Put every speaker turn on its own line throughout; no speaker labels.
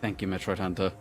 Thank you, Metroid Hunter.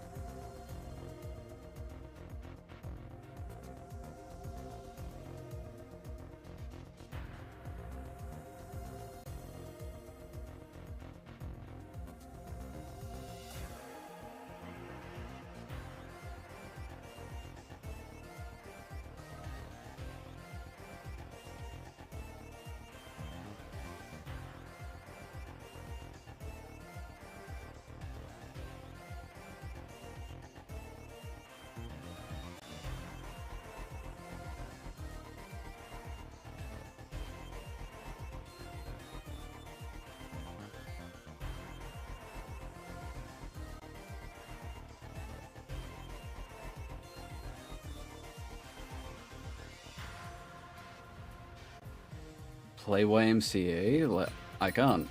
Play YMCA? I can't.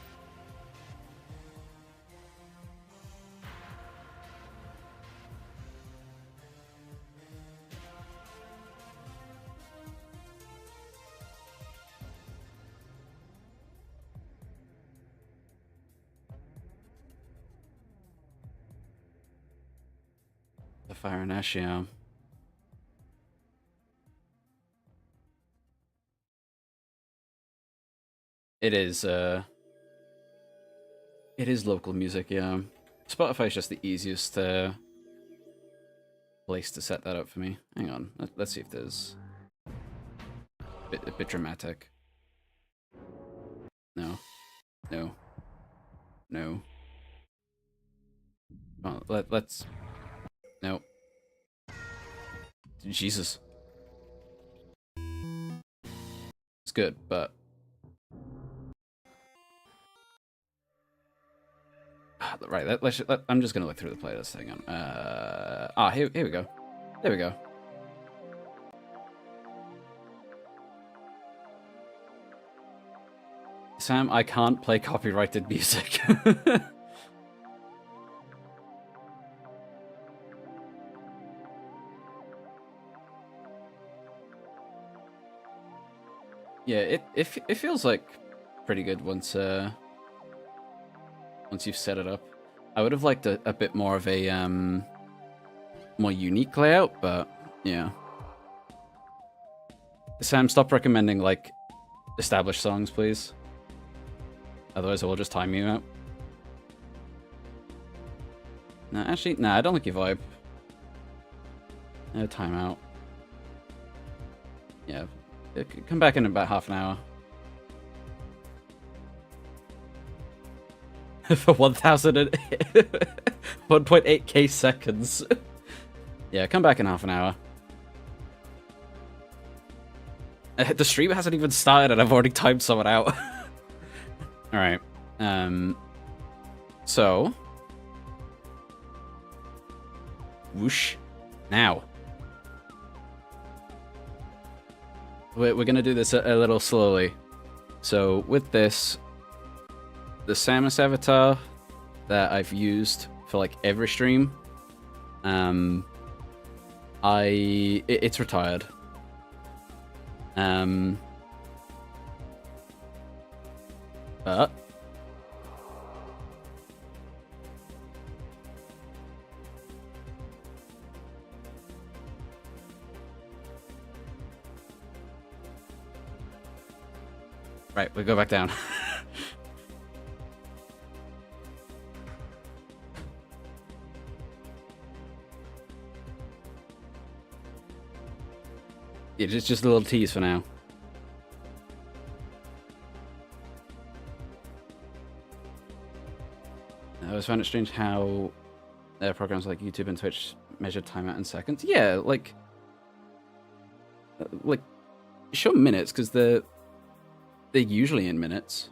The Fire and Ash, yeah. It is local music, yeah. Spotify's just the easiest place to set that up for me. Hang on, let's see if there's a bit dramatic. No, no, no. Oh, let's. No. Jesus. It's good, but right. I'm just gonna look through the playlist. Hang on. Here we go. There we go. Sam, I can't play copyrighted music. Yeah, it feels like pretty good once you've set it up. I would have liked a bit more of a more unique layout, but yeah. Sam, stop recommending like established songs, please. Otherwise, I will just time you out. No, actually, nah, I don't like your vibe. No, timeout. Yeah, come back in about half an hour. For 1.8k seconds. Yeah, come back in half an hour. The stream hasn't even started and I've already timed someone out. Alright. So. Whoosh. Now. We're gonna do this a little slowly. So, with this, the Samus avatar that I've used for like every stream, it's retired. But right, we go back down. It's just a little tease for now. I always found it strange how programs like YouTube and Twitch measure time out in seconds. Yeah, like show minutes because they're usually in minutes.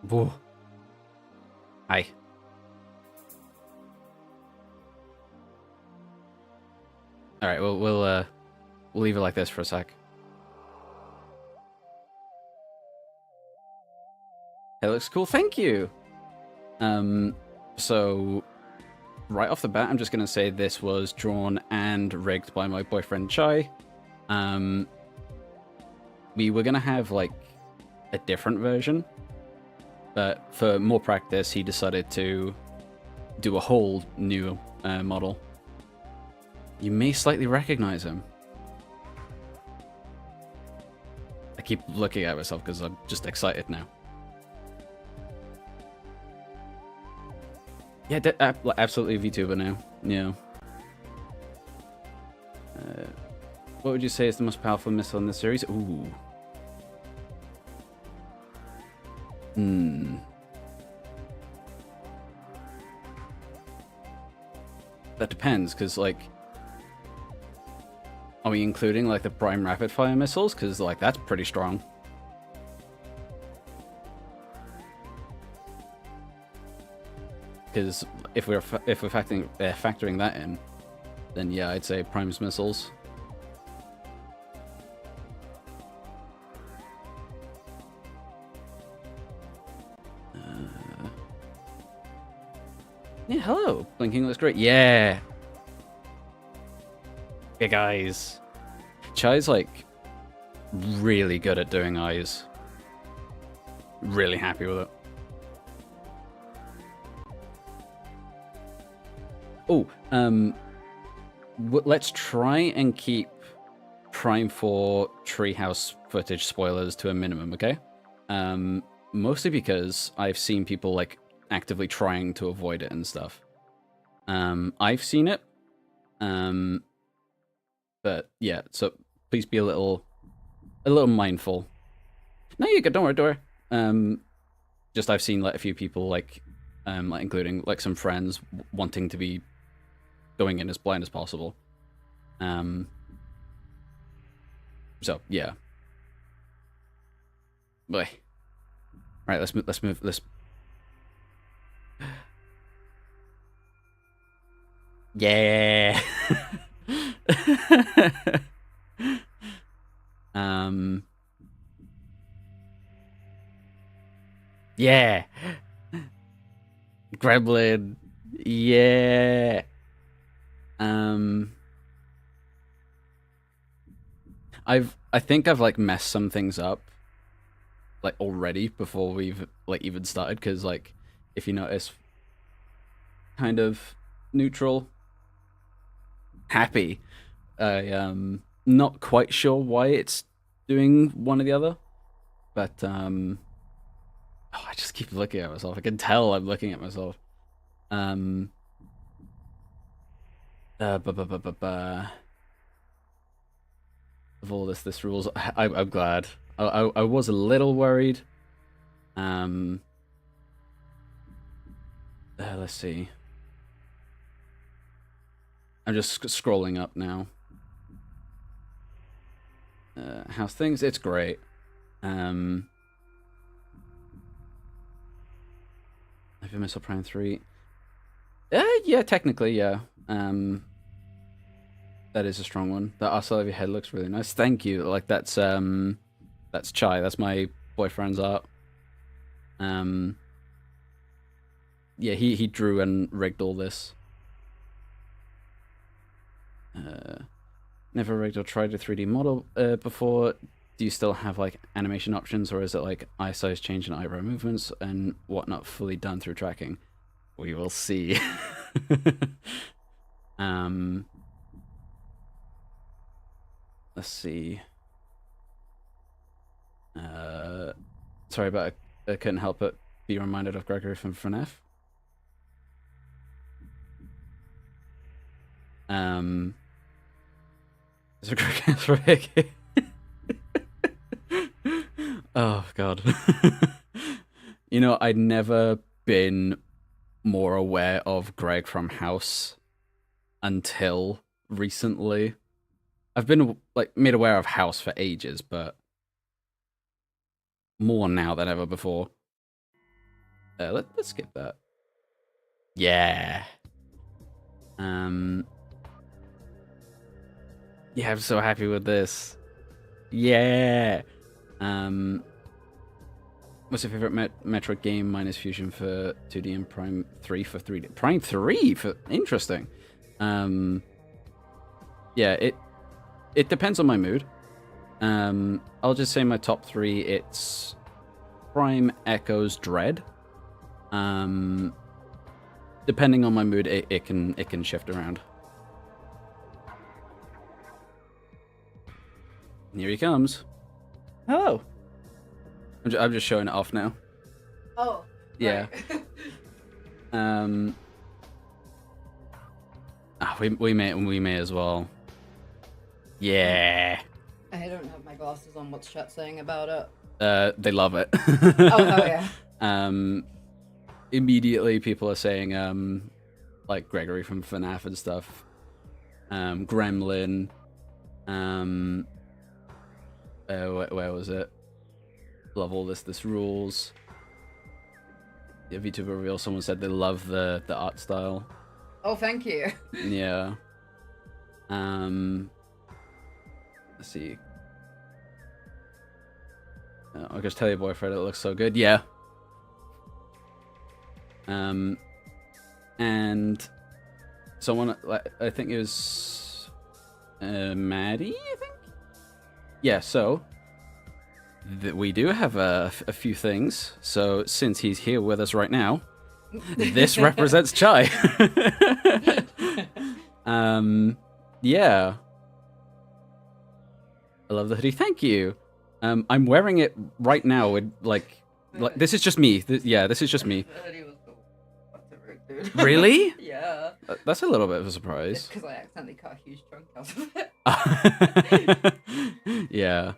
Whoa. Hi. All right, we'll leave it like this for a sec. It looks cool. Thank you. So right off the bat, I'm just gonna say this was drawn and rigged by my boyfriend Chai. We were gonna have like a different version, but for more practice, he decided to do a whole new model. You may slightly recognize him. I keep looking at myself because I'm just excited now. Yeah, absolutely a VTuber now. Yeah. What would you say is the most powerful missile in the series? Ooh. That depends, because, like, are we including, like, the prime rapid-fire missiles? Because, like, that's pretty strong. Because if we're factoring that in, then yeah, I'd say Prime's missiles. Yeah, hello. Blinking looks great. Yeah. Big eyes. Chai's like really good at doing eyes. Really happy with it. Oh, let's try and keep Prime 4 Treehouse footage spoilers to a minimum, okay? Mostly because I've seen people like actively trying to avoid it and stuff. I've seen it. But yeah, so please be a little mindful. No, you're good. Don't worry. Just I've seen like a few people like including like some friends wanting to be going in as blind as possible. So yeah. Boy. Right, let's move. Yeah. Yeah. Gremlin. Yeah. I think I've like messed some things up like already before we've like even started, because like if you notice, kind of neutral, happy. I not quite sure why it's doing one or the other, but oh, I just keep looking at myself. I can tell I'm looking at myself. Of all this rules, I'm glad. I was a little worried. Let's see. I'm just scrolling up now. How's things? It's great. Heavy Missile Prime 3. Yeah, technically, yeah. That is a strong one. That outside of your head looks really nice. Thank you. Like that's Chai. That's my boyfriend's art. Yeah, he drew and rigged all this. Never rigged or tried a 3D model before. Do you still have like animation options, or is it like eye size change and eyebrow movements and whatnot fully done through tracking? We will see. Let's see. Sorry, but I couldn't help but be reminded of Gregory from FNAF. Is it Gregory? Oh god. You know, I'd never been more aware of Greg from House until recently. I've been like made aware of House for ages, but more now than ever before. Let's skip that. Yeah. Yeah, I'm so happy with this. Yeah. What's your favorite Metroid game? Mine is Fusion for 2D and Prime 3 for 3D. Prime 3 for interesting. Yeah, it depends on my mood. I'll just say my top 3. It's Prime, Echoes, Dread. Depending on my mood, it can shift around. And here he comes. Hello. I'm just showing it off now.
Oh.
Yeah.
Right.
We may as well. Yeah.
I don't have my glasses on. What's chat saying about it?
They love it.
Oh yeah.
Immediately people are saying like Gregory from FNAF and stuff. Gremlin. Where was it? Love all this rules. Yeah, VTuber reveal. Someone said they love the art style.
Oh, thank you.
Yeah. Let's see. I'll just tell your boyfriend it looks so good. Yeah. And someone, I think it was Maddie, I think? Yeah, so we do have a few things. So since he's here with us right now, this represents Chai. Yeah. I love the hoodie. Thank you. I'm wearing it right now. With like this is just me. This is just me.
The hoodie was cool. That's a rude dude.
Really?
Yeah.
That's a little bit of a surprise.
Because I accidentally cut a huge chunk out of it.
Yeah.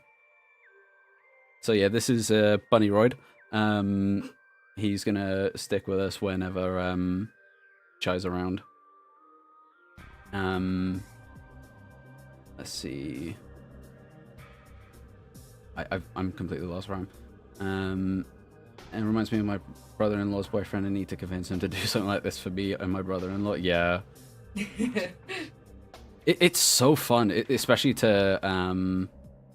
So yeah, this is Bunnyroid. He's gonna stick with us whenever Chai's around. Let's see. I'm completely lost where I'm. And it reminds me of my brother-in-law's boyfriend. I need to convince him to do something like this for me and my brother-in-law. Yeah. It's so fun, especially to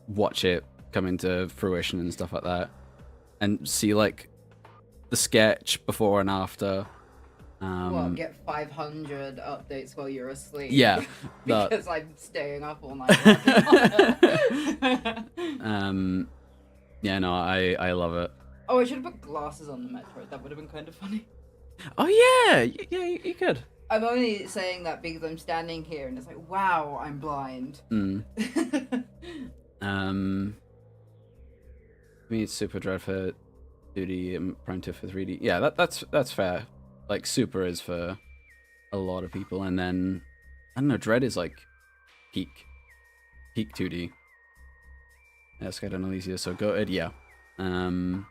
watch it come into fruition and stuff like that, and see like the sketch before and after.
Well, get 500 updates while you're asleep.
Yeah,
because I'm staying up all night working on it.
Yeah, no, I love it.
Oh, I should have put glasses on the Metroid. That would have been kind of funny.
Oh yeah, you could.
I'm only saying that because I'm standing here and it's like, wow, I'm blind.
I mean, it's Super Dread for 2D and Prime 2 for 3D. Yeah, that's fair. Like, Super is for a lot of people, and then, I don't know, Dread is like peak 2D. Yeah, Sky and Elysia, so goated, yeah. Metroid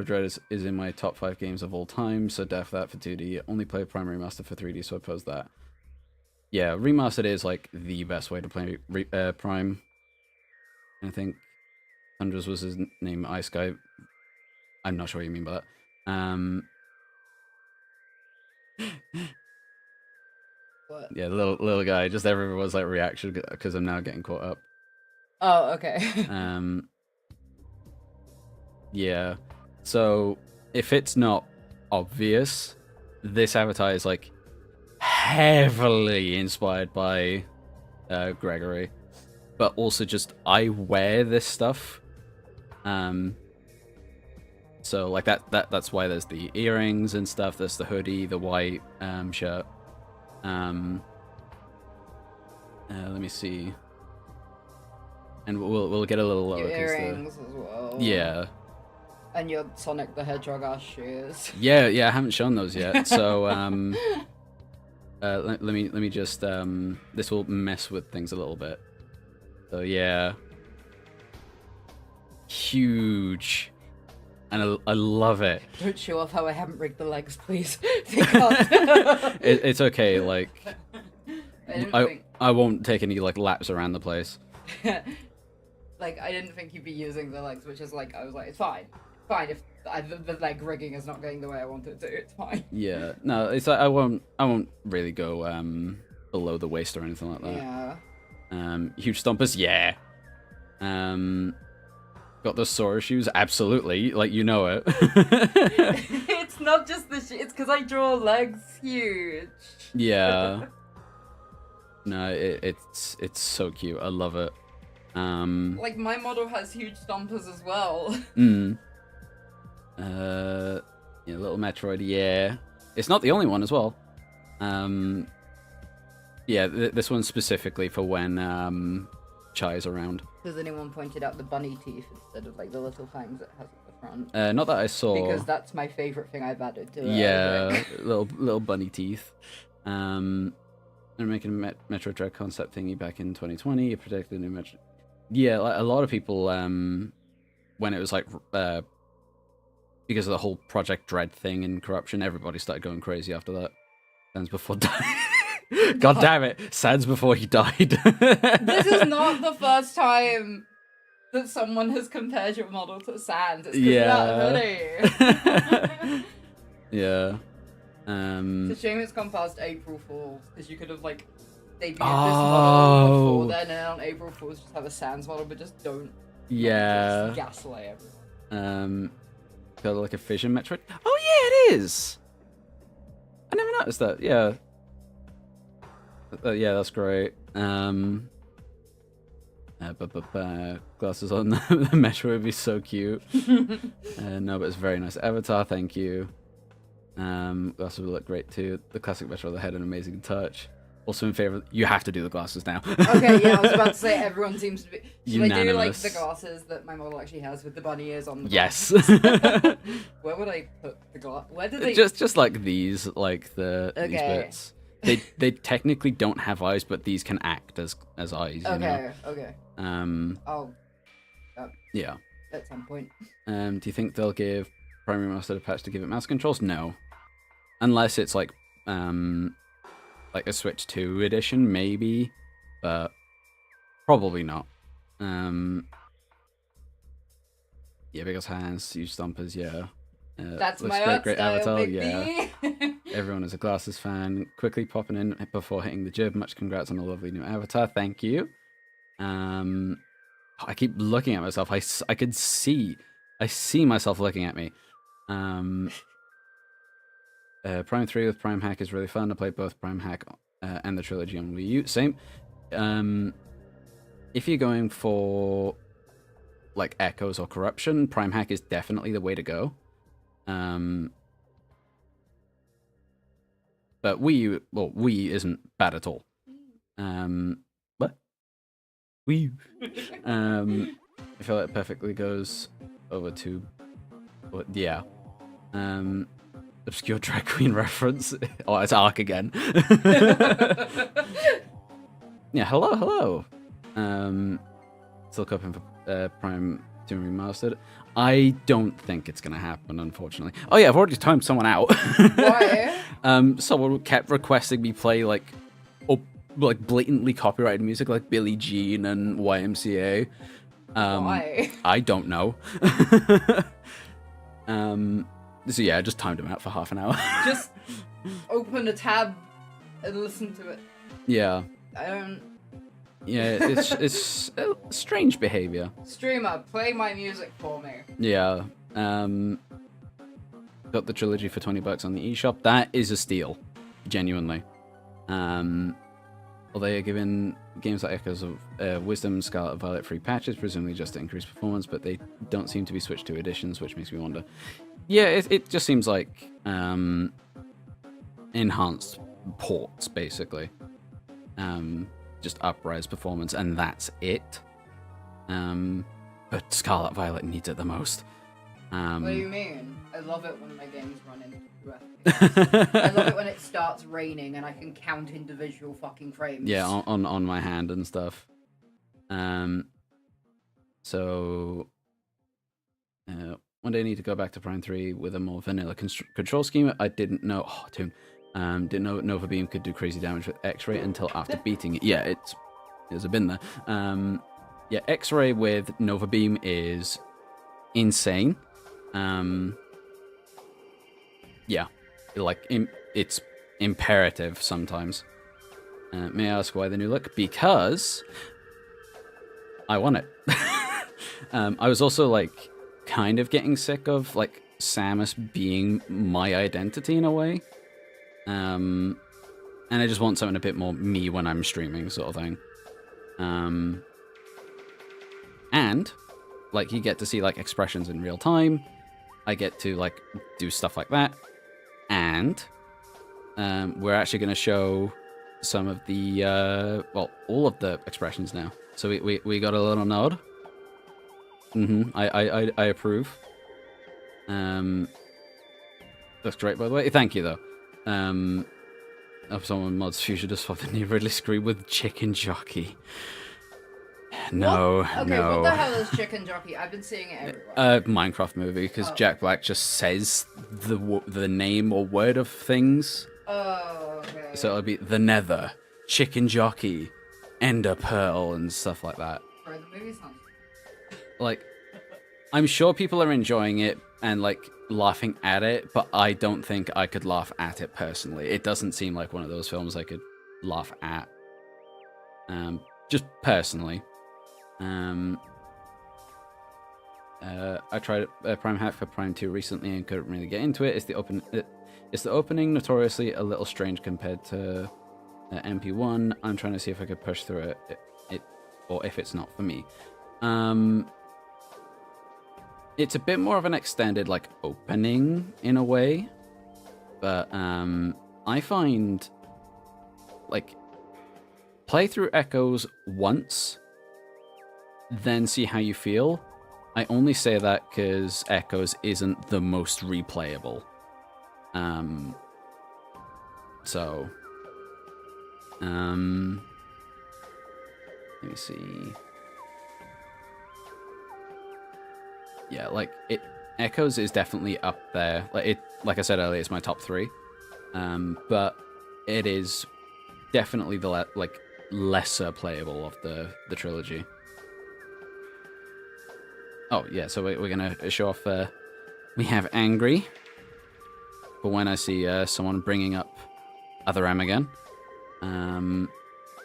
Dread is in my top 5 games of all time, so def that for 2D. Only play Primary Master for 3D, so I oppose that. Yeah, Remastered is like the best way to play Prime. I think Thunder's was his name, Ice Guy. I'm not sure what you mean by that.
What?
Yeah, the little guy. Just everyone's like reaction because I'm now getting caught up.
Oh, okay.
Yeah. So if it's not obvious, this avatar is like heavily inspired by Gregory, but also just I wear this stuff. So like that's why there's the earrings and stuff. There's the hoodie, the white shirt. Let me see. And we'll get a little lower.
Your earrings as well.
Yeah.
And your Sonic the Hedgehog ass shoes.
Yeah, I haven't shown those yet. So let me just this will mess with things a little bit. So yeah. Huge. And I love it.
Don't show off how I haven't rigged the legs, please. They can't.
It's okay, like I won't take any like laps around the place.
Like, I didn't think you'd be using the legs, which is like, I was like, it's fine. Fine if the leg rigging is not going the way I want it to, it's fine.
Yeah, no, it's like I won't really go below the waist or anything like that.
Yeah.
Huge stompers, yeah. Got the Sora shoes, absolutely, like you know it.
It's not just the it's because I draw legs huge.
Yeah. No, it's so cute. I love it.
Like, my model has huge stompers as well.
Yeah, little Metroid. Yeah, it's not the only one as well. Yeah, this one's specifically for when Chai's around.
Has anyone pointed out the bunny teeth instead of like the little fangs it has at the front?
Not that I saw.
Because that's my favorite thing I've added to it.
Yeah, little bunny teeth. They're making a Metroid Dread concept thingy back in 2020. You predicted a new Metroid. Yeah, like, a lot of people, when it was like, because of the whole Project Dread thing and corruption, everybody started going crazy after that. Sans before dying. God damn it! Sans before he died.
This is not the first time that someone has compared your model to Sans. It's
yeah. Yeah.
It's a shame it's gone past April Fools, because you could have like debuted this model before then, and then on April Fools just have a Sans model, but just don't.
Yeah.
Just gaslight everyone.
Got like a Fission Metroid. Oh yeah, it is. I never noticed that. Yeah. Yeah, that's great. Glasses on the Metroid would be so cute. No, but it's a very nice avatar. Thank you. Glasses would look great too. The classic Metroid the head, an amazing touch. Also in favor. You have to do the glasses now.
Okay, yeah, I was about to say everyone seems to be. Should I do like
Unanimous.
the glasses that my model actually has with the bunny ears on?
Yes.
Where would I put the glass? Where did they?
Just like these, like these
Okay.
bits. They technically don't have eyes, but these can act as eyes. You know?
Okay. Oh,
Yeah.
at some point.
Do you think they'll give Primary Master a patch to give it mouse controls? No, unless it's like a Switch 2 edition, maybe, but probably not. Yeah, big ass hands, huge stompers. Yeah.
That's
looks
my
great,
art
great
style,
avatar.
baby.
Yeah. Everyone is a glasses fan. Quickly popping in before hitting the jib. Much congrats on a lovely new avatar. Thank you. I keep looking at myself. I could see. I see myself looking at me. Prime 3 with Prime Hack is really fun. I played both Prime Hack and the trilogy on Wii U. Same. If you're going for like echoes or corruption, Prime Hack is definitely the way to go. But Wii isn't bad at all. What? Wii. I feel like it perfectly goes over to, yeah. Obscure drag queen reference. Oh, it's Ark again. Yeah, hello. Still coping for Prime 2 Remastered. I don't think it's gonna happen, unfortunately. Oh yeah, I've already timed someone out.
Why?
Someone kept requesting me play like blatantly copyrighted music like Billie Jean and YMCA.
Why?
I don't know. So yeah, I just timed him out for half an hour.
Just open a tab and listen to it.
Yeah.
I don't.
Yeah, it's strange behavior.
Streamer, play my music for me.
Yeah. Got the trilogy for $20 on the eShop. That is a steal, genuinely. Although they're giving games like Echoes of Wisdom, Scarlet Violet free patches, presumably just to increase performance, but they don't seem to be Switch 2 editions, which makes me wonder. Yeah, it just seems like enhanced ports, basically. Just up-res performance, and that's it. But Scarlet Violet needs it the most.
What do you mean? I love it when my games run into FPS. I love it when it starts raining and I can count individual fucking frames.
Yeah, on my hand and stuff. So one day I need to go back to Prime 3 with a more vanilla control scheme. I didn't know. Oh, Toon. Didn't know Nova Beam could do crazy damage with X-Ray until after beating it. Yeah, there's a bin there. Yeah, X-Ray with Nova Beam is insane. Yeah, it's imperative sometimes. May I ask why the new look? Because I want it. I was also like kind of getting sick of like Samus being my identity in a way. And and I just want something a bit more me when I'm streaming, sort of thing. And like you get to see like expressions in real time. I get to like do stuff like that, and we're actually going to show some of the all of the expressions now. So we got a little nod. I approve. That's great, by the way. Thank you, though. If someone mods Future just for the new Ridley screen with Chicken Jockey. No,
okay,
no.
what the hell is Chicken Jockey? I've been seeing it everywhere.
Minecraft movie, because Jack Black just says the name or word of things.
Oh, okay.
So it'll be the Nether, Chicken Jockey, Ender Pearl, and stuff like that.
Bro, the movie sounds...
Like, I'm sure people are enjoying it and like laughing at it, but I don't think I could laugh at it personally. It doesn't seem like one of those films I could laugh at. Just personally. I tried Prime Hack for Prime 2 recently and couldn't really get into it. It's the opening notoriously a little strange compared to MP1. I'm trying to see if I could push through it or if it's not for me. It's a bit more of an extended like opening in a way, but I find like play through Echoes once, then see how you feel. I only say that because Echoes isn't the most replayable. So let me see. Yeah, like Echoes is definitely up there. Like I said earlier, it's my top 3. But it is definitely the lesser playable of the trilogy. Oh yeah, so we're gonna show off. We have Angry, for when I see someone bringing up Other M again.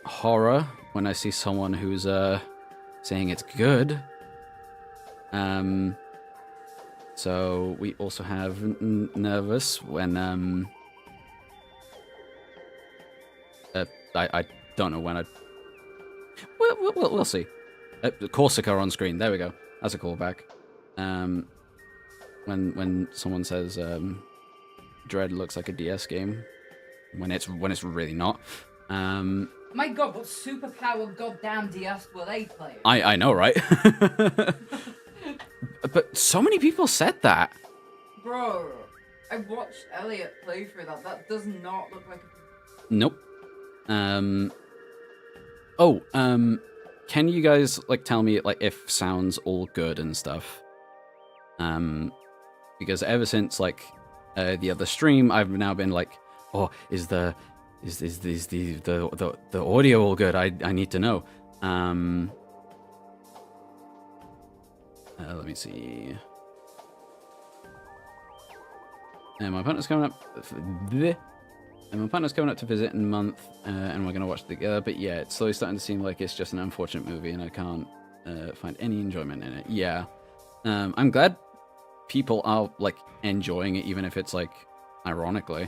Horror, when I see someone who's saying it's good. So we also have Nervous, when I don't know when I... We'll see. Corsica on screen, there we go. That's a callback. When someone says Dread looks like a DS game, when it's really not.
My god, what superpower goddamn DS were they playing?
I know, right? But so many people said that.
Bro, I watched Elliot play through that. That does not look like a...
Nope. Can you guys like tell me like if sounds all good and stuff? Because ever since like the other stream, I've now been like, oh, is the audio all good? I need to know. Let me see. And my partner's coming up. And my partner's coming up to visit in a month, and we're going to watch it together. But yeah, it's slowly starting to seem like it's just an unfortunate movie, and I can't find any enjoyment in it. Yeah. I'm glad people are, like, enjoying it, even if it's, like, ironically.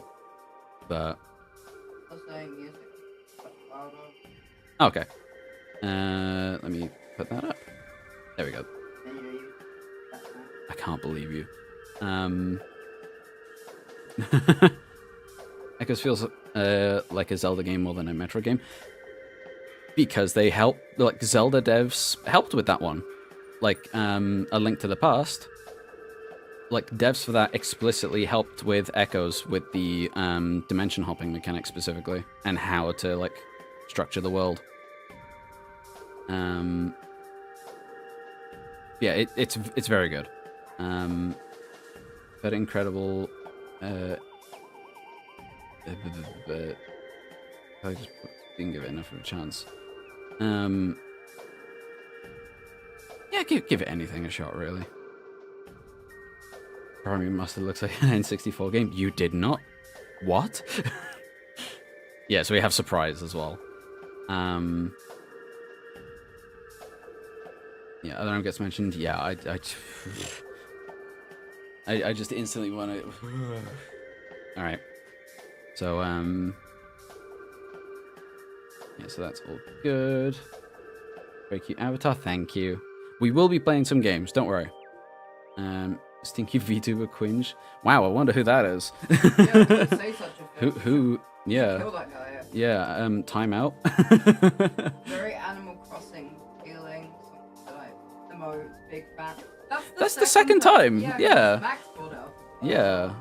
But... Okay. Let me put that up. There we go. I can't believe you. Echoes feels like a Zelda game more than a Metroid game, because they like Zelda devs helped with that one. Like A Link to the Past, like devs for that explicitly helped with Echoes with the dimension hopping mechanic specifically, and how to like structure the world. Yeah, it's very good. But incredible. But I just didn't give it enough of a chance. Yeah, give it anything a shot, really. Primary Master looks like an N64 game. You did not? What? Yeah, so we have Surprise as well. Yeah, Other M gets mentioned. Yeah, I just instantly want to... Alright. So, so that's all good. Very cute avatar, thank you. We will be playing some games, don't worry. Stinky VTuber Quinge. Wow, I wonder who that is.
Yeah, don't say such a thing.
Who? Yeah.
Kill that guy.
Yeah. Timeout.
Very Animal Crossing feeling. Like emotes, big fan.
That's the second time. Yeah.
Max pulled out.
Yeah.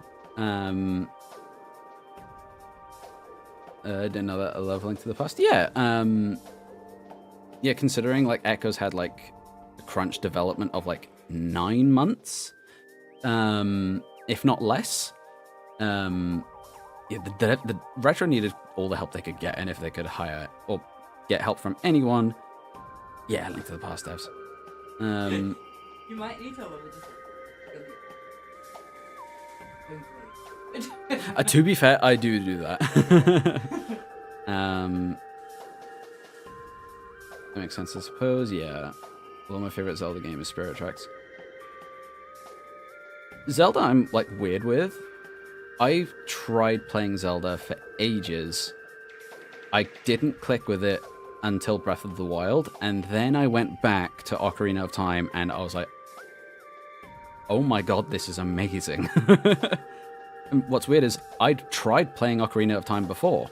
Didn't know that. A Love Link to the Past. Yeah. Yeah. Considering like Echoes had like a crunch development of like 9 months, if not less. Yeah, the Retro needed all the help they could get, and if they could hire or get help from anyone, yeah, Link to the Past devs.
You might need to just.
To be fair, I do that. That makes sense, I suppose. Yeah, one of my favorite Zelda games is Spirit Tracks. Zelda, I'm like weird with. I've tried playing Zelda for ages. I didn't click with it until Breath of the Wild, and then I went back to Ocarina of Time, and I was like, oh my god, this is amazing. And what's weird is I'd tried playing Ocarina of Time before.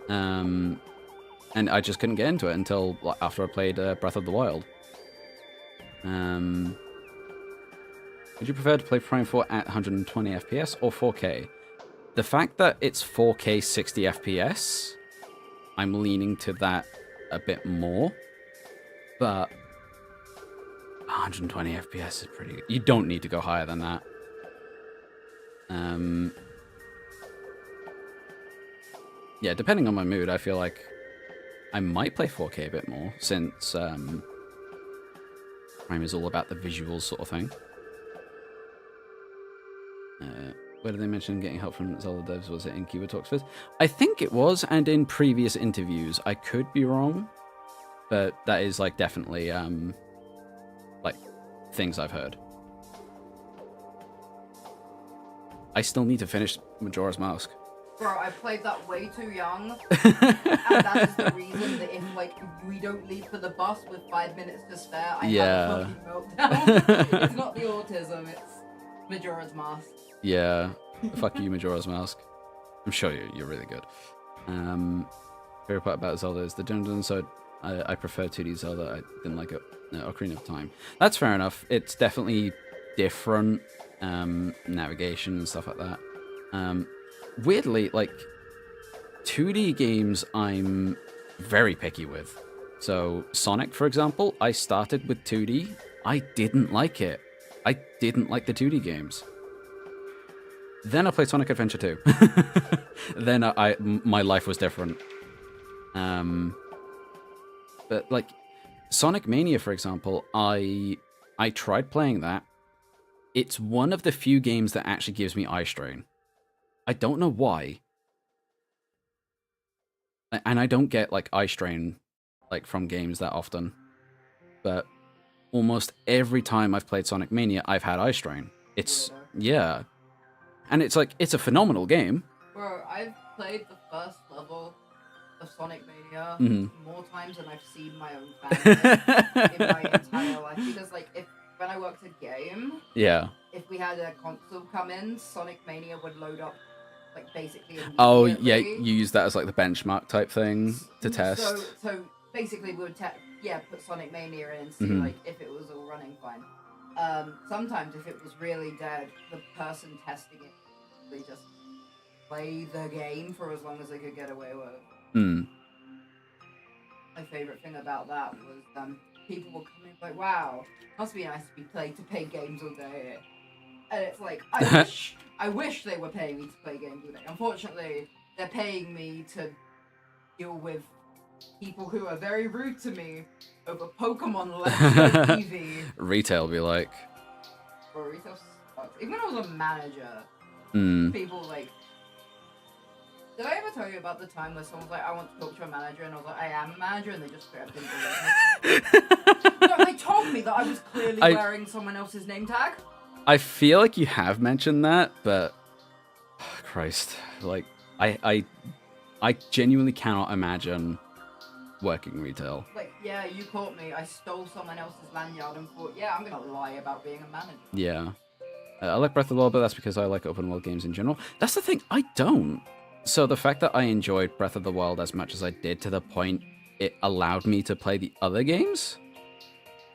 And I just couldn't get into it until after I played Breath of the Wild. Would you prefer to play Prime 4 at 120 FPS or 4K? The fact that it's 4K 60 FPS, I'm leaning to that a bit more. But 120 FPS is pretty good. You don't need to go higher than that. Yeah, depending on my mood, I feel like I might play 4K a bit more, since Prime is all about the visuals sort of thing. Where did they mention getting help from Zelda devs? Was it in Kiba Talks Fizz? I think it was, and in previous interviews. I could be wrong, but that is like definitely like things I've heard. I still need to finish Majora's Mask.
Bro, I played that way too young, and that is the reason that if like we don't leave for the bus with 5 minutes to spare, I have a fucking meltdown. It's not the autism, it's Majora's Mask.
Yeah, fuck you, Majora's Mask. I'm sure you're really good. Favorite part about Zelda is the dungeon, so I prefer 2D Zelda. I didn't like it. Ocarina of Time. That's fair enough. It's definitely different navigation and stuff like that. Weirdly, like 2D games, I'm very picky with. So Sonic, for example, I started with 2D. I didn't like it. I didn't like the 2D games. Then I played Sonic Adventure 2. Then my life was different. But like Sonic Mania, for example, I tried playing that. It's one of the few games that actually gives me eye strain. I don't know why. And I don't get like eye strain like from games that often. But almost every time I've played Sonic Mania, I've had eye strain. It's yeah. And it's like it's a phenomenal game.
Bro, I've played the first level of Sonic Mania more times than I've seen my own family in my entire life. Because like when I worked a game,
yeah,
if we had a console come in, Sonic Mania would load up like basically immediately.
Oh yeah, you use that as like the benchmark type thing to test.
So basically we would put Sonic Mania in and see like if it was all running fine. Sometimes if it was really dead, the person testing it they just play the game for as long as they could get away with it. My favorite thing about that was people were coming like, wow, must be nice to be played to play games all day. And it's like, I wish they were paying me to play games all day. Unfortunately, they're paying me to deal with people who are very rude to me over Pokemon Let's Go TV.
Retail be like...
Bro, retail sucks. Even when I was a manager, people like... Did I ever tell you about the time where someone was like, I want to talk to a manager, and I was like, I am a manager, and they just straight up didn't believe me? No, they told me that I was clearly wearing someone else's name tag.
I feel like you have mentioned that, but... Oh, Christ. Like, I I genuinely cannot imagine working retail.
Like, yeah, you caught me. I stole someone else's lanyard and thought, yeah, I'm gonna lie about being a manager.
Yeah. I like Breath of the Wild, but that's because I like open world games in general. That's the thing, I don't. So the fact that I enjoyed Breath of the Wild as much as I did to the point it allowed me to play the other games,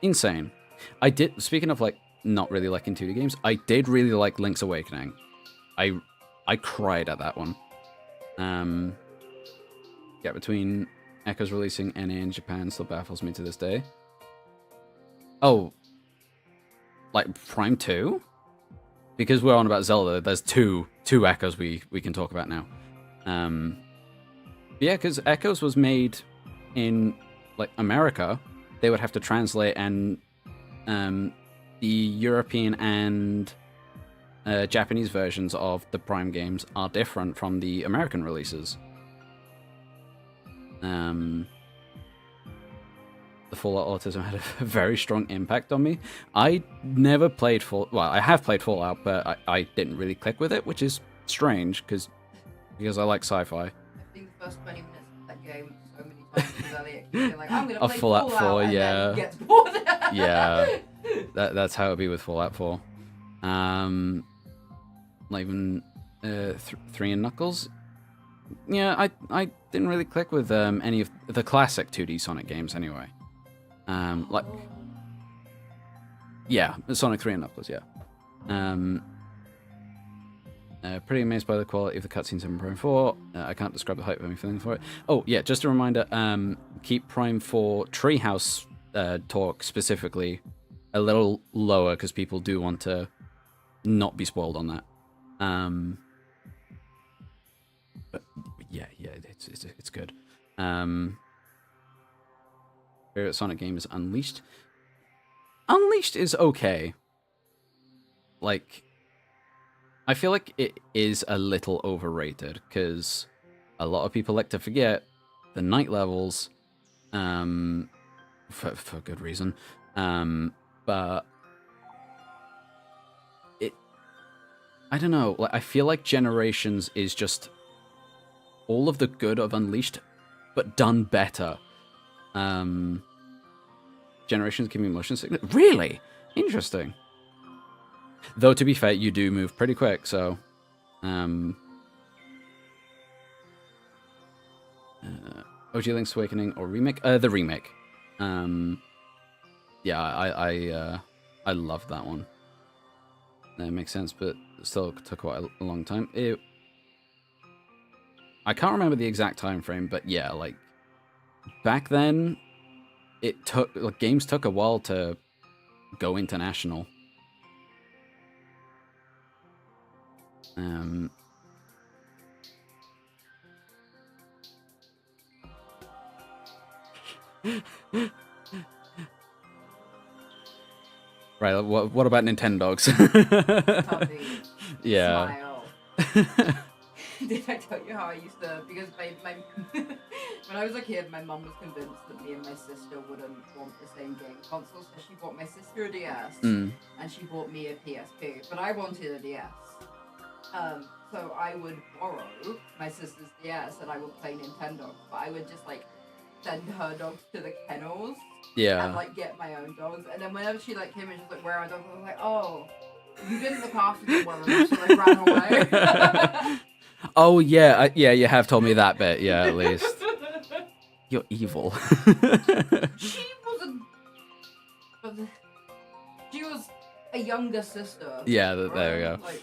insane. I did, speaking of like not really liking 2D games, I did really like Link's Awakening. I cried at that one. Yeah, between Echoes releasing NA in Japan still baffles me to this day. Oh, like Prime 2? Because we're on about Zelda, there's two Echoes we can talk about now. Yeah, because Echoes was made in like America. They would have to translate, and the European and Japanese versions of the Prime games are different from the American releases. The Fallout Autism had a very strong impact on me. I never played I have played Fallout, but I didn't really click with it, which is strange because I like sci-fi.
I think the first 20 minutes of that game so many times because Elliot keeps being like, I'm gonna play
Fallout 4,
and
yeah.
then gets bored.
Yeah, that's how it'd be with Fallout 4. Like even 3 and Knuckles. Yeah, I didn't really click with any of the classic 2D Sonic games anyway. Like, yeah, Sonic 3 and Knuckles, yeah. Pretty amazed by the quality of the cutscenes in Prime 4. I can't describe the hype of my feeling for it. Oh, yeah, just a reminder, keep Prime 4 Treehouse talk specifically a little lower, because people do want to not be spoiled on that. But yeah, it's good. Favorite Sonic game is Unleashed. Unleashed is okay. Like, I feel like it is a little overrated because a lot of people like to forget the night levels, for good reason. But I don't know. Like, I feel like Generations is just all of the good of Unleashed, but done better. Generations give me motion sickness. Really? Interesting. Though, to be fair, you do move pretty quick, so... OG Link's Awakening or remake? The remake. Yeah, I love that one. That makes sense, but it still took quite a long time. I can't remember the exact time frame, but yeah, like, back then, games took a while to go international. Right, what about Nintendogs? Yeah.
Smile. Did I tell you how I used to, because my when I was a kid, my mum was convinced that me and my sister wouldn't want the same game console, so she bought my sister a DS, and she bought me a PSP, but I wanted a DS. So I would borrow my sister's DS and I would play Nintendo, but I would just like send her dogs to the kennels, and like get my own dogs, and then whenever she like came in, she was like, "Where are my dogs?" I was like, "Oh, you didn't look after them well enough, so they ran away."
Oh yeah, you have told me that bit. Yeah, at least you're evil.
She was a younger sister.
Yeah,
right?
there we go.
Like,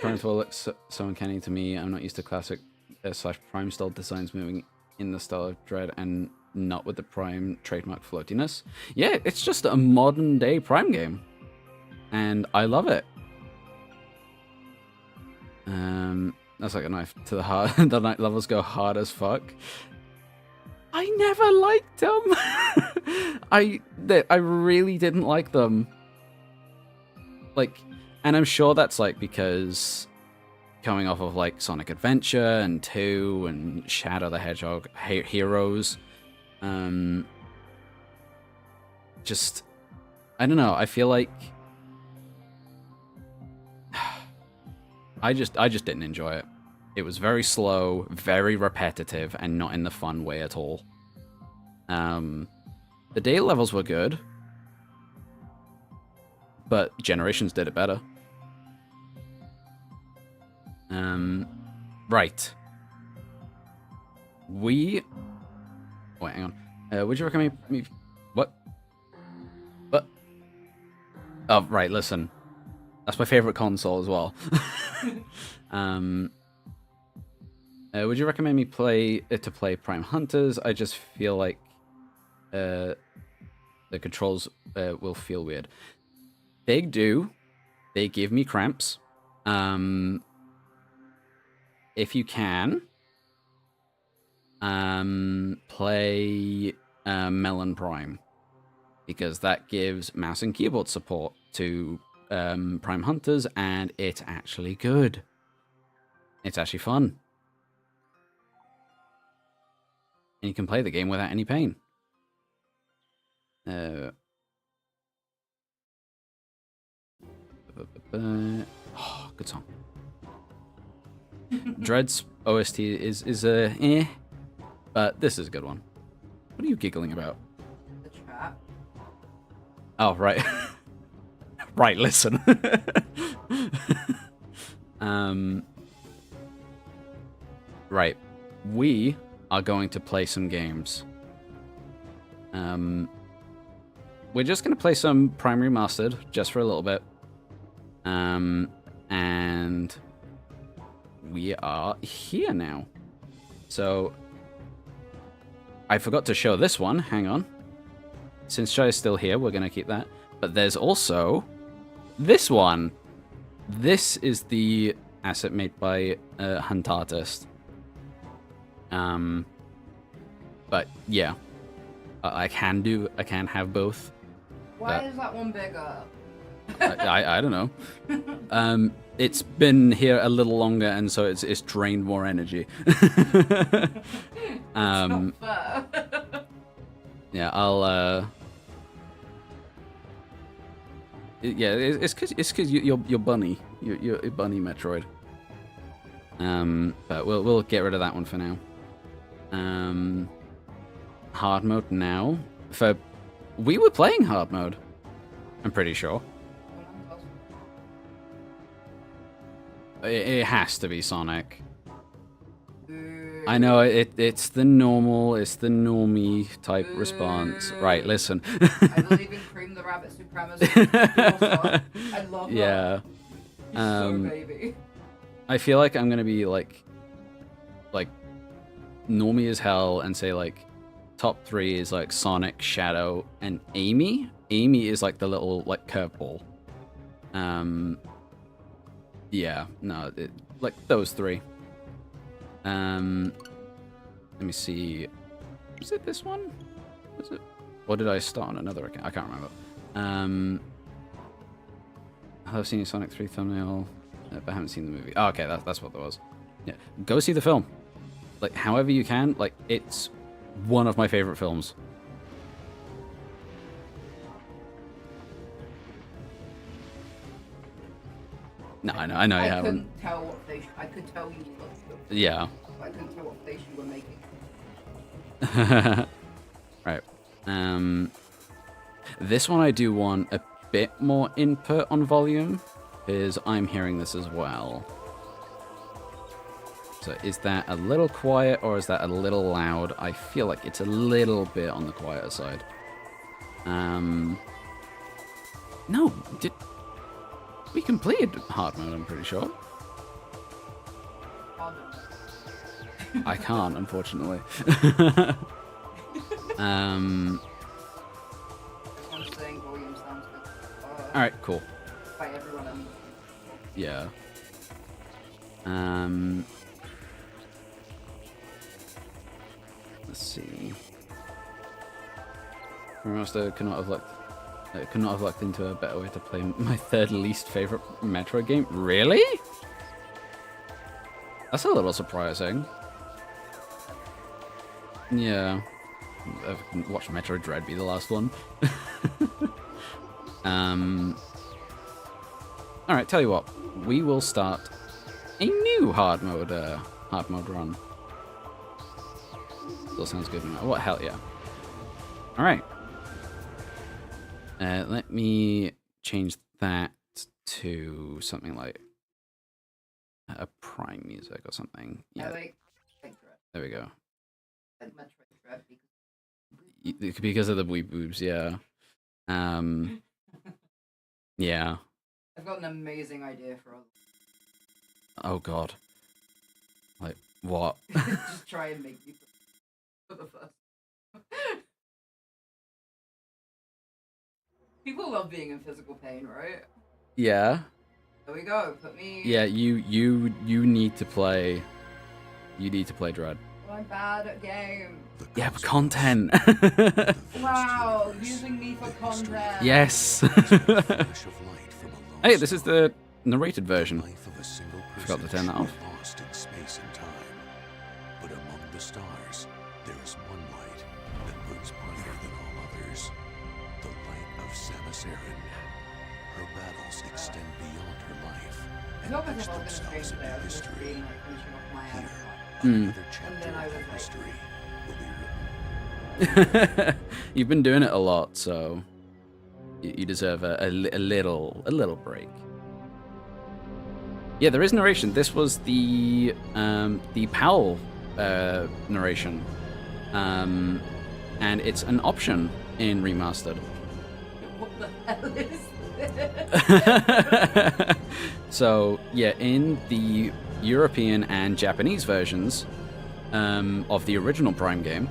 Prime 4 looks so uncanny to me. I'm not used to classic / Prime style designs moving in the style of Dread and not with the Prime trademark floatiness. Yeah, it's just a modern day Prime game, and I love it. That's like a knife to the heart. The night levels go hard as fuck. I never liked them. I really didn't like them. Like, and I'm sure that's like because coming off of like Sonic Adventure and 2 and Shadow the Hedgehog Heroes, just I don't know. I feel like I just didn't enjoy it. It was very slow, very repetitive, and not in the fun way at all. The data levels were good, but Generations did it better. Right. Wait, hang on. Would you recommend me? What? What? Oh, right. Listen, that's my favorite console as well. Would you recommend me play Prime Hunters? I just feel like the controls will feel weird. They do. They give me cramps. If you can, play Melon Prime, because that gives mouse and keyboard support to Prime Hunters, and it's actually good. It's actually fun. And you can play the game without any pain. Oh, good song. Dread's OST is eh, but this is a good one. What are you giggling about?
The chat.
Oh, right. Right, listen. Right. We are going to play some games. We're just going to play some Prime Remastered, just for a little bit. And we are here now. So, I forgot to show this one. Hang on. Since Shai is still here, we're going to keep that. But there's also this one. This is the asset made by Hunt Artist. But yeah, I can have both.
Why is that one bigger?
I don't know. It's been here a little longer, and so it's drained more energy.
Not fair.
Yeah, I'll. Yeah, it's because you're bunny. You're bunny Metroid. But we'll get rid of that one for now. Hard mode now. We were playing hard mode, I'm pretty sure. It has to be Sonic. I know it's the normie type response. Right, listen.
I believe in Cream the Rabbit supremacy. I love that.
Yeah.
He's so baby.
I feel like I'm gonna be like normie as hell and say like top 3 is like Sonic, Shadow, and Amy. Amy is like the little like curveball. Yeah, no, like those 3. Let me see. Was it this one? Was it? Or did I start on another account? I can't remember. I've seen your Sonic 3 thumbnail, but I haven't seen the movie. Oh, okay, that's what that was. Yeah, go see the film. Like, however you can. Like, it's one of my favorite films. No, I know you haven't.
Couldn't tell what face. I could tell you looked good.
Yeah.
But I couldn't tell what face you were making.
Right. This one I do want a bit more input on volume, because I'm hearing this as well. So is that a little quiet or is that a little loud? I feel like it's a little bit on the quieter side. No, we completed hard mode, I'm pretty sure. I can't, unfortunately. Alright, cool.
By everyone else.
Yeah. Let's see. Remaster could not have lucked into a better way to play my 3rd least favorite Metroid game. Really? That's a little surprising. Yeah. I've watched Metroid Dread be the last one. Alright, tell you what. We will start a new hard mode run. Still sounds good. What hell yeah. All right. Let me change that to something like a Prime music or something. Yeah.
I like Dread.
There we go.
Like Metroid Dread
Because of the weeb boobs, yeah. Yeah.
I've got an amazing idea for all.
Oh god. Like what?
Just try and make me for the first. People love being in physical pain, right?
Yeah.
There we go. Put me.
Yeah, you need to play. You need to play Dread.
Oh, I'm bad at games.
Yeah, but content.
Wow, using me for content.
Yes. Hey, this is the narrated version. Forgot to turn that off.
Lost in space and time. But among the stars, there is one light that burns brighter than all others. The light of Samus Aran. Her battles extend beyond her life and
Not
etch
because I was going to
themselves
stream today, I
into
was just
history.
being like finishing off my
Here,
ad.
another
And
chapter
then I
of
was
that
like-
history will be written.
You've been doing it a lot, so you deserve a little break. Yeah, there is narration. This was the PAL narration, and it's an option in remastered.
What the hell is this?
So yeah, in the European and Japanese versions of the original Prime game,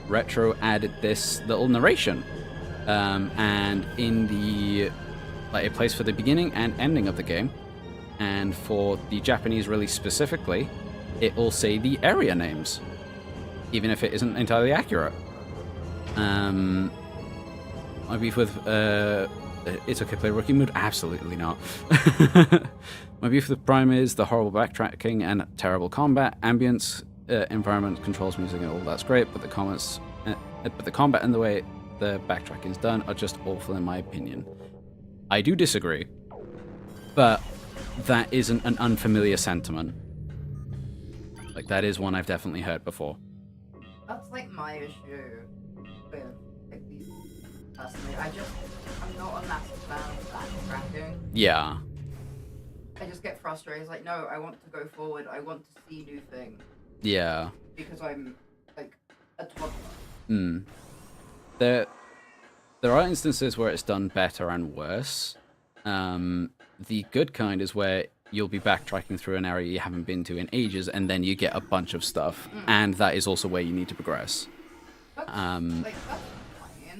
Retro added this little narration, and in the a place for the beginning and ending of the game, and for the Japanese release specifically, it will say the area names, even if it isn't entirely accurate. My beef with it's okay play rookie mode? Absolutely not. My beef with Prime is the horrible backtracking and terrible combat, ambience, environment, controls, music, and all that's great, but the combat and the way the backtracking is done are just awful in my opinion. I do disagree, but that isn't an unfamiliar sentiment. Like, that is one I've definitely heard before.
That's like my issue with like these personally. I'm not a massive fan of backtracking.
Yeah.
I just get frustrated. It's like, no, I want to go forward. I want to see new things.
Yeah.
Because I'm like a toddler.
There are instances where it's done better and worse. The good kind is where you'll be backtracking through an area you haven't been to in ages, and then you get a bunch of stuff, and that is also where you need to progress.
That's fine.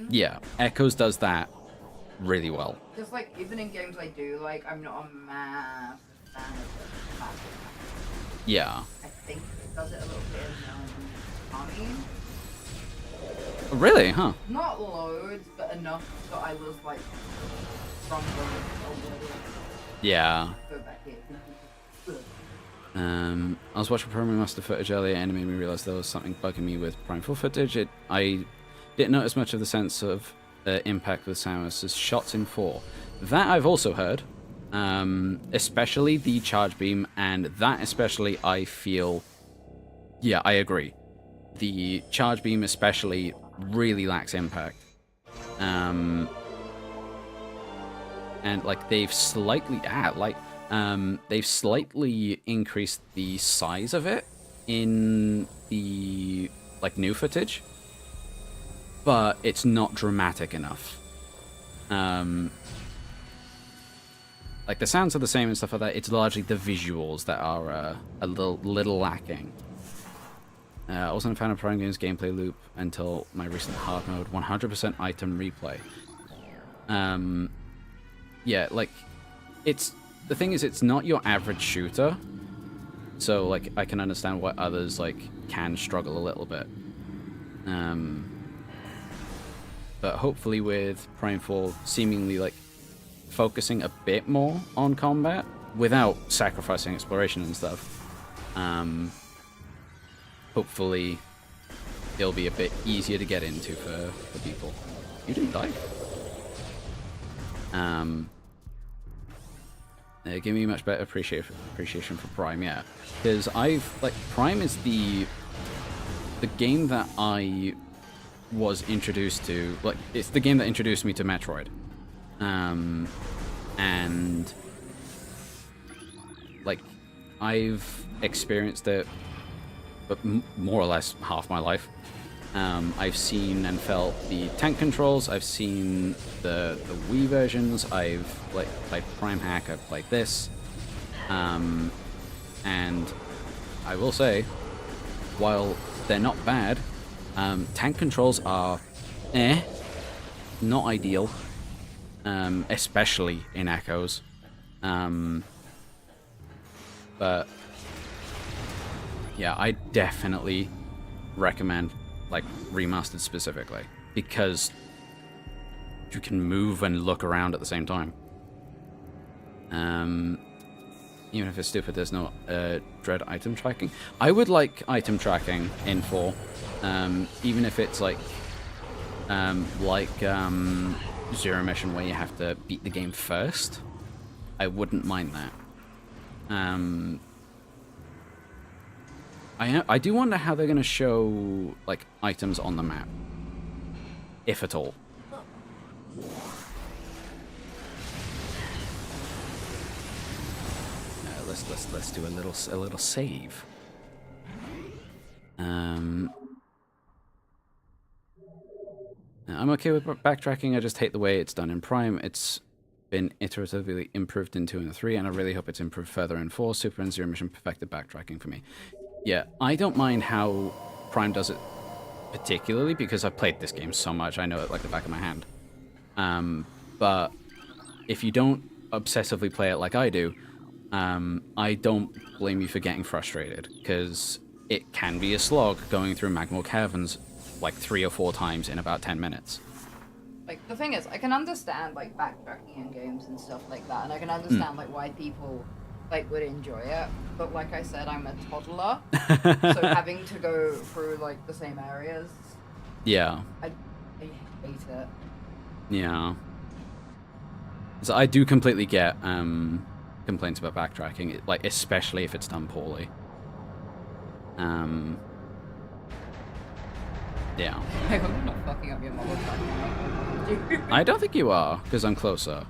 Yeah, Echoes does that really well.
Just like even in games I do, like I'm not a massive fan of backtracking.
Yeah.
I think it does it a little bit in Army.
Really? Huh.
Not loads, but enough that I was like stronger already.
Yeah.
Go back here.
I was watching Prime Master footage earlier, and it made me realize there was something bugging me with Prime 4 footage. I didn't notice much of the sense of impact with Samus's shots in 4. That I've also heard, especially the charge beam, and that especially I feel. Yeah, I agree. The charge beam especially really lacks impact. And like they've slightly increased the size of it in the like new footage, but it's not dramatic enough. Like the sounds are the same and stuff like that. It's largely the visuals that are a little lacking. I wasn't a fan of Prime Games' gameplay loop until my recent hard mode 100% item replay. Yeah, like, the thing is, it's not your average shooter, so, like, I can understand why others, like, can struggle a little bit. But hopefully with Prime 4 seemingly, like, focusing a bit more on combat, without sacrificing exploration and stuff, hopefully it'll be a bit easier to get into for people. You didn't die. Give me much better appreciation for Prime, yeah. Because Prime is the game that I was introduced to. Like, it's the game that introduced me to Metroid. And like, I've experienced it, but more or less half my life. I've seen and felt the tank controls. I've seen the Wii versions. I've played Prime Hack. I've played this, and I will say, while they're not bad, tank controls are, not ideal, especially in Echoes. But yeah, I definitely recommend remastered specifically, because you can move and look around at the same time. Even if it's stupid, there's no Dread item tracking. I would like item tracking in 4, even if it's Zero Mission where you have to beat the game first. I wouldn't mind that. I do wonder how they're going to show items on the map, if at all. Let's do a little save. I'm okay with backtracking. I just hate the way it's done in Prime. It's been iteratively improved in 2 and 3, and I really hope it's improved further in 4. Super and Zero Mission perfected backtracking for me. Yeah, I don't mind how Prime does it particularly, because I've played this game so much, I know it like the back of my hand. But if you don't obsessively play it like I do, I don't blame you for getting frustrated, because it can be a slog going through Magmor Caverns 3 or 4 times in about 10 minutes.
The thing is, I can understand backtracking in games and stuff like that, and I can understand why people would enjoy it, but like I said, I'm a toddler, so having to go through the same areas,
yeah,
I hate it.
Yeah, so I do completely get complaints about backtracking, especially if it's done poorly. Yeah.
I hope I'm not fucking up your mother.
I don't think you are, because I'm closer.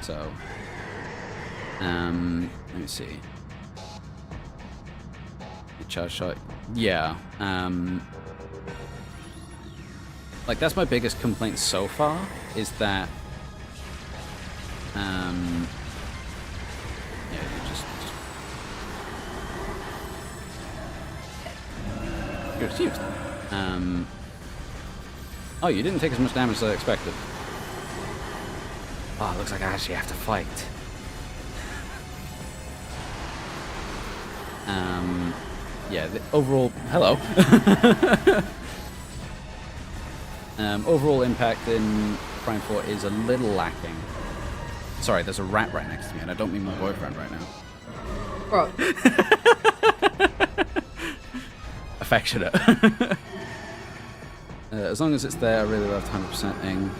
So, let me see. Charge shot. Yeah. That's my biggest complaint so far, is that, yeah, you just you're excused. Oh, you didn't take as much damage as I expected. Oh, it looks like I actually have to fight. Yeah, the overall... Hello. Overall impact in Prime 4 is a little lacking. Sorry, there's a rat right next to me, and I don't mean my boyfriend right now.
Bro.
Affectionate. As long as it's there, I really love 100%ing.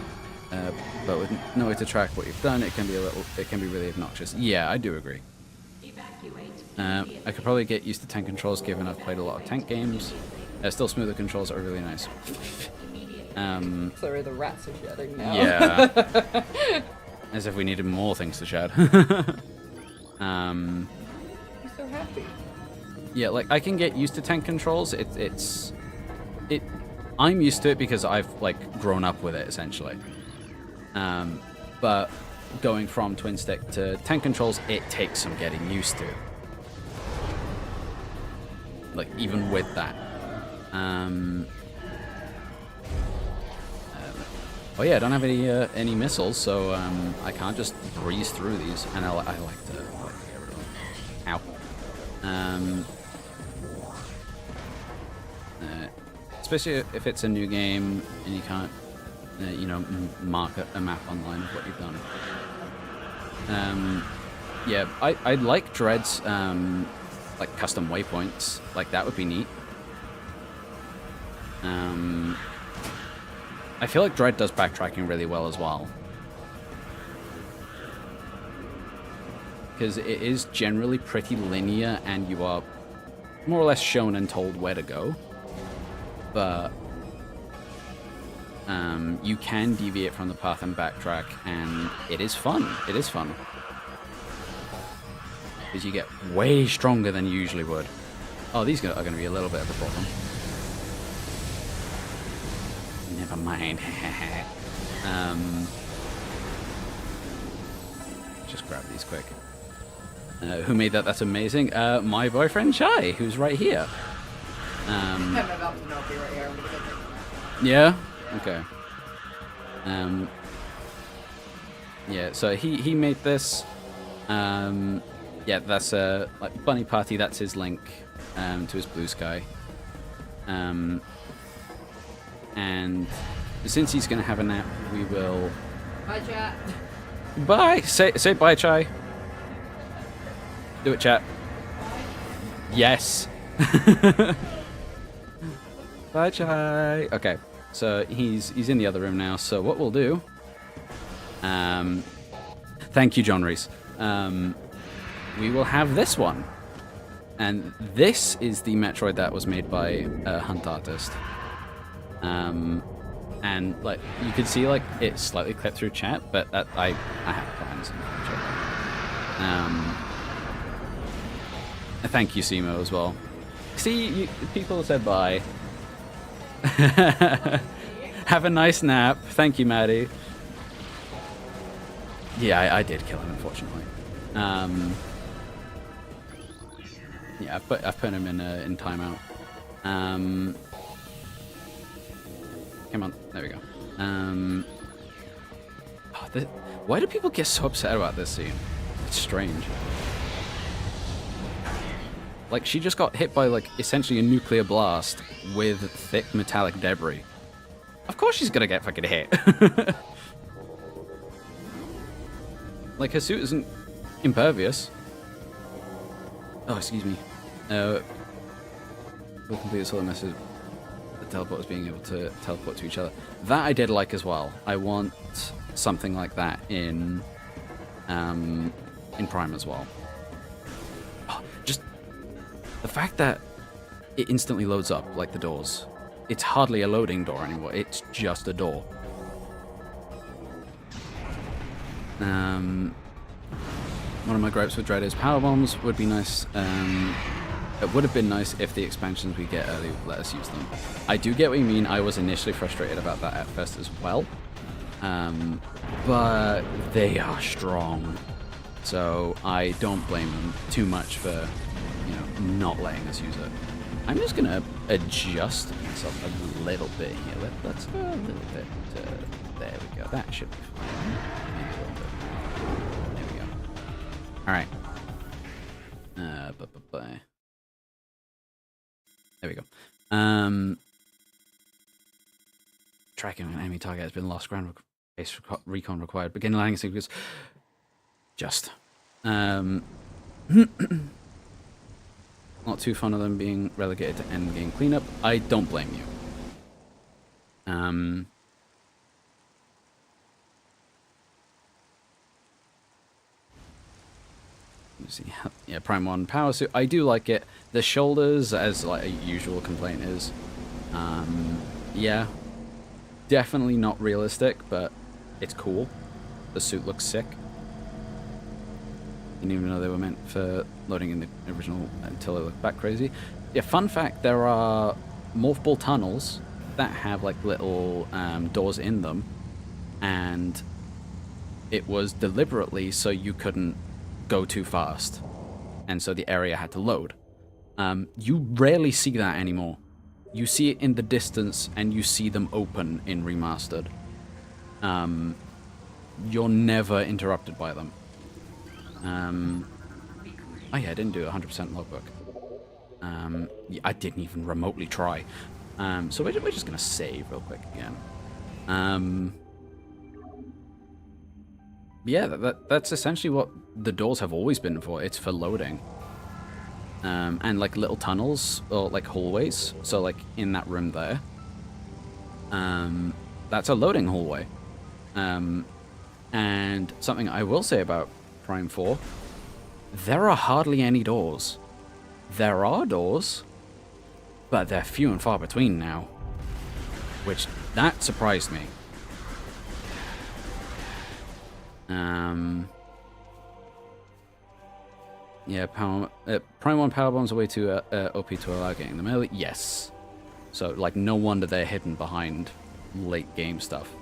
But with no way to track what you've done, it can be really obnoxious. Yeah, I do agree. I could probably get used to tank controls, given I've played a lot of tank games. Still, smoother controls are really nice.
Sorry, the rats are shedding now.
Yeah. As if we needed more things to shed.
I'm so happy.
Yeah, I can get used to tank controls. I'm used to it because I've grown up with it essentially. But going from twin stick to tank controls, it takes some getting used to. Even with that. Oh yeah, I don't have any missiles, so I can't just breeze through these, and I like to get rid of them. Ow. Especially if it's a new game and you can't, mark a map online of what you've done. Yeah, I like Dread's custom waypoints. That would be neat. I feel like Dread does backtracking really well as well. because it is generally pretty linear, and you are more or less shown and told where to go. But you can deviate from the path and backtrack, and it is fun. It is fun. Because you get way stronger than you usually would. Oh, these are going to be a little bit of a problem. Never mind. Just grab these quick. Who made that? That's amazing. My boyfriend Chai, who's right here. Yeah? Okay. Yeah, so he made this. Yeah, that's like Bunny Party, that's his link to his Blue Sky. And since he's gonna have a nap, we will.
Bye, chat.
Bye. Say bye, Chai. Do it, chat. Yes. Bye, Chai. Okay, so he's in the other room now. So what we'll do? Thank you, John Reese. We will have this one, and this is the Metroid that was made by a Hunt artist. And like you can see, like it slightly clipped through chat, but that I have plans in the future. Thank you, Simo, as well. See, people said bye. Have a nice nap. Thank you, Maddie. Yeah, I did kill him, unfortunately. Yeah, I've put him in timeout. Come on, there we go. Why do people get so upset about this scene? It's strange. Like, she just got hit by, like, essentially a nuclear blast with thick metallic debris. Of course she's gonna get fucking hit. Like, her suit isn't impervious. Oh, excuse me. We'll complete this whole message. The teleporters being able to teleport to each other. That I did like as well. I want something like that in Prime as well. Oh, just the fact that it instantly loads up, like the doors. It's hardly a loading door anymore. It's just a door. One of my gripes with Dread is power bombs. Would be nice. It would have been nice if the expansions we get early would let us use them. I do get what you mean. I was initially frustrated about that at first as well. But they are strong. So I don't blame them too much for, you know, not letting us use it. I'm just going to adjust myself a little bit here. Let's go a little bit. There we go. That should be fine. Maybe a little bit. There we go. All right. There we go. Tracking an enemy target has been lost. Ground base recon required. Begin landing sequence. Just. Not too fond of them being relegated to end game cleanup. I don't blame you. See, yeah, Prime 1 power suit. I do like it. The shoulders, as like a usual complaint is, yeah, definitely not realistic, but it's cool. The suit looks sick. Didn't even know they were meant for loading in the original until I looked back crazy. Yeah, fun fact, there are multiple tunnels that have like little doors in them, and it was deliberately so you couldn't go too fast, and so the area had to load. You rarely see that anymore. You see it in the distance, and you see them open in Remastered. You're never interrupted by them. Oh yeah, I didn't do 100% logbook. Yeah, I didn't even remotely try. So we're just gonna save real quick again. Yeah, that's essentially what the doors have always been for. It's for loading. And like little tunnels or like hallways. So like in that room there, that's a loading hallway. And something I will say about Prime 4 there are hardly any doors. There are doors, but they're few and far between now, which that surprised me. Yeah, Prime 1 power bombs are way too OP to allow getting them early. Yes. So, like, no wonder they're hidden behind late game stuff.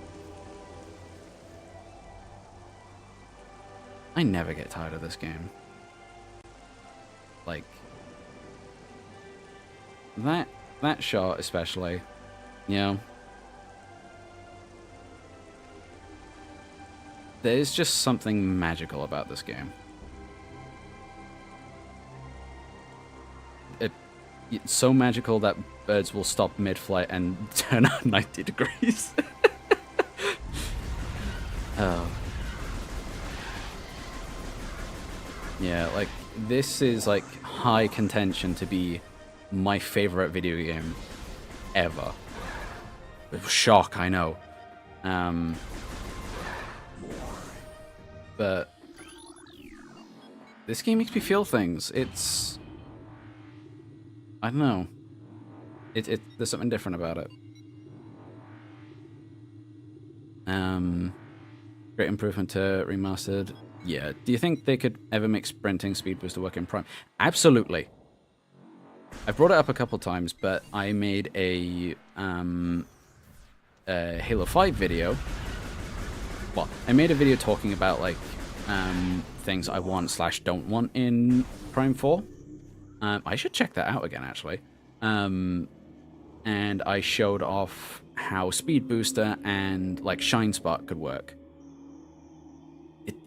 I never get tired of this game. Like, that shot especially, you know, there's just something magical about this game. It's so magical that birds will stop mid-flight and turn out 90 degrees. Oh. Yeah, like, this is, like, high contention to be my favorite video game ever. Shock, I know. But this game makes me feel things. It's... I don't know. There's something different about it. Great improvement to remastered. Yeah. Do you think they could ever make sprinting speed boost to work in Prime? Absolutely. I've brought it up a couple times, but I made a Halo 5 video. Well, I made a video talking about like things I want / don't want in Prime 4. I should check that out again, actually. And I showed off how Speed Booster and like Shine Spark could work.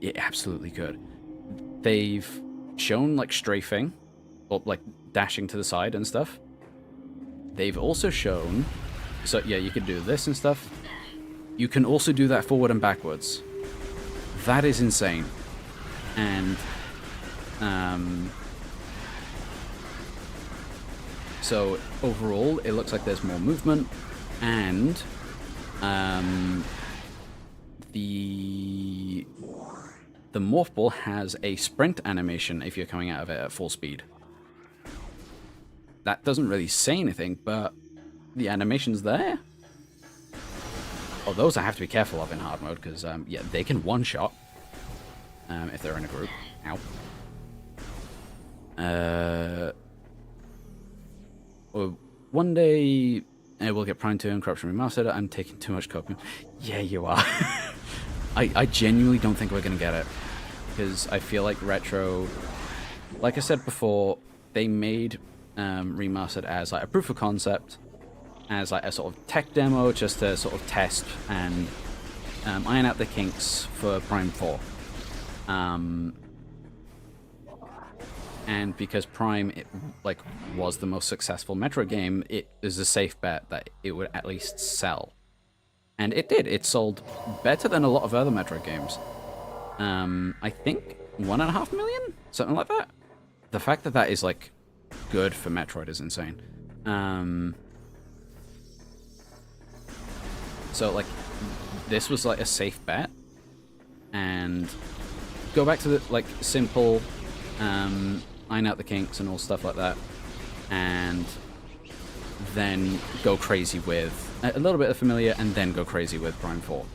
It absolutely could. They've shown like strafing, or like dashing to the side and stuff. They've also shown, so yeah, you could do this and stuff. You can also do that forward and backwards. That is insane. And so overall, it looks like there's more movement, and the morph ball has a sprint animation if you're coming out of it at full speed. That doesn't really say anything, but the animation's there. Oh, those I have to be careful of in hard mode, because yeah, they can one-shot if they're in a group. Ow. Well, one day we'll get Prime 2 and Corruption Remastered. I'm taking too much copium. Yeah, you are. I genuinely don't think we're going to get it. Because I feel like Retro... Like I said before, they made Remastered as like a proof of concept, as like a sort of tech demo, just to sort of test and iron out the kinks for Prime 4. And because Prime was the most successful Metroid game, it is a safe bet that it would at least sell. And it did. It sold better than a lot of other Metroid games. I think 1.5 million? Something like that. The fact that that is like good for Metroid is insane. So like this was like a safe bet. And go back to the like simple iron out the kinks and all stuff like that, and then go crazy with a little bit of familiar, and then go crazy with Prime 4.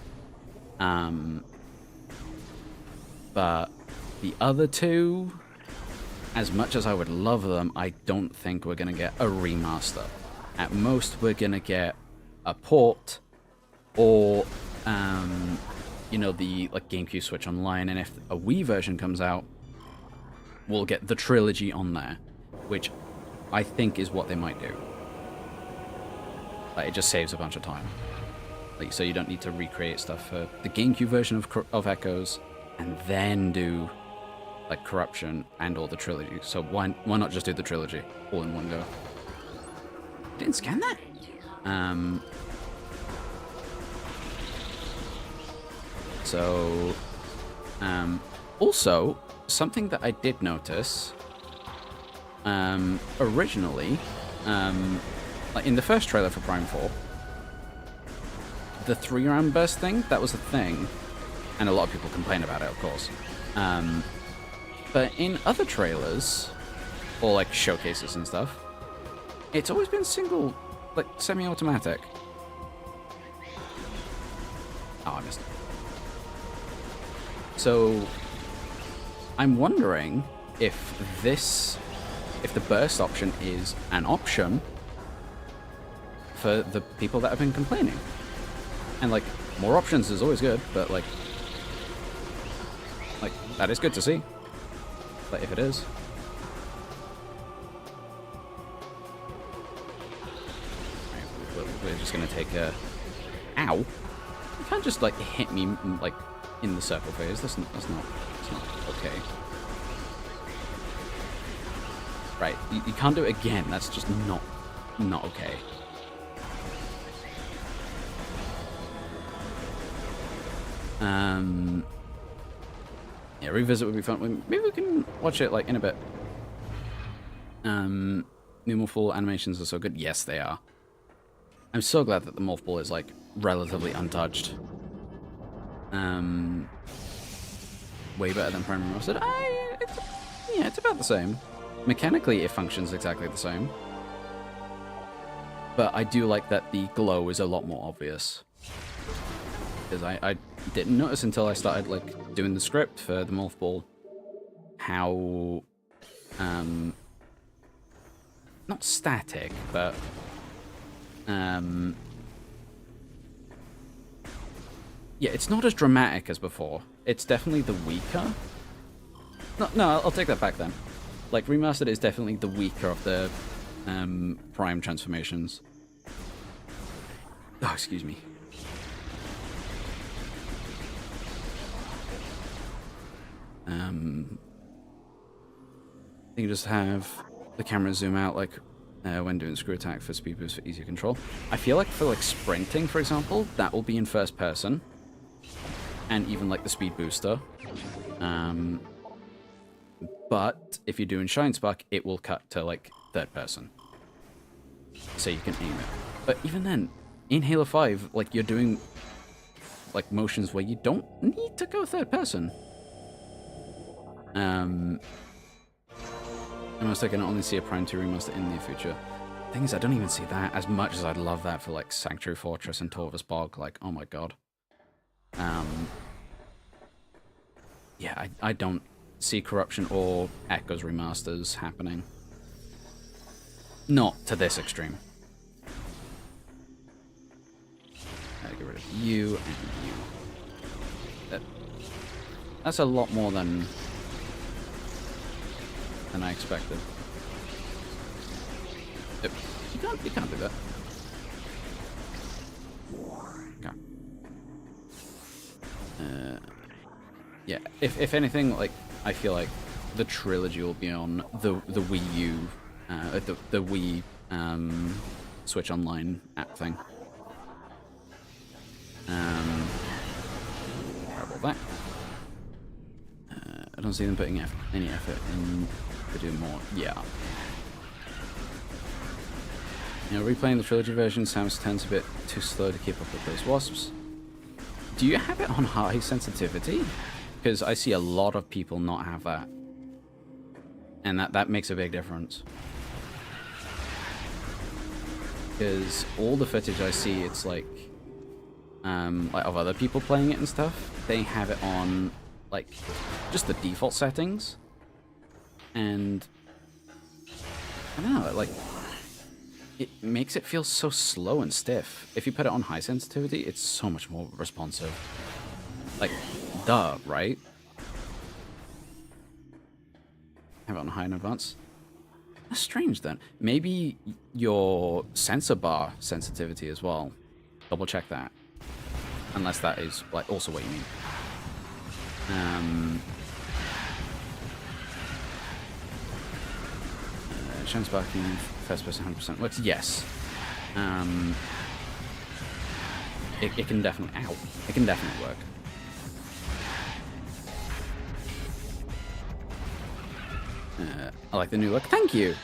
But the other two, as much as I would love them, I don't think we're gonna get a remaster. At most, we're gonna get a port, or you know, the like GameCube Switch Online, and if a Wii version comes out, we'll get the trilogy on there, which I think is what they might do. Like, it just saves a bunch of time. Like, so you don't need to recreate stuff for the GameCube version of Echoes, and then do like Corruption and all the trilogy. So why not just do the trilogy all in one go? Didn't scan that. So also, something that I did notice, originally, like in the first trailer for Prime 4, the 3-round burst thing, that was a thing, and a lot of people complain about it, of course. But But in other trailers, or like showcases and stuff, it's always been single, like semi-automatic. Oh, I missed it. So I'm wondering if the burst option is an option for the people that have been complaining. And like, more options is always good, but like that is good to see. But if it is, we're just gonna take a. Ow! You can't just like hit me like in the circle phase. That's not okay. Right, you can't do it again. That's just not okay. Yeah, revisit would be fun. Maybe we can watch it like in a bit. New Morphball animations are so good. Yes, they are. I'm so glad that the Morphball is like relatively untouched. Way better than Prime Remastered. It's about the same. Mechanically, it functions exactly the same. But I do like that the glow is a lot more obvious. Because I didn't notice until I started like doing the script for the Morphball how not static, but yeah, it's not as dramatic as before. It's definitely the weaker. No, I'll take that back then. Like, Remastered is definitely the weaker of the Prime transformations. Oh, excuse me. You can just have the camera zoom out like when doing screw attack for speed boost for easier control. I feel like for like sprinting, for example, that will be in first person, and even like the speed booster. But if you're doing Shine Spark, it will cut to like third person, so you can aim it. But even then, in Halo 5, like you're doing like motions where you don't need to go third person. Almost I can only see a Prime 2 remaster in the near future. Thing is, I don't even see that as much as I'd love that for like Sanctuary Fortress and Torvus Bog. Like, oh my god. Yeah, I don't see Corruption or Echoes remasters happening. Not to this extreme. Get rid of you and you. That's a lot more than I expected. Yep. You can't do that. Okay. Yeah. If anything, like I feel like the trilogy will be on the Wii U, the Wii Switch Online app thing. About that. I don't see them putting any effort in to do more. Yeah. You know, replaying the trilogy version, Samus tends a bit too slow to keep up with those wasps. Do you have it on high sensitivity? Because I see a lot of people not have that. And that makes a big difference. Because all the footage I see, it's like of other people playing it and stuff, they have it on like just the default settings, and I don't know, like it makes it feel so slow and stiff. If you put it on high sensitivity, it's so much more responsive. Like, duh, right? Have it on high and advanced. That's strange then. Maybe your sensor bar sensitivity as well. Double check that. Unless that is like also what you mean. Shine sparking first person 100% works. Yes. It can definitely. Ow. It can definitely work. I like the new look. Thank you.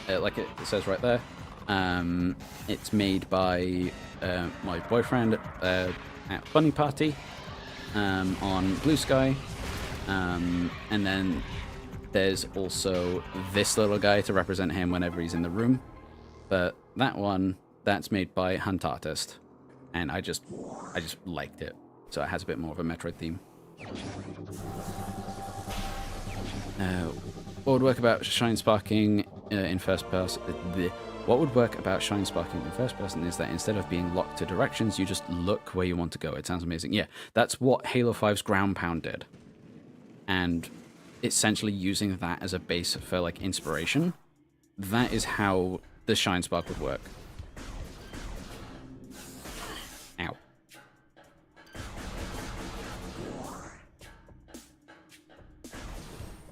Like it says right there. It's made by my boyfriend at Bunny Party on Blue Sky. And then there's also this little guy to represent him whenever he's in the room. But that one, that's made by Hunt Artist. And I just liked it. So it has a bit more of a Metroid theme. What would work about shine sparking in first person? What would work about shine sparking in first person is that instead of being locked to directions, you just look where you want to go. It sounds amazing. Yeah, that's what Halo 5's Ground Pound did. And essentially using that as a base for like inspiration, that is how the shine spark would work. Ow.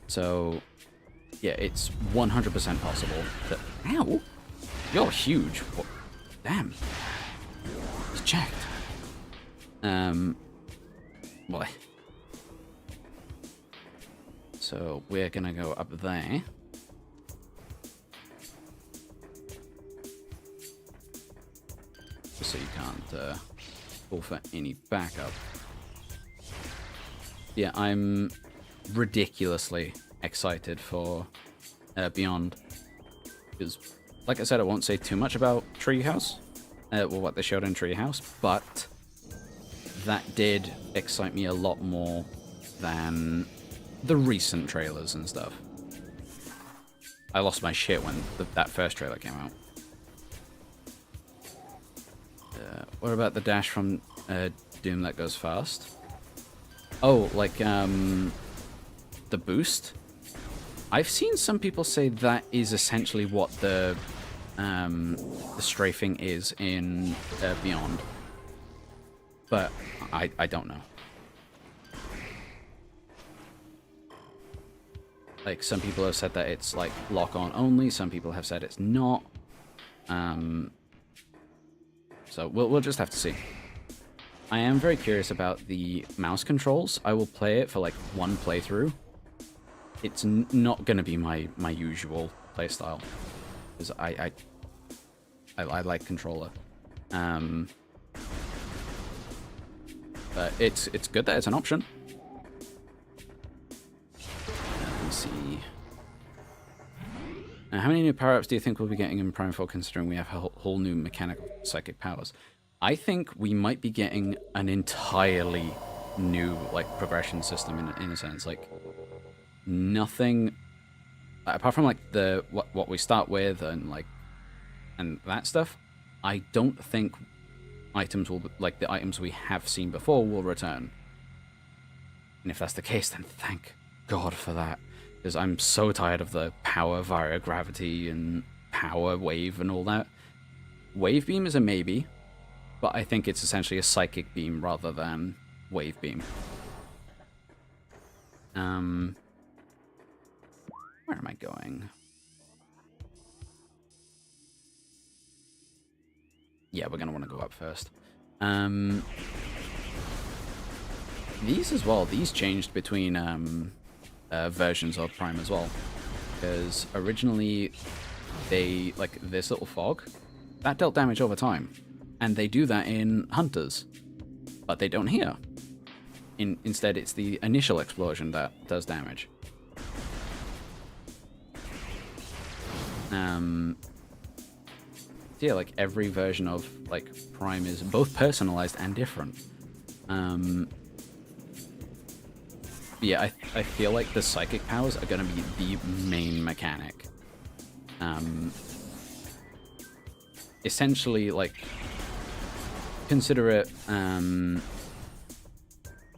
So, yeah, it's 100% possible that... Ow! You're huge. What? Damn. He's jacked. Boy. So, we're gonna go up there. Just so you can't fall for any backup. Yeah, I'm ridiculously excited for Beyond, because, like I said, I won't say too much about Treehouse, well, what they showed in Treehouse, but that did excite me a lot more than the recent trailers and stuff. I lost my shit when that first trailer came out. What about the dash from Doom that goes fast? Oh, like, the boost? I've seen some people say that is essentially what the strafing is in Beyond. But I don't know. Like, some people have said that it's, like, lock-on only. Some people have said it's not. So we'll just have to see. I am very curious about the mouse controls. I will play it for, like, one playthrough. It's not going to be my usual playstyle. Because I like controller. But it's good that it's an option. Let me see. How many new power-ups do you think we'll be getting in Prime 4, considering we have a whole new mechanical psychic powers? I think we might be getting an entirely new, like, progression system in a sense. Like, nothing apart from, like, the what we start with and that stuff. I don't think items will, like, the items we have seen before will return. And if that's the case, then thank God for that. Because I'm so tired of the power via gravity and power wave and all that. Wave beam is a maybe, but I think it's essentially a psychic beam rather than wave beam. Where am I going? Yeah, we're going to want to go up first. These as well, these changed between versions of Prime as well. Because originally, they, like, this little fog, that dealt damage over time. And they do that in Hunters. But they don't here. Instead, it's the initial explosion that does damage. Yeah, like, every version of, like, Prime is both personalized and different. Yeah, I feel like the psychic powers are going to be the main mechanic. Essentially, like, consider it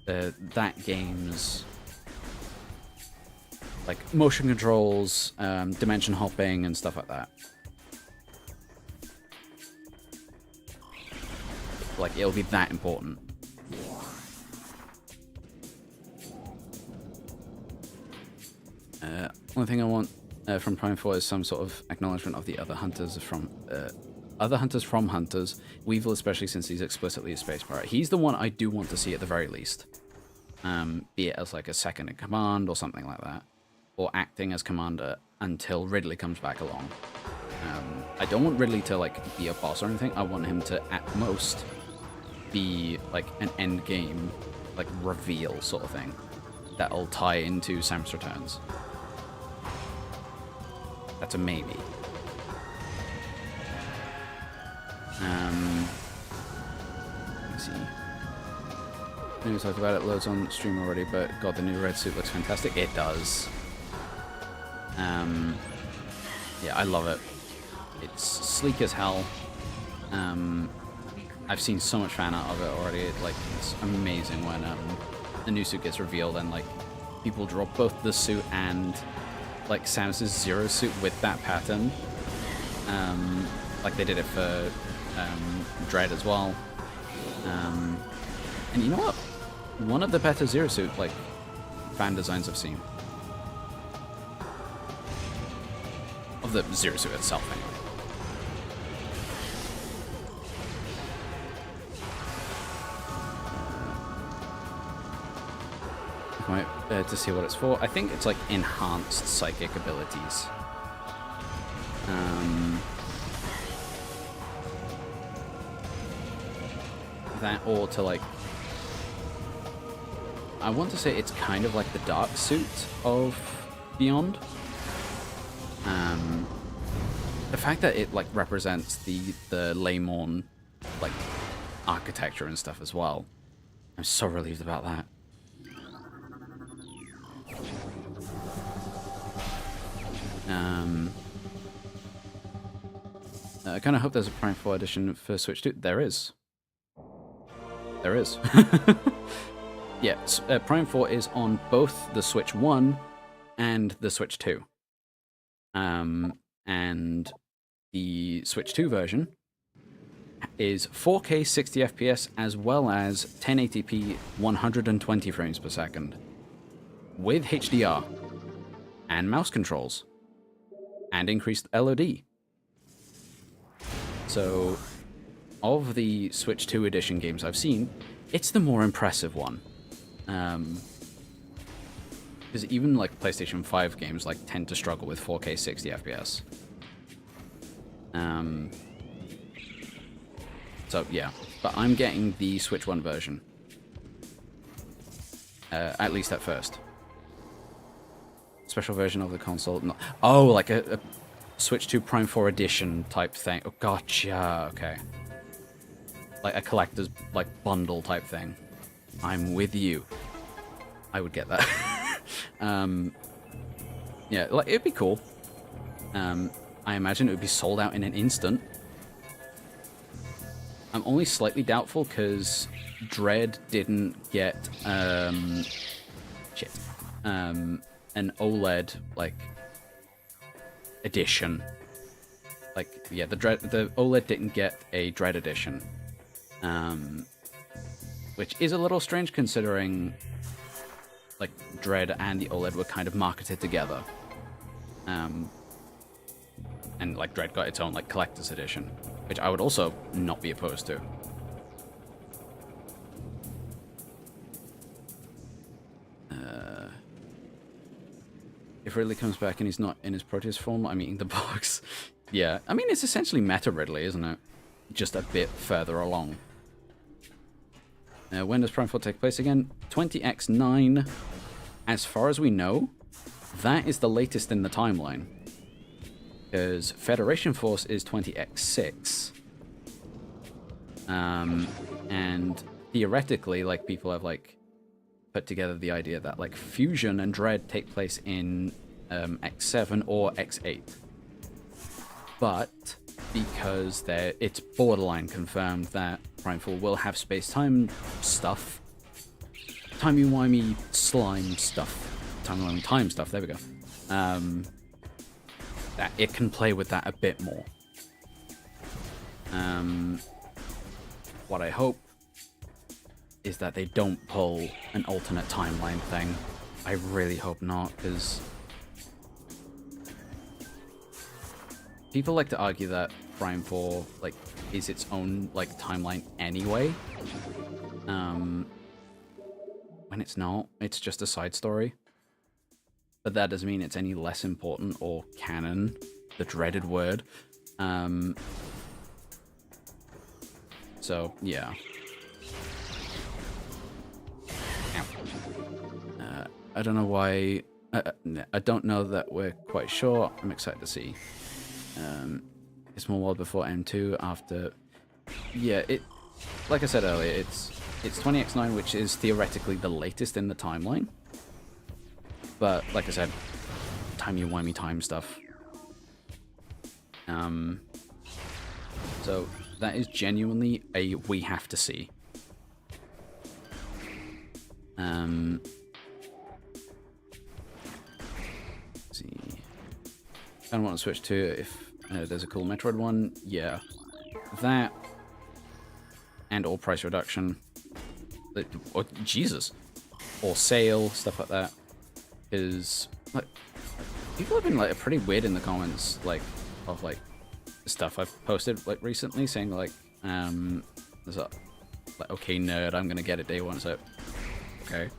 that game's, like, motion controls, dimension hopping, and stuff like that. Like, it'll be that important. One thing I want from Prime 4 is some sort of acknowledgement of the other hunters from Hunters. Weevil, especially since he's explicitly a space pirate. He's the one I do want to see at the very least. Be it as, like, a second in command or something like that. Or acting as commander until Ridley comes back along. I don't want Ridley to, like, be a boss or anything. I want him to, at most, be, like, an end game, like, reveal sort of thing. that'll tie into Samus Returns. That's a maybe. Let's see. I know we talked about it loads on stream already, but God, the new red suit looks fantastic. It does. Yeah, I love it. It's sleek as hell. I've seen so much fan art of it already. It's amazing when the new suit gets revealed and like people draw both the suit and like Samus's Zero suit with that pattern. Like they did it for Dread as well. And you know what? One of the better Zero suit like fan designs I've seen. Of the Zero suit itself, anyway. To see what it's for. I think it's like enhanced psychic abilities. That or to like... I want to say it's kind of like the dark suit of Beyond. The fact that it like represents the Laymorn like architecture and stuff as well. I'm so relieved about that. I kind of hope there's a Prime 4 edition for Switch 2. There is. There is. Yeah, Prime 4 is on both the Switch 1 and the Switch 2. And the Switch 2 version is 4K 60 FPS as well as 1080p 120 frames per second with HDR and mouse controls and increased LOD. So, of the Switch 2 edition games I've seen, it's the more impressive one. Because even like PlayStation 5 games like tend to struggle with 4K 60 FPS. So yeah, but I'm getting the Switch 1 version. At least at first. Special version of the console. No. Oh, like a Switch 2 Prime 4 edition type thing. Oh, gotcha. Okay. Like a collector's like bundle type thing. I'm with you. I would get that. Yeah, like it'd be cool. I imagine it would be sold out in an instant. I'm only slightly doubtful because Dread didn't get an OLED like edition. Like yeah, the OLED didn't get a Dread edition. Which is a little strange considering like Dread and the OLED were kind of marketed together. And like Dread got its own like collector's edition, which I would also not be opposed to. If Ridley comes back and he's not in his Proteus form, I'm eating the box. Yeah, I mean it's essentially Meta Ridley, isn't it? Just a bit further along. When does Prime 4 take place again? 20x9. As far as we know, that is the latest in the timeline. Because Federation Force is 20x6. And theoretically, like, people have, like, put together the idea that, like, Fusion and Dread take place in X7 or X8. But because it's borderline confirmed that Prime 4 will have space-time stuff. Timey-wimey slime stuff. Timey-wimey time stuff, there we go. That it can play with that a bit more. What I hope is that they don't pull an alternate timeline thing. I really hope not, because people like to argue that Prime 4 like is its own like timeline anyway. When it's not, it's just a side story. But that doesn't mean it's any less important or canon, the dreaded word. So yeah. I don't know why. I don't know that we're quite sure. I'm excited to see. It's more world before M2 after. Yeah, like I said earlier, it's 20X9, which is theoretically the latest in the timeline. But like I said, timey-wimey time stuff. So that is genuinely a we have to see. Let's see. I don't want to switch to if there's a cool Metroid one. Yeah, that and or price reduction. Or Jesus, or sale, stuff like that. Is like people have been like pretty weird in the comments, like of like stuff I've posted like recently, saying like there's a like okay nerd, I'm gonna get it day one. So okay.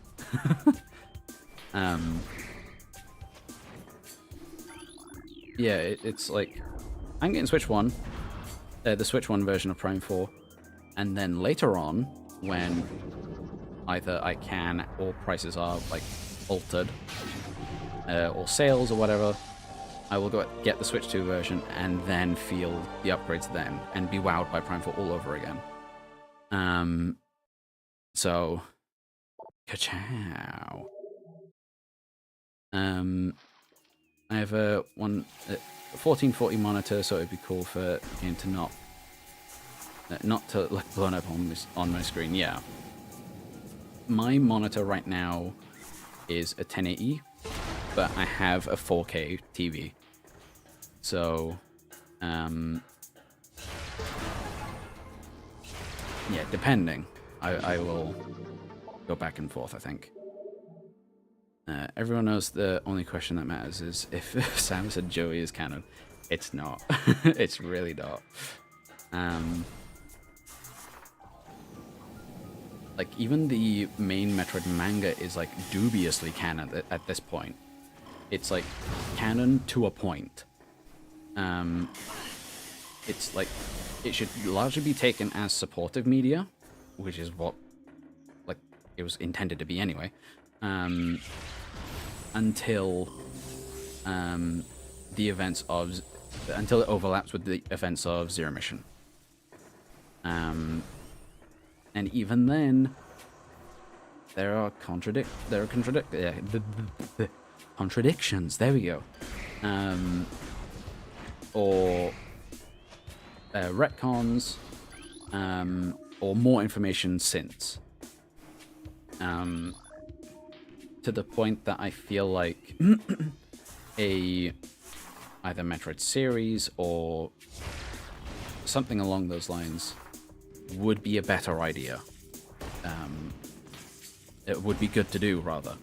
Yeah, it's like I'm getting Switch 1, the Switch 1 version of Prime 4, and then later on when either I can or prices are like altered or sales or whatever, I will go get the Switch 2 version and then feel the upgrades then and be wowed by Prime 4 all over again. So ka-chow. I have a 1440 monitor, so it'd be cool for the game to not to like blown up on my screen. Yeah. My monitor right now is a 1080, but I have a 4K TV. So, yeah, depending, I will go back and forth, I think. Everyone knows the only question that matters is if Sam said Joey is canon. It's not. It's really not. Like, even the main Metroid manga is, like, dubiously canon at this point. It's, like, canon to a point. It's, like, it should largely be taken as supportive media, which is what, like, it was intended to be anyway. Until until it overlaps with the events of Zero Mission. And even then, there are contradictions. There we go. Or retcons, or more information since. To the point that I feel like either Metroid series or something along those lines would be a better idea. It would be good to do, rather.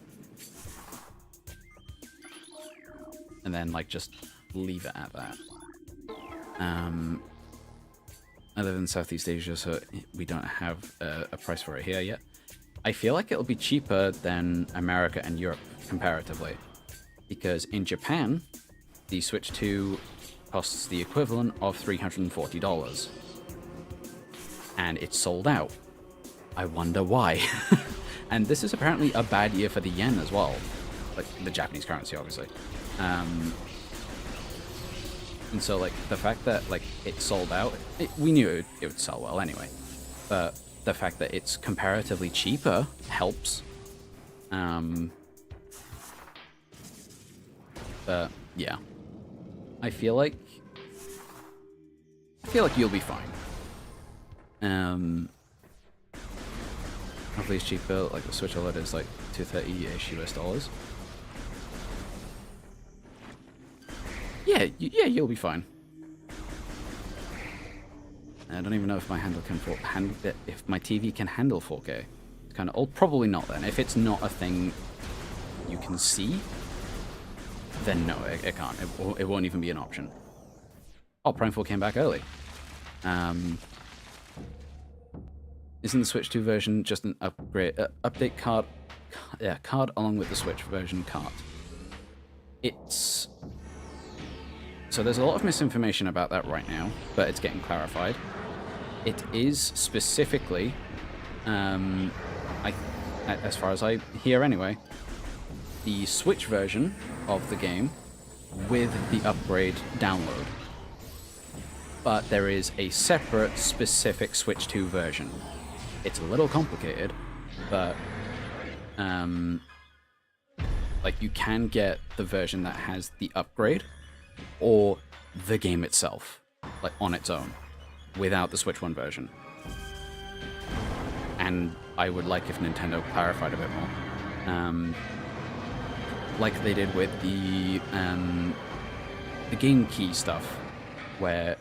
And then, like, just leave it at that. I live in Southeast Asia, so we don't have a price for it here yet. I feel like it'll be cheaper than America and Europe, comparatively. Because in Japan, the Switch 2 costs the equivalent of $340. And it's sold out. I wonder why. And this is apparently a bad year for the yen as well. Like, the Japanese currency, obviously. And so, like, the fact that, like, it sold out, we knew it would sell well anyway. But the fact that it's comparatively cheaper helps. But, yeah. I feel like you'll be fine. Hopefully it's cheaper, like the Switch OLED is like $230-ish US. Yeah, you'll be fine. I don't even know if my if my TV can handle 4K. It's kind of old. Probably not then. If it's not a thing you can see, then no, it can't. It won't even be an option. Oh, Prime 4 came back early. Isn't the Switch 2 version just an update card? Yeah, card along with the Switch version cart. So there's a lot of misinformation about that right now, but it's getting clarified. It is specifically, as far as I hear anyway, the Switch version of the game with the upgrade download. But there is a separate, specific Switch 2 version. It's a little complicated, but like you can get the version that has the upgrade or the game itself, like on its own, without the Switch 1 version. And I would like if Nintendo clarified a bit more, like they did with the Game Key stuff, where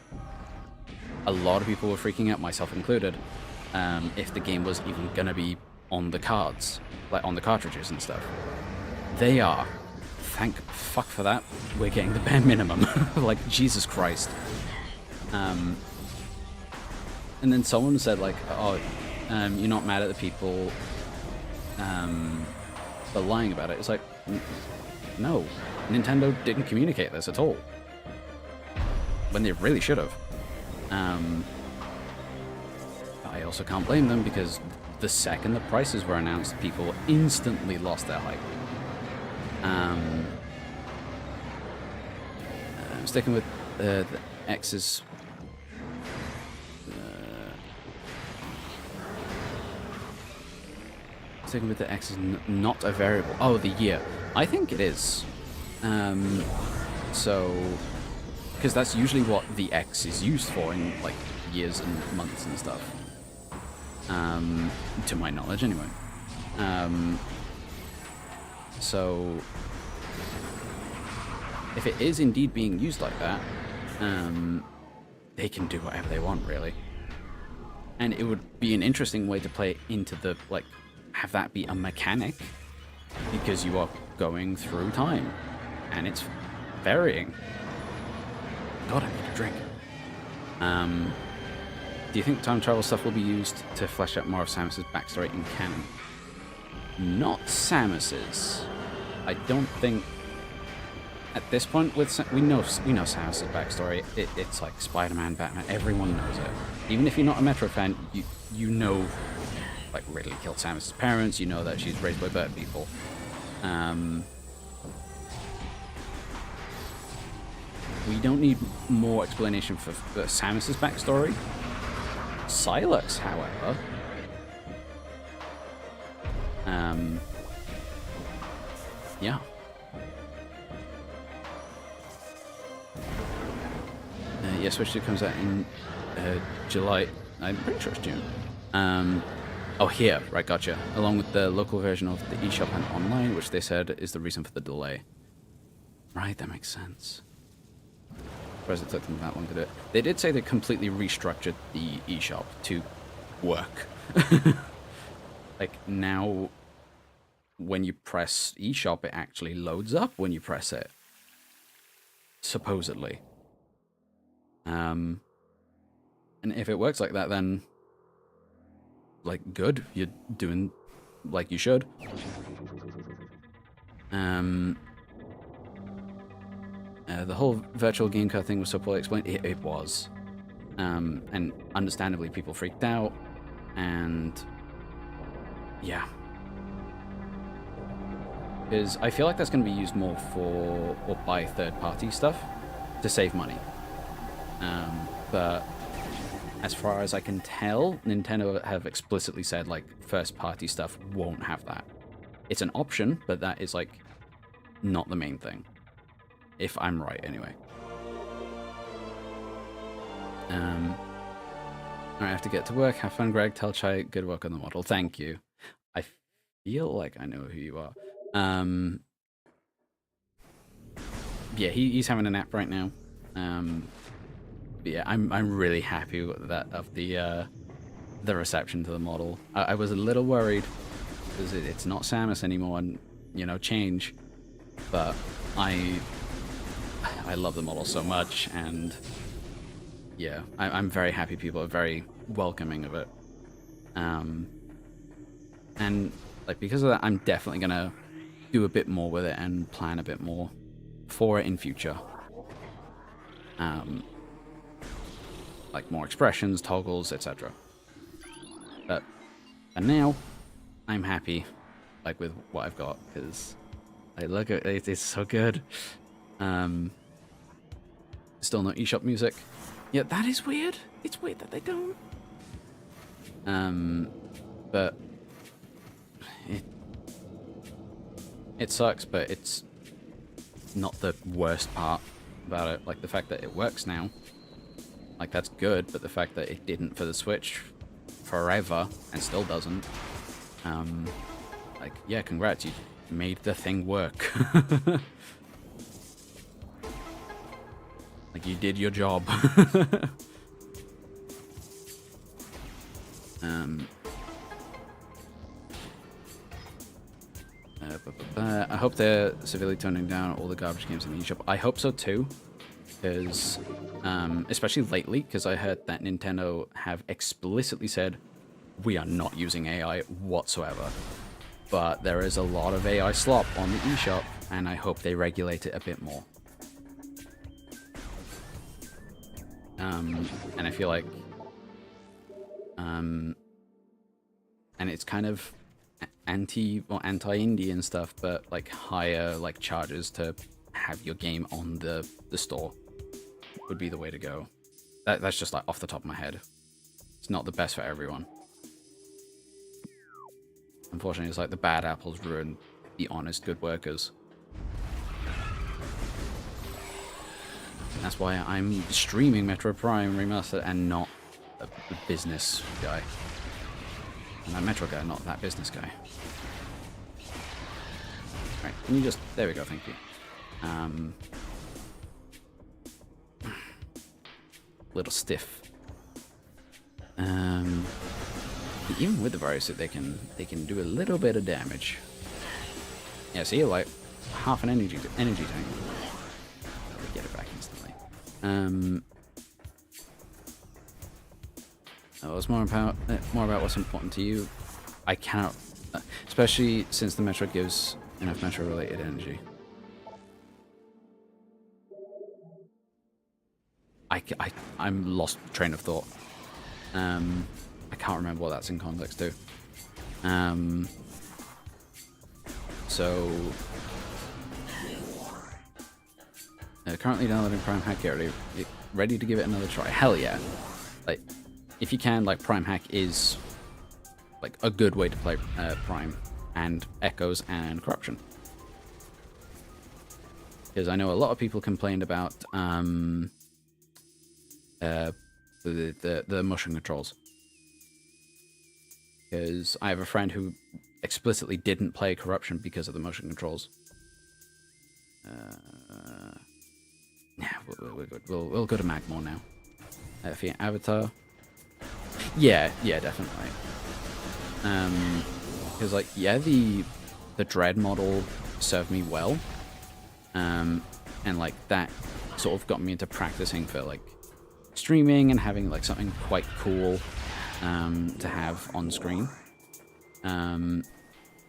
a lot of people were freaking out, myself included, if the game was even gonna be on the cards, like on the cartridges and stuff. They are. Thank fuck for that. We're getting the bare minimum. Like, Jesus Christ. And then someone said, like, oh, you're not mad at the people for lying about it. It's like, no. Nintendo didn't communicate this at all. When they really should have. I also can't blame them, because the second the prices were announced, people instantly lost their hype. I'm sticking with the X's. Sticking with the X is not a variable. Oh, the year. I think it is. So, because that's usually what the X is used for in like years and months and stuff. To my knowledge, anyway. So, if it is indeed being used like that, they can do whatever they want, really. And it would be an interesting way to play into the, like, have that be a mechanic, because you are going through time, and it's varying. God, I need a drink. Do you think time travel stuff will be used to flesh out more of Samus's backstory in canon? Not Samus's. I don't think at this point we know Samus's backstory. It's like Spider-Man, Batman. Everyone knows it. Even if you're not a Metroid fan, you know, like, Ridley killed Samus's parents. You know that she's raised by bird people. We don't need more explanation for Samus's backstory. Silex, however, yeah. Yeah, Switch 2 comes out in July. I'm pretty sure it's June. Oh, here, right, gotcha. Along with the local version of the eShop and online, which they said is the reason for the delay. Right, that makes sense. Surprised it took them that long to do it. They did say they completely restructured the eShop to work. Like, now, when you press eShop, it actually loads up when you press it. Supposedly. And if it works like that, then, like, good. You're doing like you should. The whole virtual game card thing was so poorly explained. It was. And understandably, people freaked out. And yeah. Because I feel like that's going to be used more for, or by third-party stuff to save money. But as far as I can tell, Nintendo have explicitly said, like, first-party stuff won't have that. It's an option, but that is, like, not the main thing. If I'm right, anyway. Alright, I have to get to work. Have fun, Greg. Tell Chai good work on the model. Thank you. I feel like I know who you are. Yeah, he's having a nap right now. But yeah, I'm really happy with that, of the reception to the model. I was a little worried because it's not Samus anymore, and you know, change. But I love the model so much, and yeah, I'm very happy people are very welcoming of it. And like, because of that, I'm definitely gonna do a bit more with it and plan a bit more for it in future. Like more expressions, toggles, etc. But for now, I'm happy, like, with what I've got, because Like, look at it, it's so good. Still no eShop music. Yeah, that is weird. It's weird that they don't. But it sucks, but it's not the worst part about it. Like, the fact that it works now, like, that's good, but the fact that it didn't for the Switch forever and still doesn't, like, yeah, congrats, you made the thing work. Like, you did your job. I hope they're severely toning down all the garbage games in the eShop. I hope so too, because especially lately, because I heard that Nintendo have explicitly said we are not using AI whatsoever. But there is a lot of AI slop on the eShop, and I hope they regulate it a bit more. And I feel like, and it's kind of anti-indie and stuff, but like higher like charges to have your game on the store would be the way to go. That's just like off the top of my head. It's not the best for everyone. Unfortunately, it's like the bad apples ruin the honest good workers. That's why I'm streaming Metroid Prime Remastered and not a business guy. I'm a Metro guy, not that business guy. Right, can you just... There we go, thank you. Little stiff. Even with the virus suit, they can do a little bit of damage. Yeah, see, like half an energy tank. Get it back instantly. It's more about what's important to you. I cannot, especially since the Metroid gives enough Metro-related energy. I'm lost train of thought. I can't remember what that's in context to. So currently downloading Prime Hack. Ready to give it another try. Hell yeah! Like, if you can, like, Prime Hack is like a good way to play Prime and Echoes and Corruption. Because I know a lot of people complained about the motion controls. Because I have a friend who explicitly didn't play Corruption because of the motion controls. Yeah, we're good. We'll go to Magmore now. For your avatar. Yeah, definitely. Because, like, yeah, the Dread model served me well. And, like, that sort of got me into practicing for, like, streaming and having, like, something quite cool to have on screen. And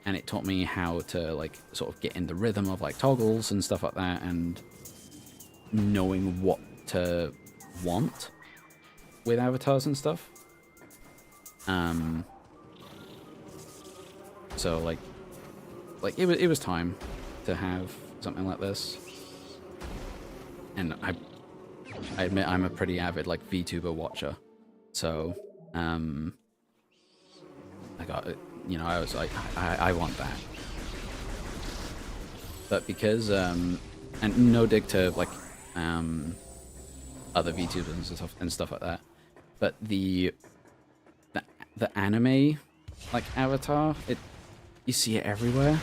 it taught me how to, like, sort of get in the rhythm of, like, toggles and stuff like that, and knowing what to want with avatars and stuff. So, like it was time to have something like this. And I admit I'm a pretty avid, like, VTuber watcher. So, I got it. You know, I was like, I want that. But because, and no dig to, like, other VTubers and stuff like that, but the anime, like, avatar, you see it everywhere.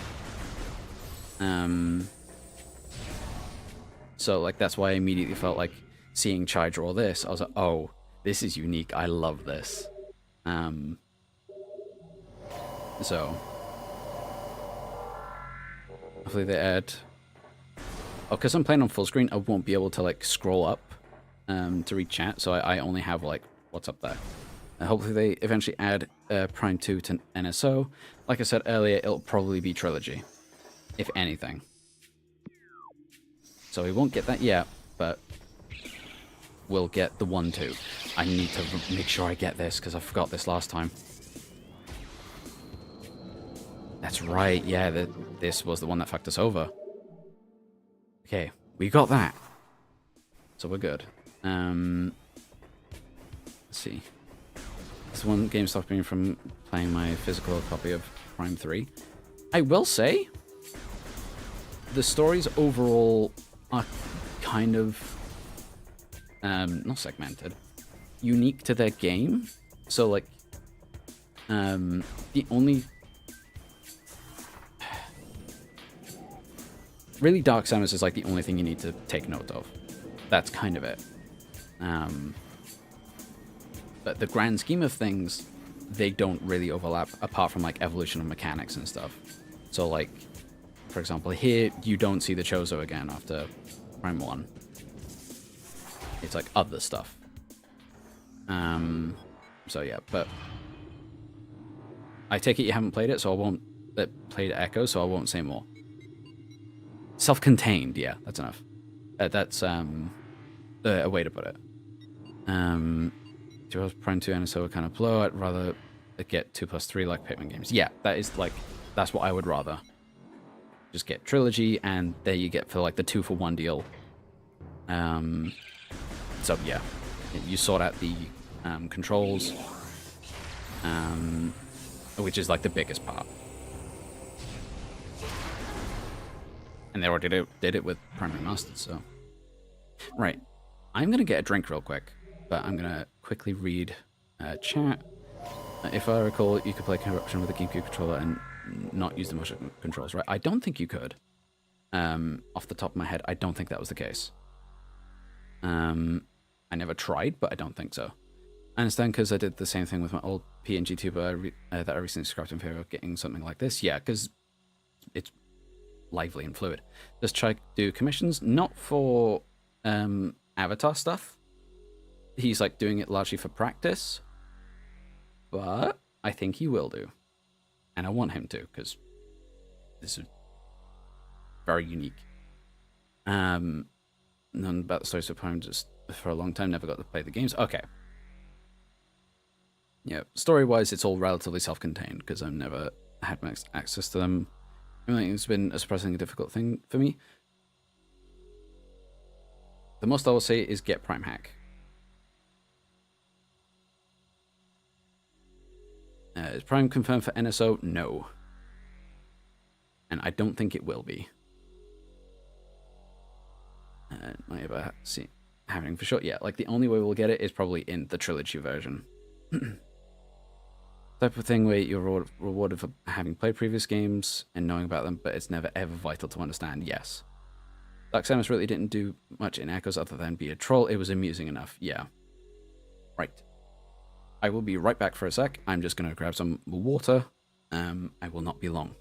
So, like, that's why I immediately felt like seeing Chai draw this. I was like, oh, this is unique. I love this. So hopefully they add. Oh, because I'm playing on full screen, I won't be able to, like, scroll up to read chat, so I only have, like, what's up there. Hopefully they eventually add Prime 2 to NSO. Like I said earlier, it'll probably be Trilogy, if anything. So we won't get that yet, but we'll get the 1-2. I need to make sure I get this, because I forgot this last time. That's right, yeah, this was the one that fucked us over. Okay, we got that. So we're good. Let's see. This one game stopped me from playing my physical copy of Prime 3. I will say, the stories overall are kind of, not segmented, unique to their game. So, like, the only... Really, Dark Samus is, like, the only thing you need to take note of. That's kind of it. But the grand scheme of things, they don't really overlap, apart from, like, evolution of mechanics and stuff. So, like, for example, here, you don't see the Chozo again after Prime 1. It's, like, other stuff. So, yeah, but... I take it you haven't played it, so I won't... played Echo, so I won't say more. Self-contained, yeah, that's enough. That's, a way to put it. Prime 2 and so kind of blow. I'd rather get 2+3 like Pikmin games. Yeah, that is like, that's what I would rather. Just get Trilogy, and there you get for like the 2-for-1 deal. So yeah, you sort out the controls, which is like the biggest part. And they already did it with Prime Remastered, so. Right, I'm gonna get a drink real quick, but I'm gonna quickly read chat. If I recall, you could play Corruption with a GameCube controller and not use the motion controls, right? I don't think you could. Off the top of my head, I don't think that was the case. I never tried, but I don't think so. I understand, because I did the same thing with my old PNG tuber that I recently subscribed in favor of getting something like this. Yeah, because it's lively and fluid. Does Chai do commissions? Not for avatar stuff. He's like doing it largely for practice, but I think he will do, and I want him to, because this is very unique. None about the stories of Prime, just for a long time never got to play the games. Okay. Yeah, story-wise, it's all relatively self-contained, because I've never had much access to them. I think it's been a surprisingly difficult thing for me. The most I will say is get Prime Hack. Is Prime confirmed for NSO? No. And I don't think it will be. Might ever see having for sure. Yeah, like the only way we'll get it is probably in the trilogy version. Type of thing where you're rewarded for having played previous games and knowing about them, but it's never ever vital to understand. Yes. Dark Samus really didn't do much in Echoes other than be a troll. It was amusing enough. Yeah. Right. I will be right back for a sec. I'm just going to grab some water. I will not be long.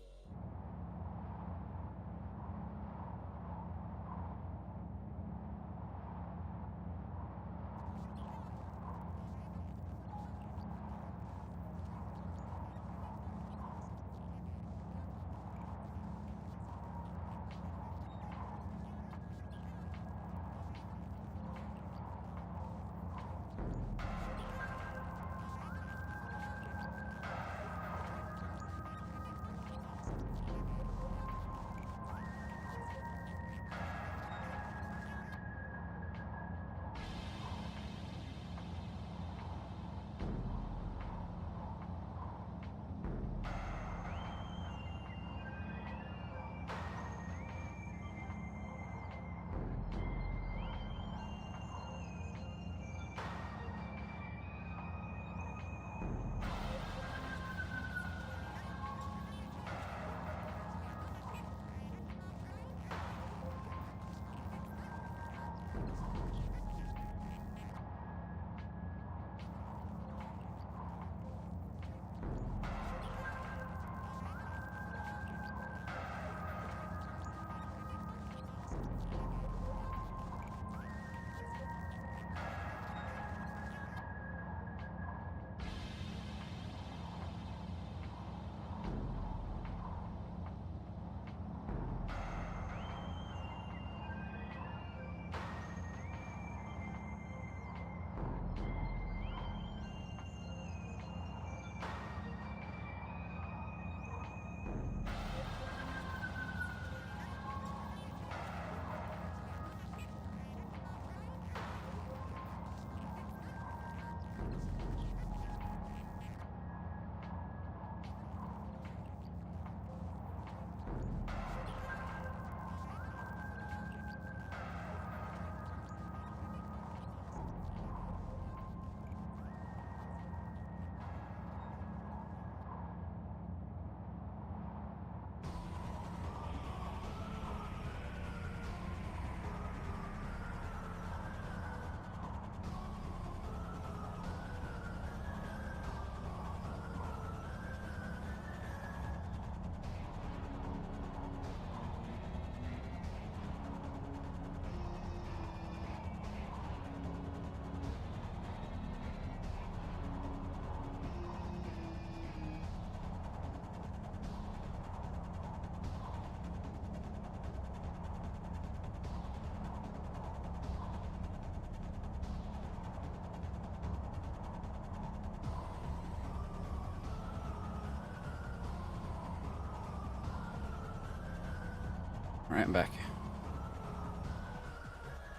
Right, I'm back.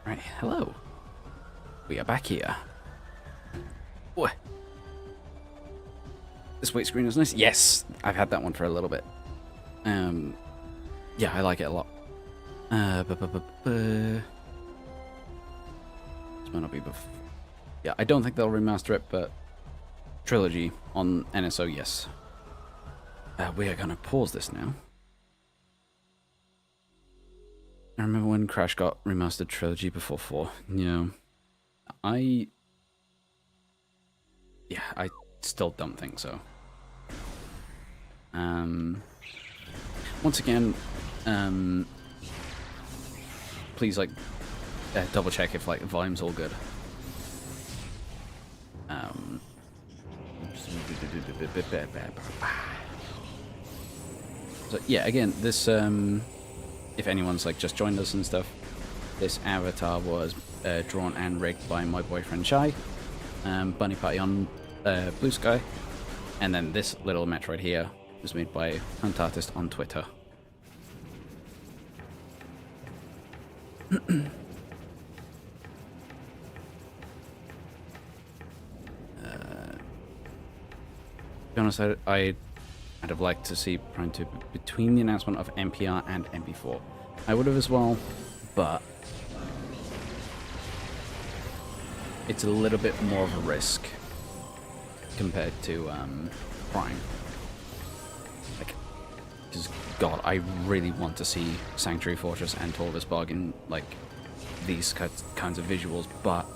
Right, hello. We are back here. What? This weight screen is nice. Yes, I've had that one for a little bit. Yeah, I like it a lot. This might not be before. Yeah, I don't think they'll remaster it, but Trilogy on NSO, yes. We are gonna pause this now. I remember when Crash got remastered Trilogy before 4. Yeah. I still don't think so. Once again, please like double check if like the volume's all good. So yeah, again, this if anyone's like just joined us and stuff, this avatar was drawn and rigged by my boyfriend Shy, Bunny Party on Blue Sky, and then this little Metroid here was made by Hunt Artist on Twitter. To be honest, I'd have liked to see Prime 2 between the announcement of NPR and MP4. I would have as well, but it's a little bit more of a risk compared to Prime. Like, because God, I really want to see Sanctuary Fortress and Torvus Bargain, like these kinds of visuals, but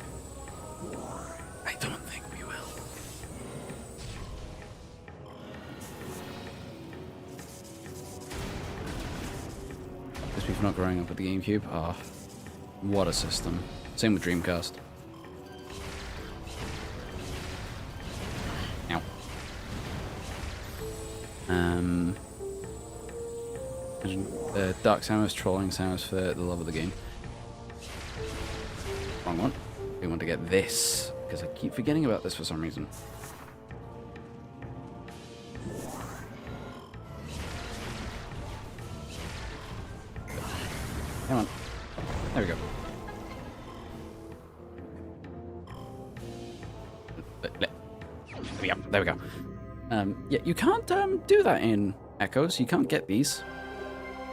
I don't think we will. Just people not growing up with the GameCube. Ah, what a system. Same with Dreamcast. Ow. Dark Samus trolling Samus for the love of the game. Wrong one. We want to get this, because I keep forgetting about this for some reason. Come on. There we go. There we go. Yeah, you can't do that in Echoes. You can't get these.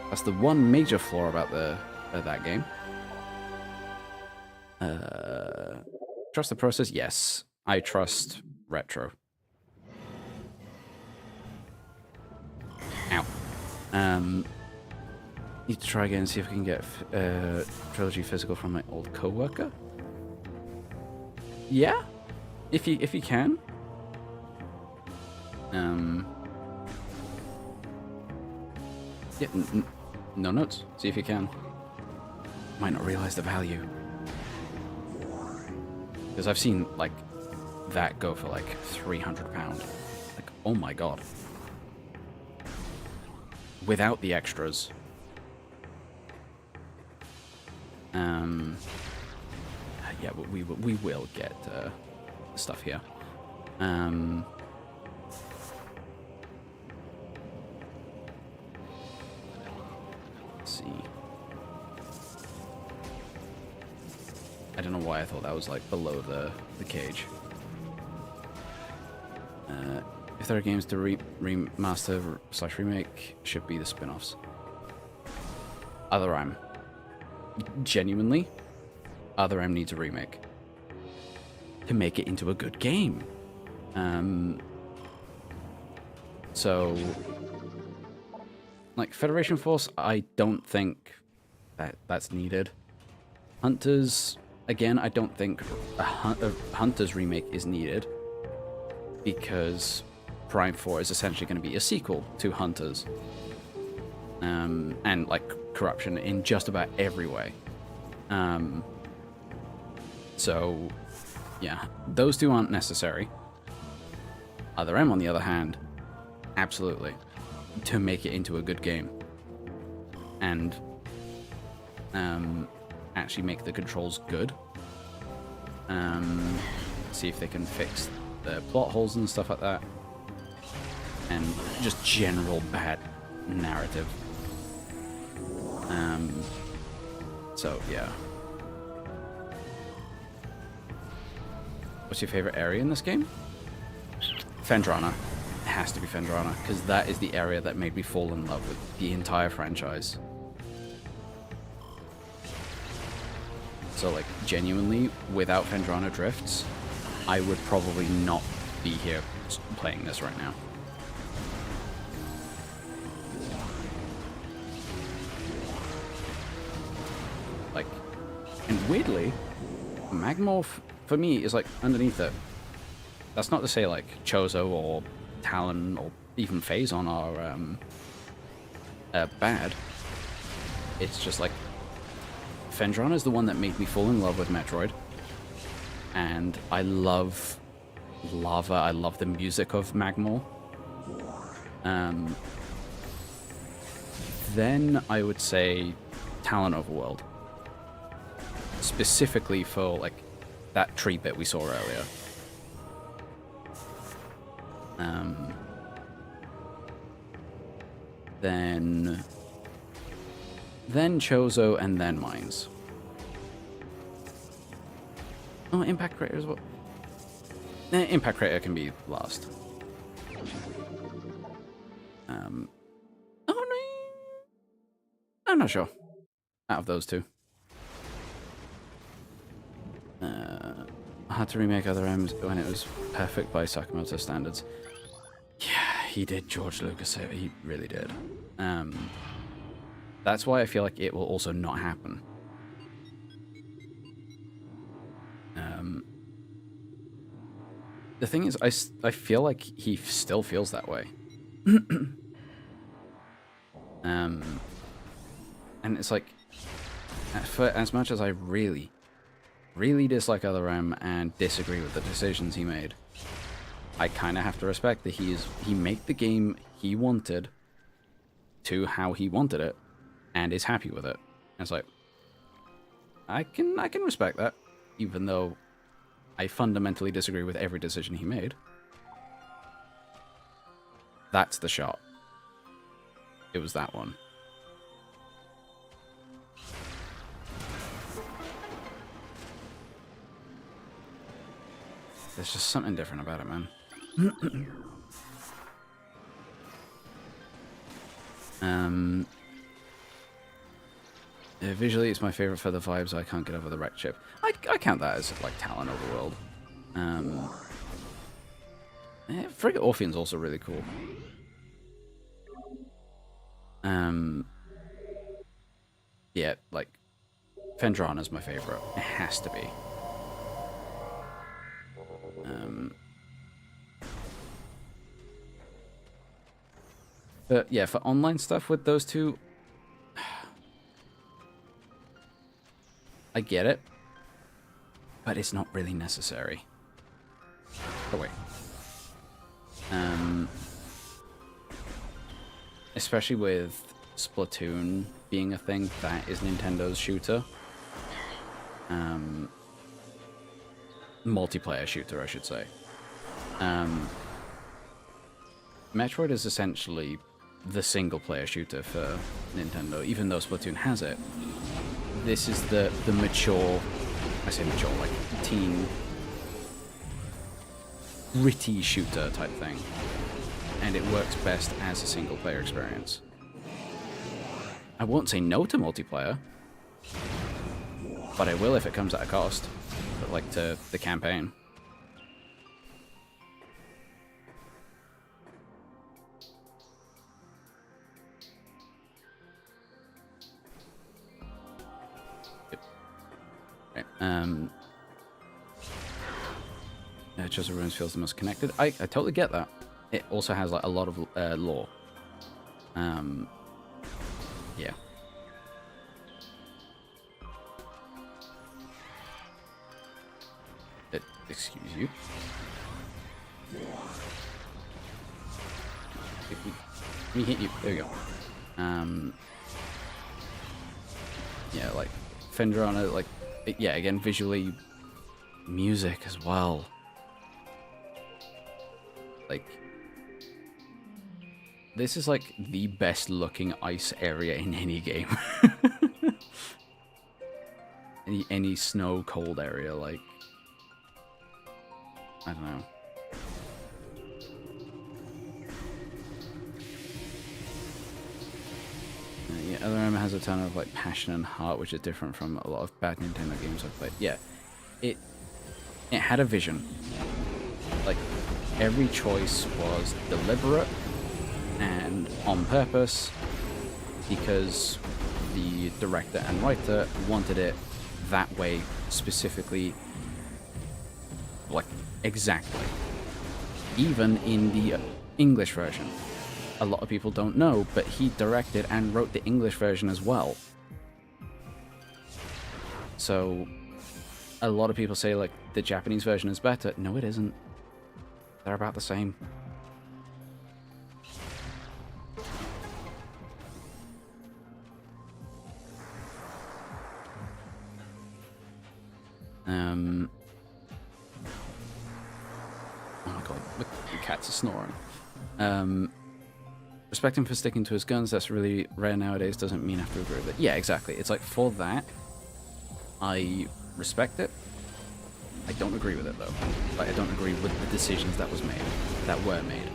That's the one major flaw about that game. Trust the process? Yes. I trust Retro. Ow. Need to try again and see if we can get Trilogy physical from my old co-worker. Yeah? If you can. Yeah, no notes. See if you can. Might not realize the value. Because I've seen, like, that go for, like, £300. Like, oh my god. Without the extras. Yeah, we will get stuff here. Let's see. I don't know why I thought that was like below the cage. If there are games to remaster / remake, should be the spin-offs. Other M. Genuinely, Other M needs a remake to make it into a good game. So, like Federation Force, I don't think that's needed. Hunters, again, I don't think a Hunters remake is needed because Prime 4 is essentially going to be a sequel to Hunters. And like corruption in just about every way. So, yeah, those two aren't necessary. Other M, on the other hand, absolutely, to make it into a good game. And actually make the controls good. See if they can fix the plot holes and stuff like that. And just general bad narrative. So yeah. What's your favorite area in this game? Phendrana. It has to be Phendrana, because that is the area that made me fall in love with the entire franchise. So, like, genuinely, without Phendrana Drifts, I would probably not be here playing this right now. Like, and weirdly, Magmorph, for me, is, like, underneath it. That's not to say, like, Chozo or Talon or even Phazon are bad. It's just, like, Phendrana is the one that made me fall in love with Metroid. And I love lava. I love the music of Magmor. Then I would say Talon Overworld. Specifically for, like, that tree bit we saw earlier. Then Chozo, and then Mines. Oh, Impact Crater as well. Impact Crater can be last. Oh no, I'm not sure. Out of those two, I had to remake other M's when it was perfect by Sakamoto standards. Yeah, he did. George Lucas say it. He really did. That's why I feel like it will also not happen. The thing is, I feel like he still feels that way. And it's like, for as much as I really dislike Other M and disagree with the decisions he made, I kind of have to respect that he made the game he wanted to how he wanted it, and is happy with it. And it's like, I can respect that, even though I fundamentally disagree with every decision he made. That's the shot. It was that one. There's just something different about it, man. Visually, it's my favorite for the vibes. I can't get over the wreck chip. I count that as, like, Talon Overworld. Frigate Orpheon's also really cool. Yeah, like, Phendrana's my favorite. It has to be. But yeah, for online stuff with those two, I get it, but it's not really necessary. Oh wait. Especially with Splatoon being a thing that is Nintendo's shooter. Multiplayer shooter, I should say. Metroid is essentially the single-player shooter for Nintendo, even though Splatoon has it. This is the mature, I say mature, like teen, gritty shooter type thing. And it works best as a single-player experience. I won't say no to multiplayer, but I will if it comes at a cost, but like to the campaign. Chozo Ruins feels the most connected. I totally get that. It also has like a lot of lore. Yeah. Excuse you. Let me hit you. There we go. Yeah, like Phendrana, like, yeah, again, visually, music as well. Like, This is like the best looking ice area in any game. any snow cold area, like, I don't know. Yeah, Other M has a ton of like passion and heart, which is different from a lot of bad Nintendo games I've played. Yeah, it had a vision. Like, every choice was deliberate and on purpose because the director and writer wanted it that way specifically, like, exactly. Even in the English version. A lot of people don't know, but he directed and wrote the English version as well. So, a lot of people say, like, the Japanese version is better. No, it isn't. They're about the same. Oh my god, the cats are snoring. Respect him for sticking to his guns, that's really rare nowadays, doesn't mean I have to agree with it. Yeah, exactly. It's like, for that, I respect it. I don't agree with it, though. Like, I don't agree with the decisions that were made.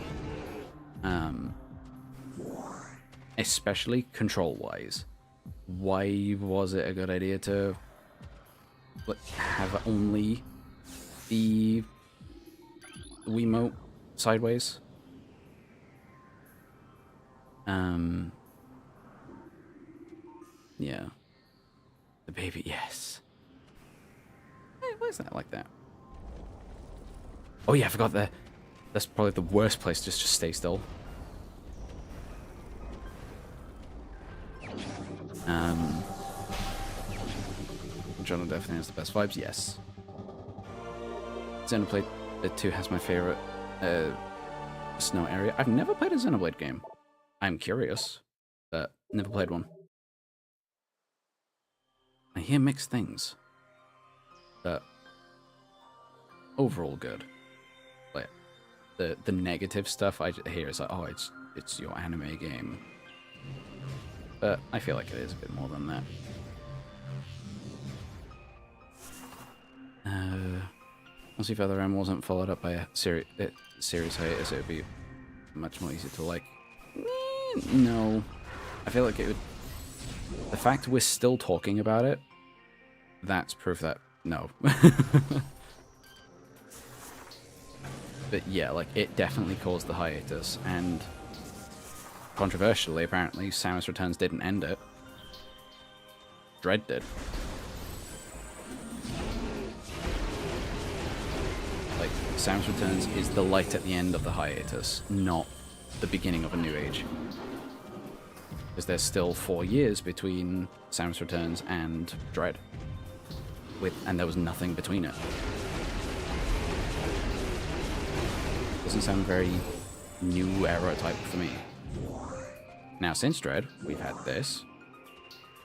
Especially control-wise. Why was it a good idea to have only the Wiimote sideways? Yeah. The baby, yes. Hey, why is that like that? Oh yeah, I forgot that. That's probably the worst place, just to stay still. John definitely has the best vibes, yes. Xenoblade 2 has my favorite snow area. I've never played a Xenoblade game. I'm curious, but never played one. I hear mixed things, but overall good. Like, the negative stuff I hear is like, oh, it's your anime game, but I feel like it is a bit more than that. Once if Other M wasn't followed up by a series hiatus, it would be much more easy to like. No, I feel like it would. The fact we're still talking about it, that's proof that no. But yeah, like, it definitely caused the hiatus, and controversially, apparently, Samus Returns didn't end it. Dread did. Like, Samus Returns is the light at the end of the hiatus, not the beginning of a new age. Because there's still 4 years between Samus Returns and Dread. And there was nothing between it. Doesn't sound very new era type for me. Now, since Dread, we've had this.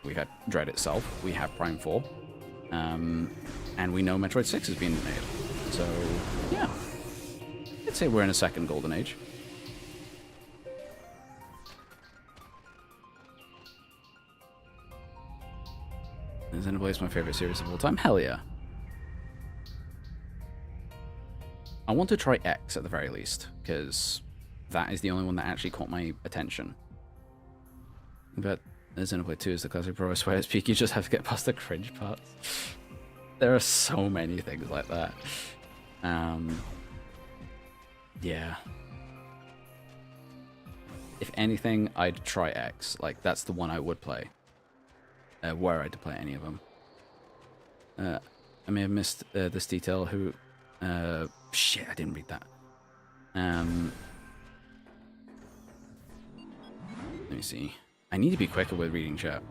We've had Dread itself. We have Prime 4. And we know Metroid 6 has been made. So, yeah. I'd say we're in a second golden age. Xenoblade is my favorite series of all time. Hell yeah. I want to try X at the very least, because that is the only one that actually caught my attention. But Xenoblade 2 is the classic pro where it's peak, you just have to get past the cringe parts. There are so many things like that. Yeah. If anything, I'd try X. Like, that's the one I would play. Were I to play any of them. I may have missed this detail. Shit, I didn't read that. Let me see. I need to be quicker with reading chat.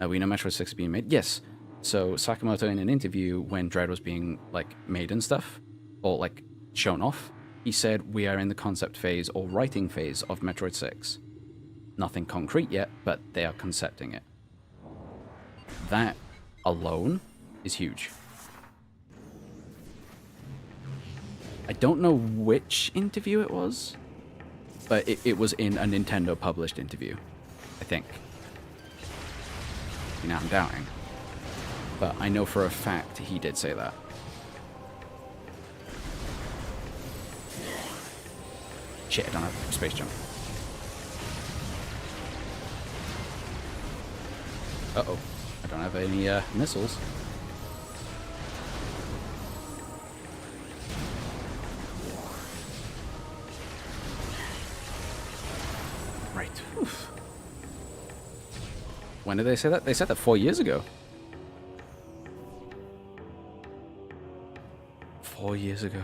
We know Metroid 6 is being made. Yes. So Sakamoto, in an interview when Dread was being like made and stuff, or like shown off, he said we are in the concept phase or writing phase of Metroid 6. Nothing concrete yet, but they are concepting it. That alone is huge. I don't know which interview it was, But it was in a Nintendo published interview, I think. Now I'm doubting. But I know for a fact he did say that. Shit, I don't have space jump. Uh-oh. I don't have any missiles. Right. Oof. When did they say that? They said that 4 years ago. 4 years ago.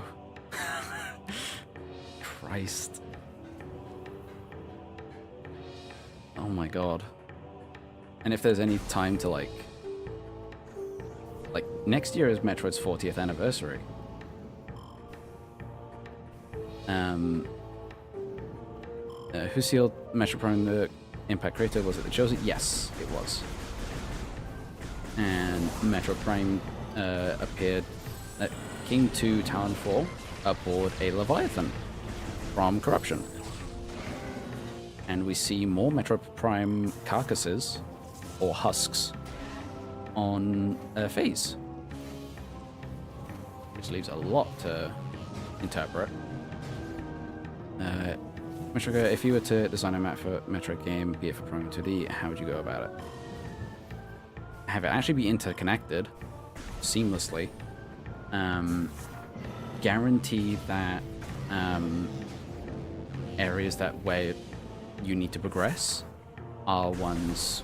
Christ. Oh my god. And if there's any time to like next year is Metroid's 40th anniversary. Who sealed Metroid Prime the Impact Creator? Was it the Chosen? Yes, it was. And Metroid Prime appeared at King 2 Talon 4 aboard a Leviathan from Corruption. And we see more Metroid Prime carcasses, or husks, on Phase. Which leaves a lot to interpret. Metroid, if you were to design a map for a Metroid game, be it for Prime 2D, how would you go about it? Have it actually be interconnected seamlessly. Guarantee that areas that where you need to progress are ones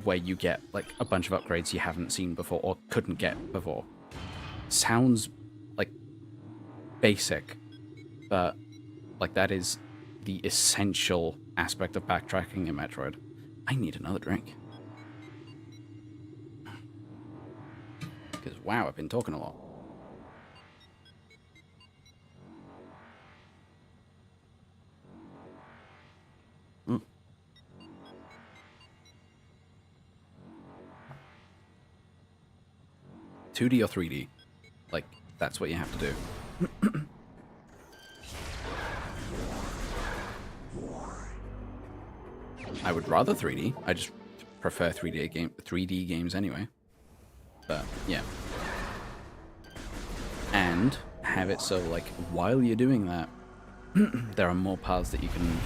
where you get like a bunch of upgrades you haven't seen before or couldn't get before. Sounds like basic, but like that is the essential aspect of backtracking in Metroid. I need another drink. Because wow, I've been talking a lot. Mm. 2D or 3D? Like, that's what you have to do. I would rather 3D. I just prefer 3D games anyway. But yeah. And have it so like while you're doing that, there are more paths that you can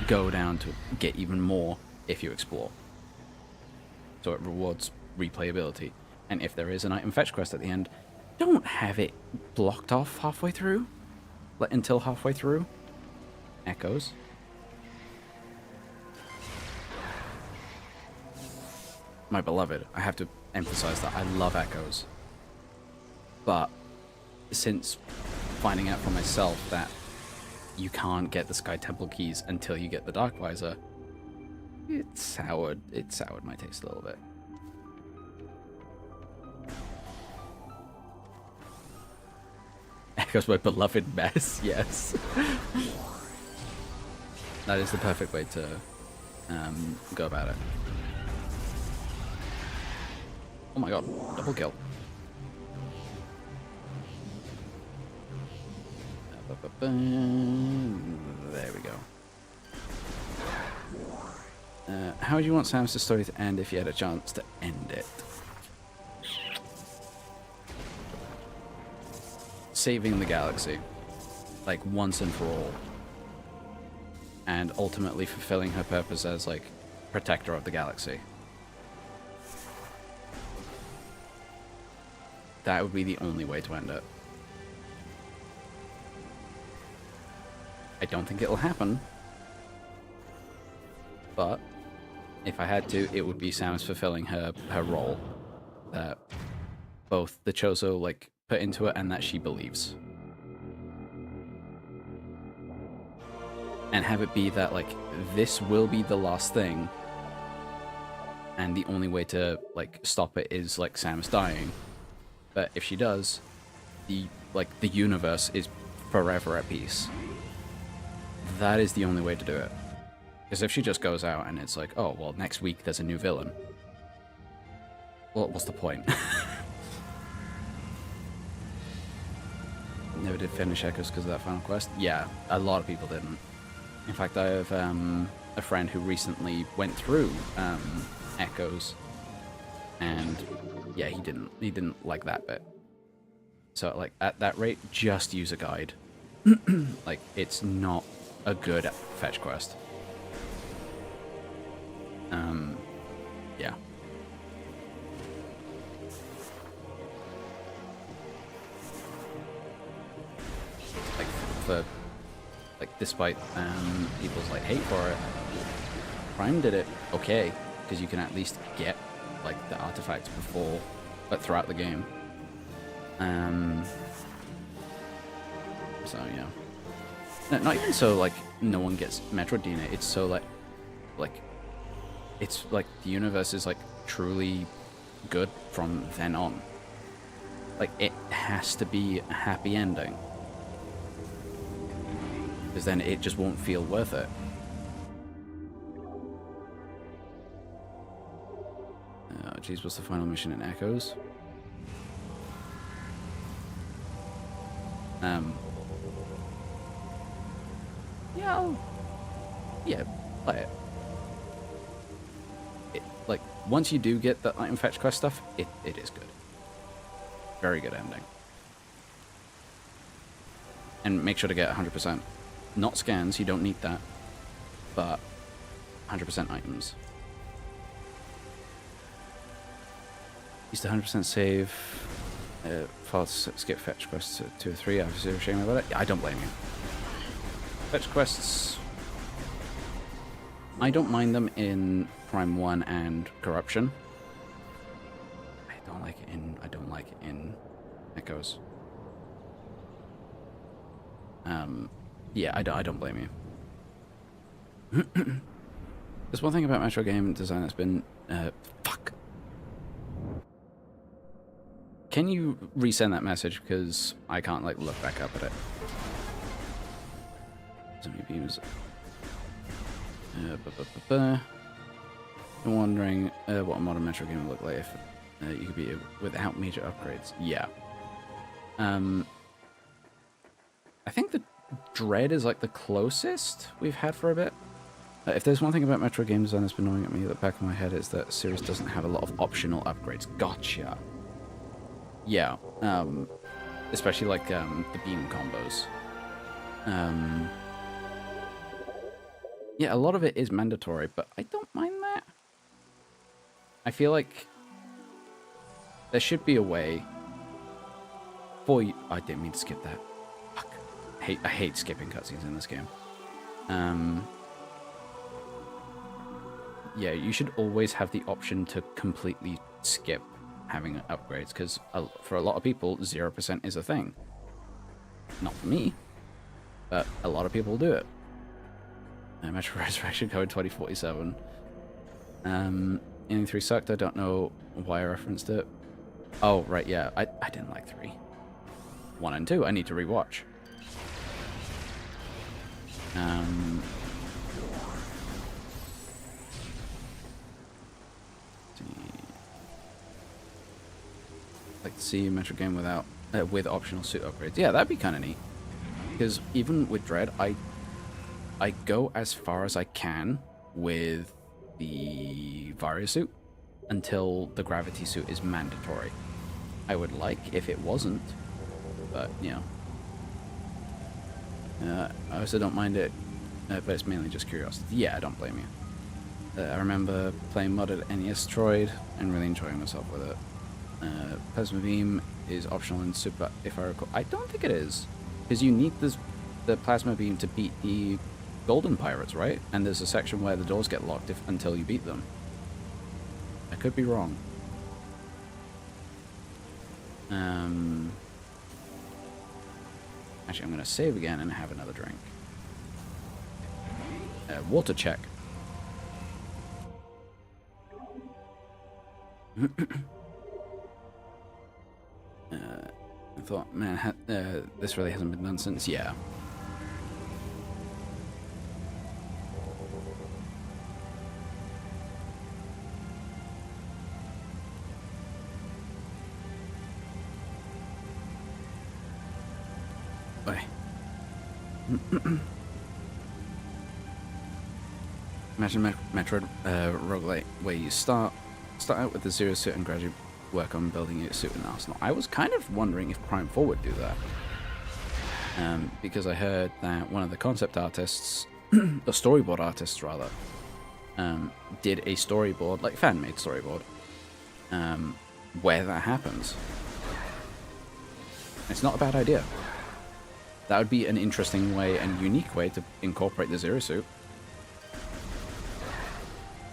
go down to get even more if you explore. So it rewards replayability. And if there is an item fetch quest at the end, don't have it blocked off halfway through. Until halfway through. Echoes. My beloved, I have to emphasize that I love Echoes. But since finding out for myself that you can't get the Sky Temple keys until you get the Dark Visor, it soured my taste a little bit. Echoes, my beloved mess, yes. That is the perfect way to go about it. Oh my god, double kill. There we go. How would you want Samus's story to end if you had a chance to end it? Saving the galaxy. Like, once and for all. And ultimately fulfilling her purpose as, like, protector of the galaxy. That would be the only way to end it. I don't think it'll happen. But if I had to, it would be Samus fulfilling her role that both the Chozo like put into it and that she believes. And have it be that like this will be the last thing and the only way to like stop it is like Samus dying. But if she does, the universe is forever at peace. That is the only way to do it. Because if she just goes out and it's like, oh, well, next week there's a new villain. Well, what's the point? Never did finish Echoes because of that final quest? Yeah, a lot of people didn't. In fact, I have a friend who recently went through Echoes, and yeah, he didn't like that bit. So like at that rate, just use a guide. Like it's not a good fetch quest. Yeah. Like for like despite people's like hate for it, Prime did it okay because you can at least get like the artifacts before, but throughout the game. So yeah. No, not even so like no one gets Metroid DNA. It's so like it's like the universe is like truly good from then on. Like it has to be a happy ending, because then it just won't feel worth it. Oh, geez, what's the final mission in Echoes? Yeah, play it. Like, once you do get the item fetch quest stuff, it is good. Very good ending. And make sure to get 100%. Not scans, you don't need that. But 100% items. Used to 100% save. File skip fetch quests at 2 or 3. I have zero shame about it. I don't blame you. Fetch quests, I don't mind them in Prime 1 and Corruption. I don't like it in Echoes. Yeah, I don't blame you. There's one thing about Metro game design that's been fuck. Can you resend that message, because I can't like look back up at it. So many beams. I'm wondering what a modern Metro game would look like if you could be without major upgrades. Yeah. I think the Dread is like the closest we've had for a bit. If there's one thing about Metro game design that's been annoying at me at the back of my head, is that series doesn't have a lot of optional upgrades. Gotcha. Yeah. Especially like the beam combos. Yeah, a lot of it is mandatory, but I don't mind that. I feel like there should be a way for you. I didn't mean to skip that. Fuck. I hate skipping cutscenes in this game. Yeah, you should always have the option to completely skip having upgrades, because for a lot of people, 0% is a thing. Not for me, but a lot of people do it. Metro Resurrection Code 2047. Ending 3 sucked. I don't know why I referenced it. Oh, right, yeah. I didn't like 3. 1 and 2, I need to rewatch. Like to see a Metro game without with optional suit upgrades. Yeah, that'd be kind of neat. Because even with Dread, I go as far as I can with the Varia suit until the gravity suit is mandatory. I would like if it wasn't, but you know. I also don't mind it, but it's mainly just curiosity. Yeah, I don't blame you. I remember playing modded NES-Troid and really enjoying myself with it. Plasma Beam is optional in Super, if I recall. I don't think it is, because you need the Plasma Beam to beat the Golden Pirates, right? And there's a section where the doors get locked until you beat them. I could be wrong. Actually, I'm going to save again and have another drink. Water check. I thought, man, this really hasn't been done since, yeah. Bye. Imagine Metroid roguelite where you start out with the Zero Suit and gradually work on building your suit and arsenal. I was kind of wondering if Prime 4 would do that. Because I heard that one of the concept artists, the storyboard artists rather, did a storyboard, like fan-made storyboard, where that happens. It's not a bad idea. That would be an interesting way and unique way to incorporate the Zero Suit.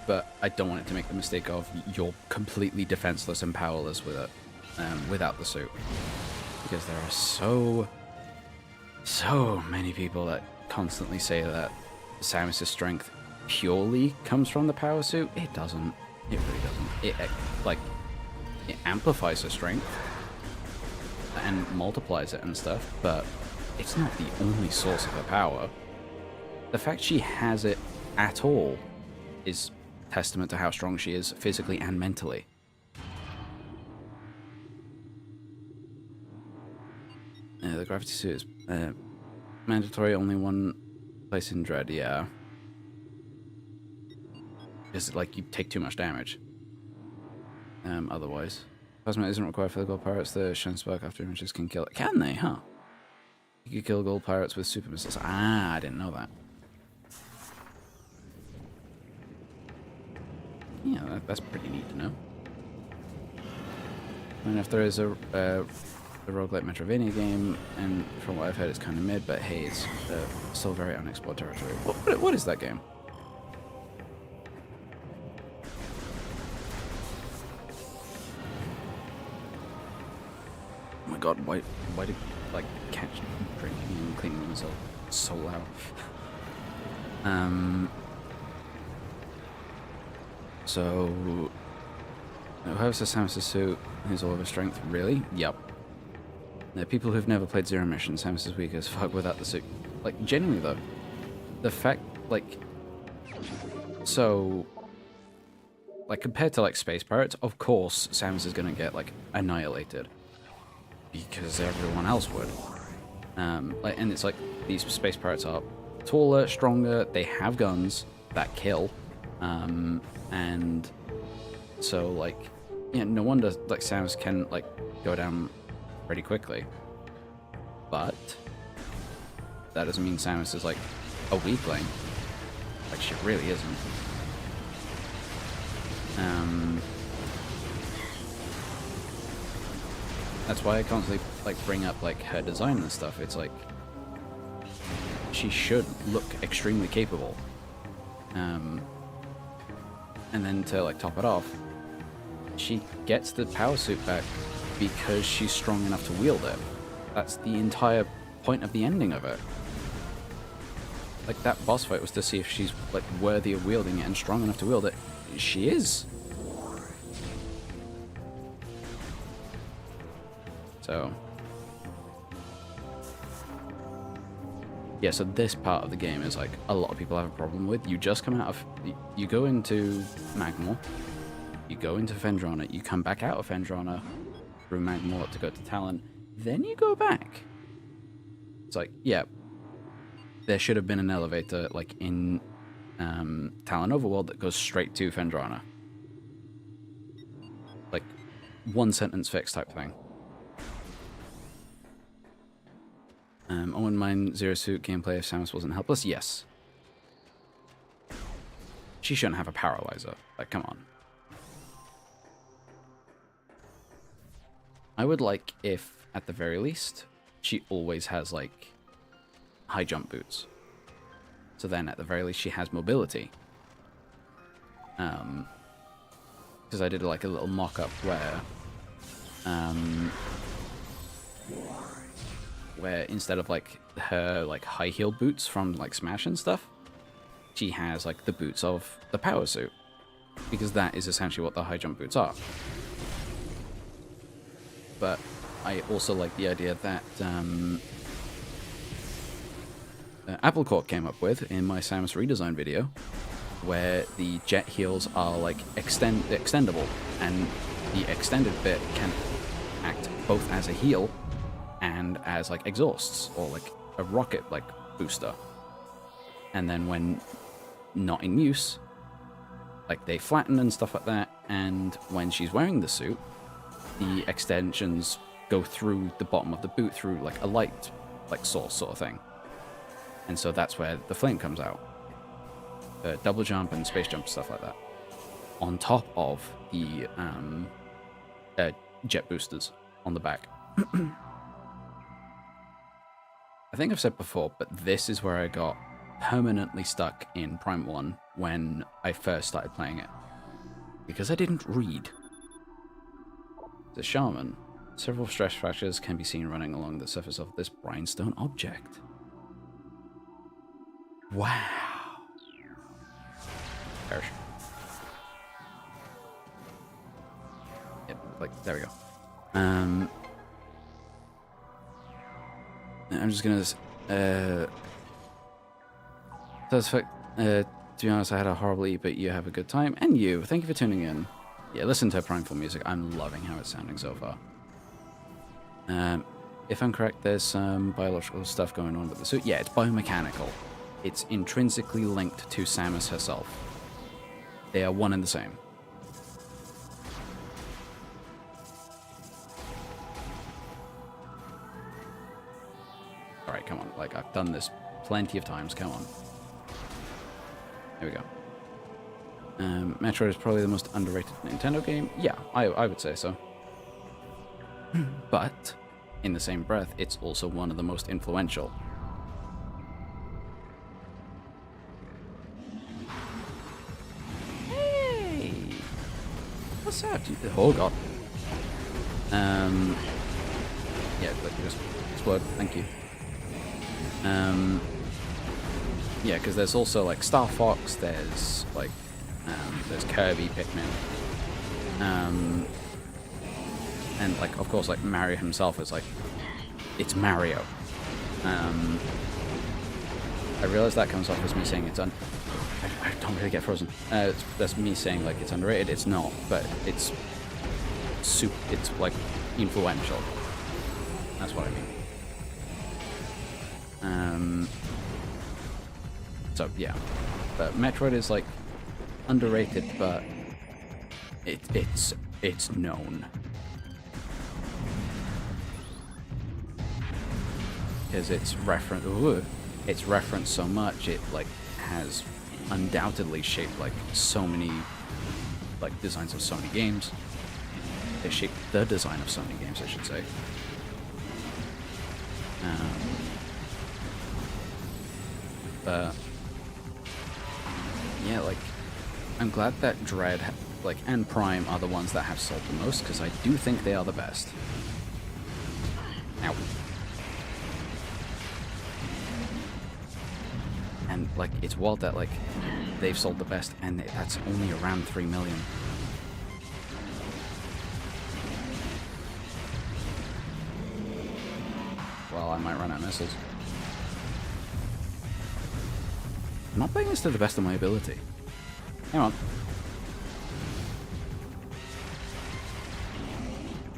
But I don't want it to make the mistake of you're completely defenseless and powerless with it, without the suit. Because there are so many people that constantly say that Samus's strength purely comes from the power suit. It doesn't. It really doesn't. It amplifies her strength and multiplies it and stuff, but it's not the only source of her power. The fact she has it at all is testament to how strong she is physically and mentally. The gravity suit is mandatory, only one place in Dread, yeah. Because, like, you take too much damage. Otherwise. Plasma isn't required for the gold pirates. The Shine Spark after images can kill it. Can they, huh? You can kill gold pirates with super missiles. Ah, I didn't know that. Yeah, that's pretty neat to know. And if there is a roguelike Metrovania game, and from what I've heard it's kind of mid, but hey, it's still very unexplored territory. What is that game? Oh my god, why did, like, catch drinking and cleaning themselves so loud? So, whoever says Samus' suit is all of her strength, really? Yep. People who've never played Zero Mission, Samus is weak as fuck without the suit. Like, genuinely though, the fact, like, so, like, compared to, like, Space Pirates, of course Samus is gonna get, like, annihilated. Because everyone else would. Like, and it's like, these Space Pirates are taller, stronger, they have guns that kill, and so, like, yeah, no wonder, like, Samus can, like, go down pretty quickly. But that doesn't mean Samus is, like, a weakling. Like, she really isn't. That's why I constantly, like, bring up, like, her design and stuff. It's like, she should look extremely capable. And then to, like, top it off, she gets the power suit back because she's strong enough to wield it. That's the entire point of the ending of it. Like, that boss fight was to see if she's, like, worthy of wielding it and strong enough to wield it. She is. So, yeah, so this part of the game is, like, a lot of people have a problem with. You just come out of, you go into Magmor, you go into Fendrana, you come back out of Fendrana through Magmor to go to Talon, then you go back. It's like, yeah, there should have been an elevator, like, in Talon Overworld that goes straight to Fendrana. Like, one sentence fix type thing. I wouldn't mind Zero Suit gameplay if Samus wasn't helpless. Yes. She shouldn't have a paralyzer. Like, come on. I would like if, at the very least, she always has, like, high jump boots. So then, at the very least, she has mobility. Because I did, like, a little mock-up where instead of, like, her, like, high heel boots from, like, Smash and stuff, she has, like, the boots of the power suit, because that is essentially what the high jump boots are. But I also like the idea that Apple Corp came up with in my Samus redesign video, where the jet heels are, like, extendable, and the extended bit can act both as a heel and as, like, exhausts, or, like, a rocket, like, booster. And then when not in use. Like, they flatten and stuff like that, and when she's wearing the suit, the extensions go through the bottom of the boot through, like, a light, like, source sort of thing. And so that's where the flame comes out. Double jump and space jump, stuff like that. On top of the jet boosters on the back. I think I've said before, but this is where I got permanently stuck in Prime 1 when I first started playing it. Because I didn't read. The shaman. Several stress fractures can be seen running along the surface of this rhinestone object. Wow. Perish. Yep, like, there we go. I'm just gonna to be honest, I had a horrible eat, but you have a good time. And you, thank you for tuning in. Yeah, listen to Primeful music. I'm loving how it's sounding so far. If I'm correct, there's some biological stuff going on with the suit. Yeah, it's biomechanical. It's intrinsically linked to Samus herself. They are one and the same. Alright, come on. Like, I've done this plenty of times. Come on. There we go. Metroid is probably the most underrated Nintendo game. Yeah, I would say so. But, in the same breath, it's also one of the most influential. Hey! What's up? Oh god. Yeah, like, just explode. Thank you. Yeah, because there's also, like, Star Fox, there's, like, there's Kirby, Pikmin, and, like, of course, like, Mario himself is, like, it's Mario. I realize that comes off as me saying it's I don't really get frozen. That's me saying, like, it's underrated. It's not, but it's like, influential. That's what I mean. So, yeah. But Metroid is, like, underrated, but it's known. Because it's referenced so much, it, like, has undoubtedly shaped, like, so many, like, designs of so many games. It shaped the design of so many games, I should say. But yeah, like, I'm glad that Dread, like, and Prime are the ones that have sold the most, because I do think they are the best. Ow. And, like, it's wild that, like, they've sold the best, and that's only around 3 million. Well, I might run out of missiles. I'm not playing this to the best of my ability. Hang on.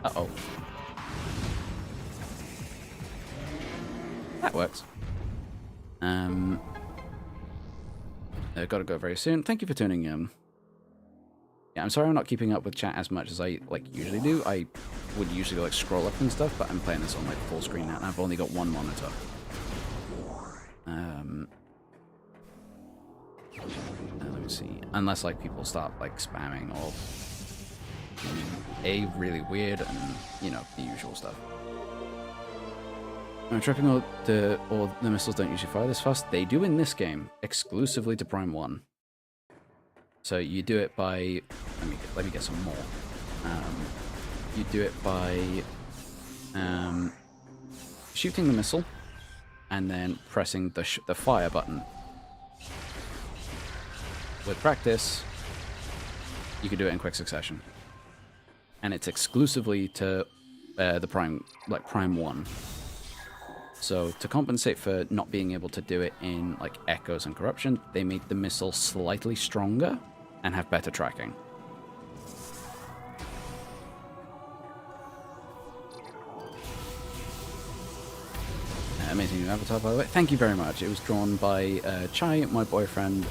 Uh-oh. That works. Gotta go very soon. Thank you for tuning in. Yeah, I'm sorry I'm not keeping up with chat as much as I, like, usually do. I would usually, like, scroll up and stuff, but I'm playing this on, like, full screen now, and I've only got one monitor. Let me see. Unless, like, people start, like, spamming or really weird and, you know, the usual stuff. Tripping or the missiles don't usually fire this fast. They do in this game, exclusively to Prime 1. So you do it by... Let me get some more. You do it by shooting the missile and then pressing the fire button. With practice, you can do it in quick succession. And it's exclusively to the Prime 1. So to compensate for not being able to do it in, like, Echoes and Corruption, they made the missile slightly stronger and have better tracking. Amazing new avatar, by the way. Thank you very much. It was drawn by Chai, my boyfriend,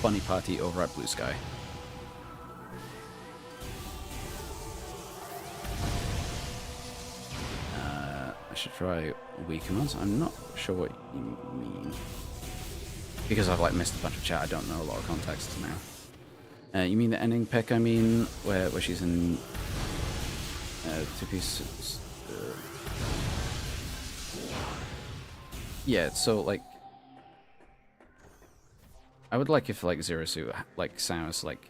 Bunny Party over at Blue Sky. I should try Wii commands. I'm not sure what you mean. Because I've like missed a bunch of chat, I don't know a lot of context now. You mean the ending pick? I mean where she's in two pieces. Yeah, so like I would like if like Zero Suit like Samus like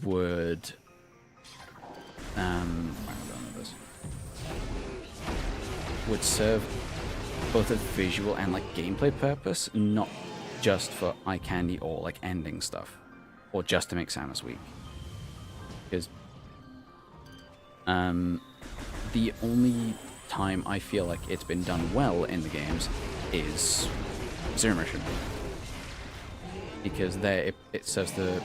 would I don't know this would serve both a visual and like gameplay purpose, not just for eye candy or like ending stuff, or just to make Samus weak. Because the only time I feel like it's been done well in the games is Zero Mission, because there it serves the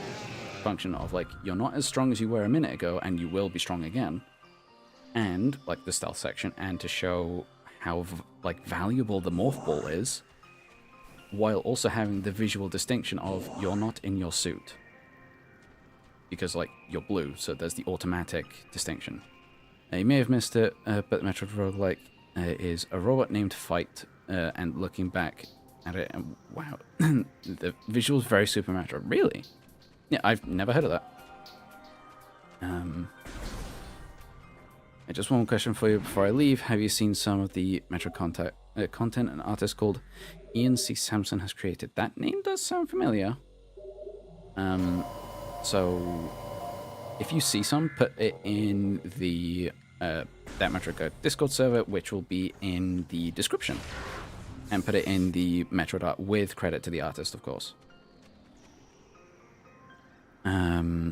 function of like you're not as strong as you were a minute ago, and you will be strong again, and like the stealth section, and to show how like valuable the morph ball is, while also having the visual distinction of you're not in your suit, because like you're blue, so there's the automatic distinction. You may have missed it, but the Metroid roguelike is a robot named Fight, and looking back at it, and wow, the visuals very Super Metroid. Really? Yeah, I've never heard of that. Just one question for you before I leave. Have you seen some of the Metroid content an artist called Ian C. Sampson has created? That name does sound familiar. So if you see some, put it in the that Metroid Discord server, which will be in the description, and put it in the Metroid art with credit to the artist, of course. I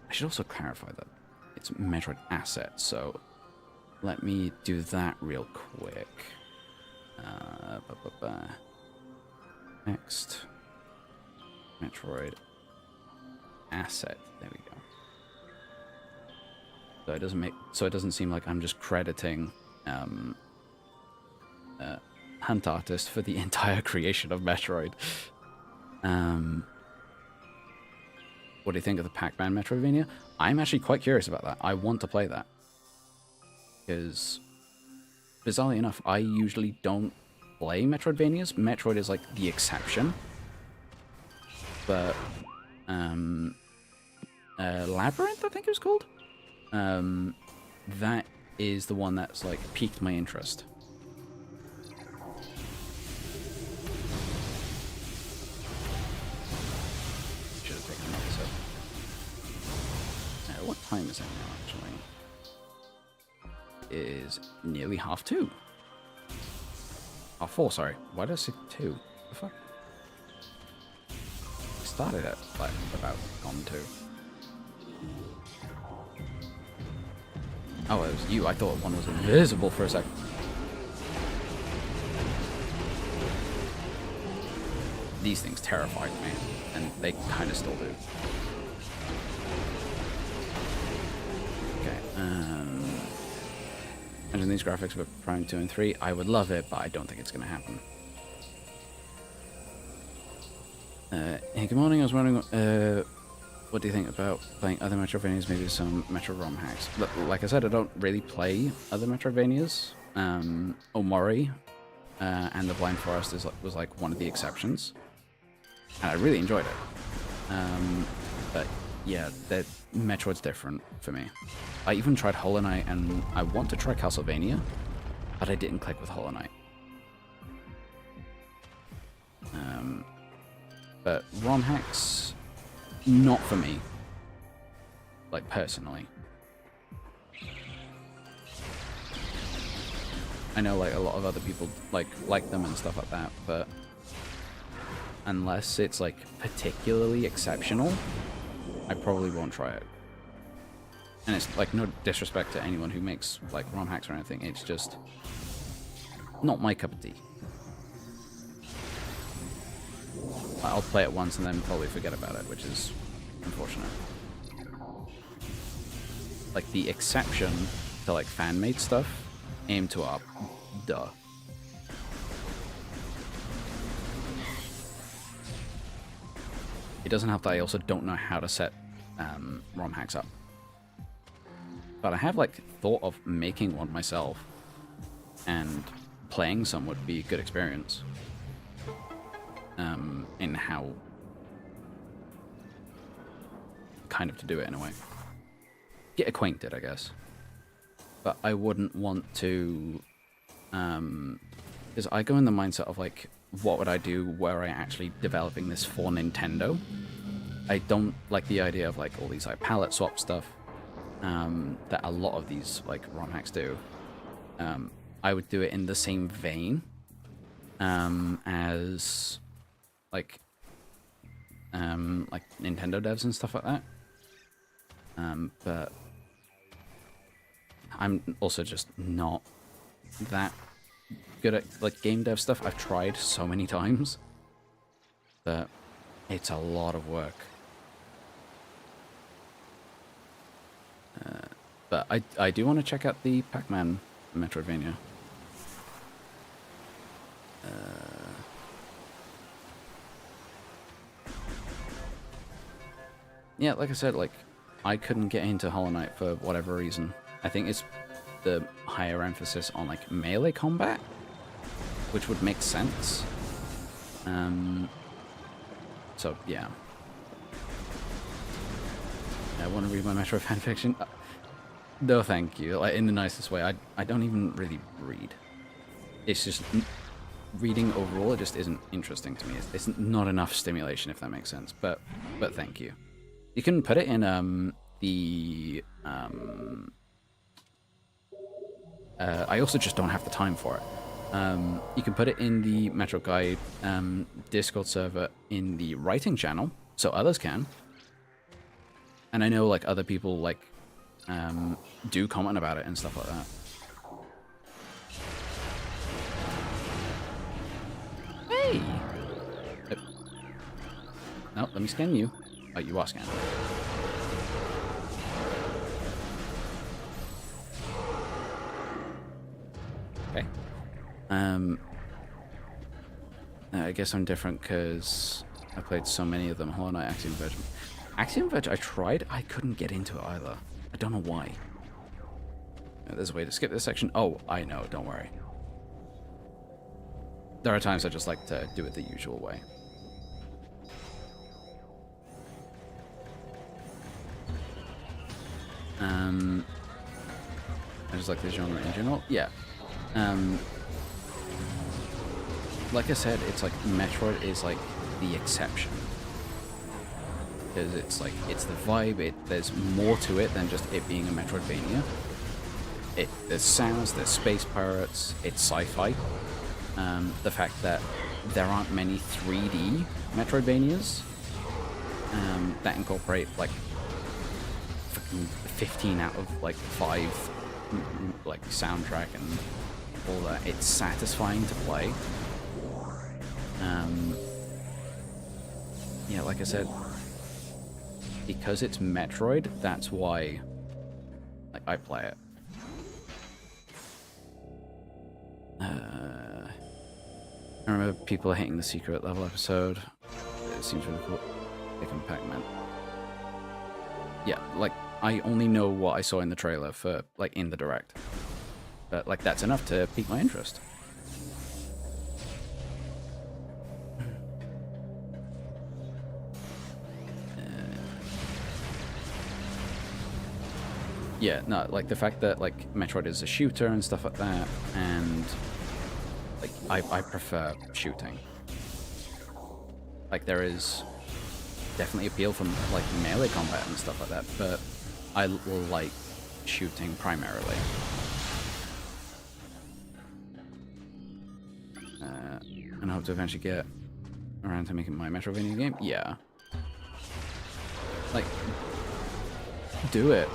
should also clarify that it's Metroid asset, so let me do that real quick. Next, Metroid asset. There we go. So it doesn't seem like I'm just crediting Hunt Artist for the entire creation of Metroid. What do you think of the Pac-Man Metroidvania? I'm actually quite curious about that. I want to play that. Because, bizarrely enough, I usually don't play Metroidvanias. Metroid is like the exception. But, Labyrinth, I think it was called? That is the one that's like piqued my interest. Should have taken another sip. What time is it now, actually? It is nearly 2:30. 4:30, sorry. Why did I say 2? The fuck? I started at like about 2. Oh, it was you. I thought one was invisible for a second. These things terrified me, and they kind of still do. Okay, imagine these graphics for Prime 2 and 3. I would love it, but I don't think it's going to happen. Hey, good morning. I was wondering, what do you think about playing other Metroidvanias, maybe some Metro ROM hacks? Like I said, I don't really play other Metroidvanias. Omori and The Blind Forest was like one of the exceptions. And I really enjoyed it. But yeah, Metroid's different for me. I even tried Hollow Knight, and I want to try Castlevania, but I didn't click with Hollow Knight. But ROM hacks, not for me, like personally. I know like a lot of other people like them and stuff like that, but unless it's like particularly exceptional, I probably won't try it. And it's like no disrespect to anyone who makes like ROM hacks or anything, it's just not my cup of tea. I'll play it once and then probably forget about it, which is unfortunate. Like the exception to like fan-made stuff, aim to are Duh. It doesn't help that I also don't know how to set ROM hacks up. But I have like thought of making one myself, and playing some would be a good experience. In how kind of to do it in a way. Get acquainted, I guess. But I wouldn't want to, because I go in the mindset of like, what would I do were I actually developing this for Nintendo? I don't like the idea of like all these like palette swap stuff that a lot of these like ROM hacks do. I would do it in the same vein as like Nintendo devs and stuff like that. But I'm also just not that good at like game dev stuff. I've tried so many times that it's a lot of work. But I do want to check out the Pac-Man Metroidvania. Yeah, like I said, like I couldn't get into Hollow Knight for whatever reason. I think it's the higher emphasis on like melee combat, which would make sense. So yeah. I want to read my Metroid fanfiction. No, thank you. Like, in the nicest way. I don't even really read. It's just reading overall. It just isn't interesting to me. It's not enough stimulation, if that makes sense. But thank you. You can put it in the. I also just don't have the time for it. You can put it in the Metro Guide Discord server in the writing channel, so others can. And I know like other people like do comment about it and stuff like that. Hey! No, let me scan you. Oh, you are scanned. Okay. I guess I'm different because I played so many of them. Hollow Knight, Axiom Verge. Axiom Verge, I tried. I couldn't get into it either. I don't know why. There's a way to skip this section. Oh, I know. Don't worry. There are times I just like to do it the usual way. I just like the genre in general. Yeah. Like I said, it's like Metroid is like the exception. Because it's like, it's the vibe, there's more to it than just it being a Metroidvania. There's sounds, there's space pirates, it's sci-fi. The fact that there aren't many 3D Metroidvanias that incorporate like 15 out of like 5 like soundtrack and all that. It's satisfying to play. Yeah, like I said, because it's Metroid, that's why like I play it. I remember people hating the secret level episode. It seems really cool. Picking Pac-Man. Yeah, like I only know what I saw in the trailer for like in the direct, but like that's enough to pique my interest. Yeah, no, like the fact that like Metroid is a shooter and stuff like that, and like I prefer shooting. Like there is definitely appeal from like melee combat and stuff like that, but I like shooting primarily. And I hope to eventually get around to making my Metroidvania game. Yeah. Like, do it.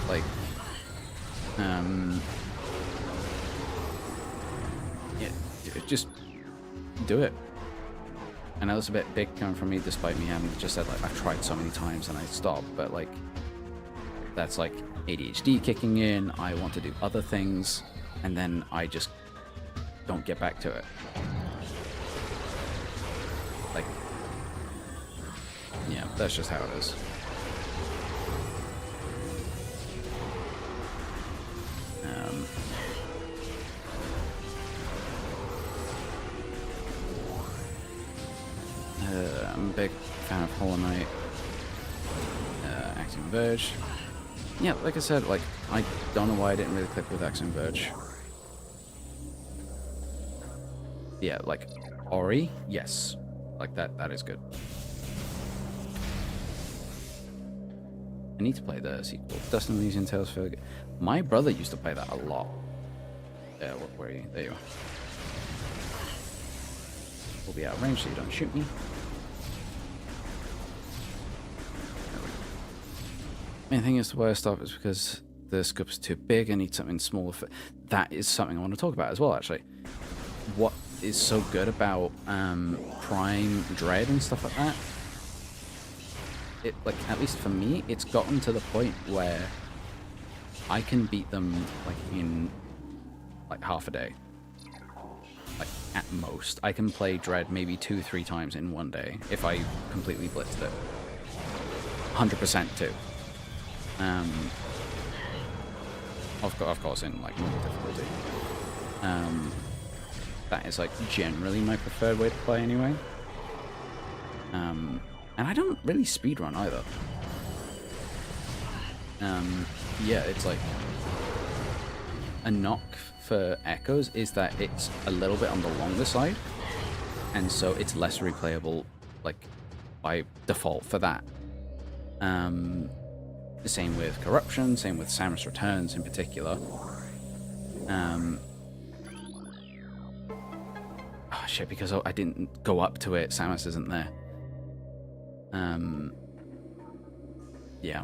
Like, yeah, just do it. I know it's a bit big coming from me, despite me having just said, like, I've tried so many times and I stopped, but, like, that's, like, ADHD kicking in, I want to do other things, and then I just don't get back to it. Like, yeah, that's just how it is. I'm a big fan of Hollow Knight, Axiom Verge. Yeah, like I said, like, I don't know why I didn't really click with Axiom Verge. Yeah, like, Ori, yes. Like, that is good. I need to play the sequel. Dust and Elysian Tales for... My brother used to play that a lot. Yeah, where are you? There you are. We'll be out of range so you don't shoot me. Main thing is why I stop is because the scope is too big. I need something smaller. That is something I want to talk about as well, actually. What is so good about Prime Dread and stuff like that? It, like, at least for me, it's gotten to the point where I can beat them like in like half a day. Like, at most. I can play Dread maybe 2-3 times in one day if I completely blitzed it. 100% too. Of course, in like normal difficulty. That is like generally my preferred way to play anyway. And I don't really speedrun either. Yeah, it's like a knock for Echoes is that it's a little bit on the longer side, and so it's less replayable, like by default for that. Same with Corruption, same with Samus Returns in particular. Oh shit, because I didn't go up to it, Samus isn't there. Yeah.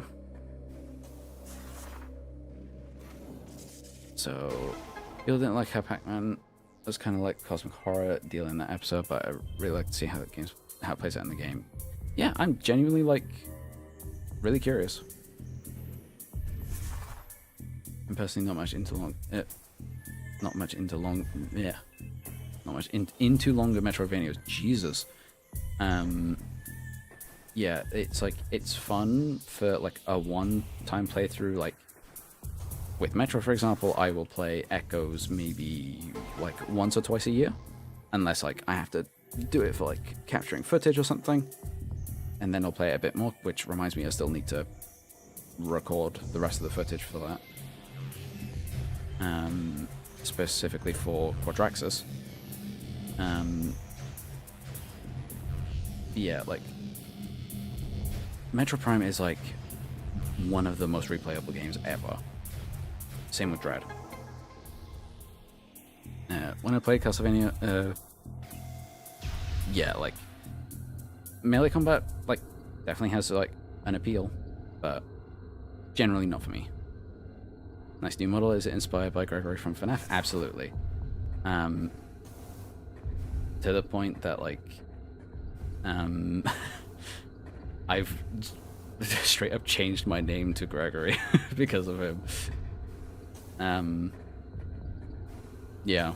So, people didn't like how Pac-Man was kind of like cosmic horror deal in that episode, but I really like to see how it plays out in the game. Yeah, I'm genuinely like really curious. I'm personally not much into longer Metroidvanias. Jesus. Yeah, it's like, it's fun for like a one-time playthrough. Like with Metro, for example, I will play Echoes maybe like once or twice a year, unless like I have to do it for like capturing footage or something, and then I'll play it a bit more, which reminds me I still need to record the rest of the footage for that. Specifically for Quadraxis. Yeah, like Metro Prime is like one of the most replayable games ever. Same with Dread. When I played Castlevania, yeah, like melee combat, like definitely has like an appeal, but generally not for me. Nice new model. Is it inspired by Gregory from FNAF? Absolutely. To the point that like, I've straight up changed my name to Gregory because of him. Yeah.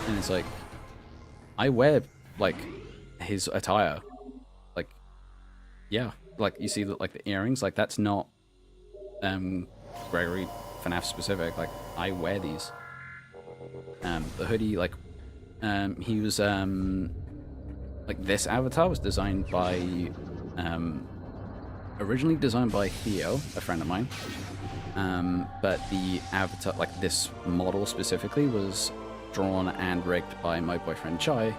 And it's like, I wear like his attire. Like, yeah, like you see that, like the earrings, like that's not Gregory FNAF specific. Like I wear these. The hoodie, like he was like this avatar was designed by originally designed by Theo, a friend of mine. But the avatar, like this model specifically, was drawn and rigged by my boyfriend Chai,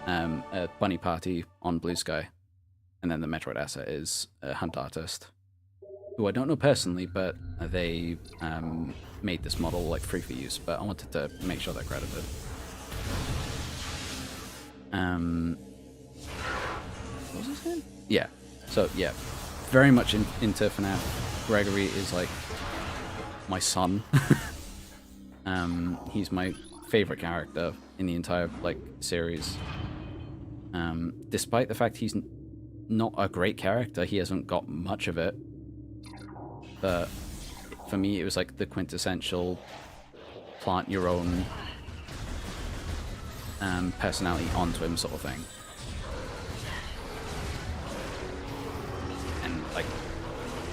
a bunny party on Blue Sky. And then the Metroid asset is a hunt artist, who I don't know personally, but they made this model like free for use, but I wanted to make sure they're credited. What was his name? Yeah. So yeah, very much into FNAF. Gregory is like my son. He's my favorite character in the entire like series. Despite the fact he's not a great character, he hasn't got much of it. But for me, it was like the quintessential plant your own personality onto him, sort of thing. And like,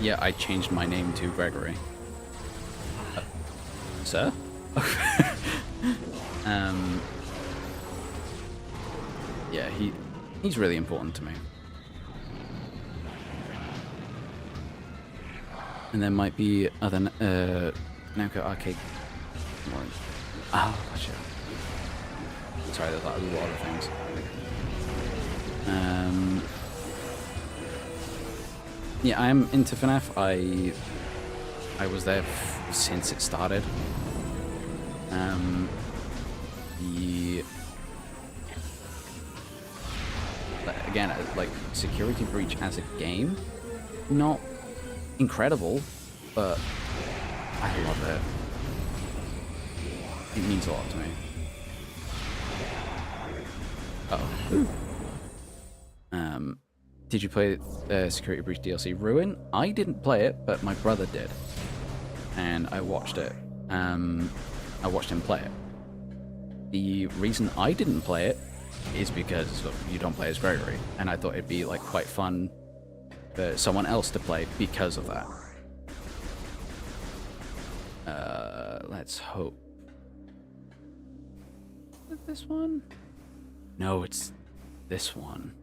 yeah, I changed my name to Gregory. Sir? Yeah, he's really important to me. And there might be other Namco arcade. Oh, gotcha. Sorry, there's like a lot of things. Yeah, I'm into FNAF. I was there since it started. Again, like Security Breach as a game, not incredible, but I love it. It means a lot to me. Uh-oh. Did you play Security Breach DLC Ruin? I didn't play it, but my brother did, and I watched it. I watched him play it. The reason I didn't play it is because you don't play as Gregory, and I thought it'd be like quite fun for someone else to play because of that. Let's hope. Is it this one? No, it's this one.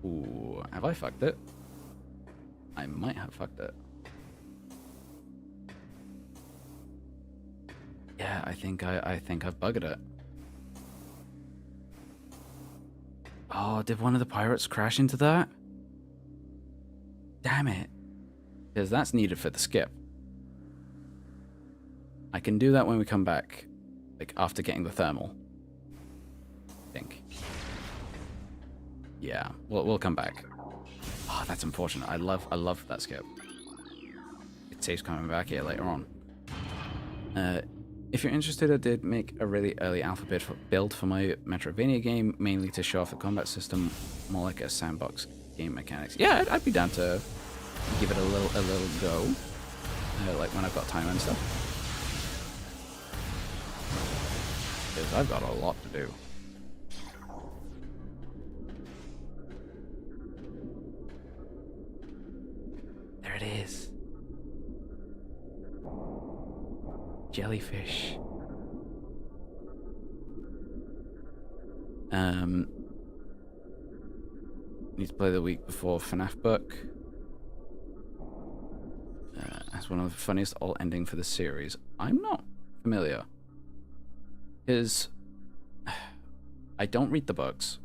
Ooh, have I fucked it? I might have fucked it. Yeah, I think I've buggered it. Oh, did one of the pirates crash into that? Damn it. Because that's needed for the skip. I can do that when we come back, like after getting the thermal. I think. Yeah, we'll come back. Oh, that's unfortunate. I love that skip. It saves coming back here later on. If you're interested, I did make a really early alpha build for my Metroidvania game, mainly to show off the combat system, more like a sandbox game mechanics. Yeah, I'd be down to give it a little go, like when I've got time and stuff. Because I've got a lot to do. There it is. Jellyfish. Need to play the week before FNAF book. That's one of the funniest alt ending for the series. I'm not familiar. Because I don't read the books.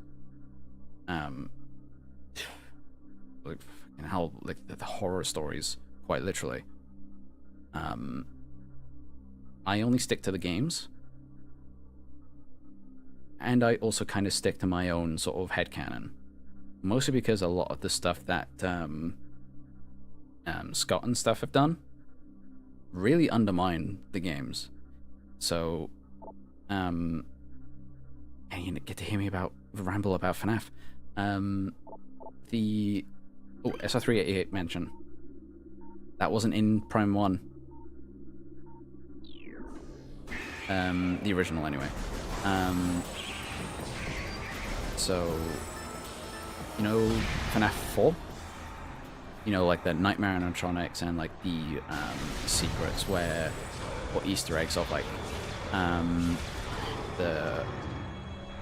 Like fucking hell, like the horror stories, quite literally. I only stick to the games. And I also kind of stick to my own sort of headcanon. Mostly because a lot of the stuff that Scott and stuff have done really undermine the games. So, and you get to hear me ramble about FNAF. SR388 mention. That wasn't in Prime 1. The original anyway. So, you know FNAF 4? You know, like the Nightmare animatronics and like the secrets or Easter eggs of like the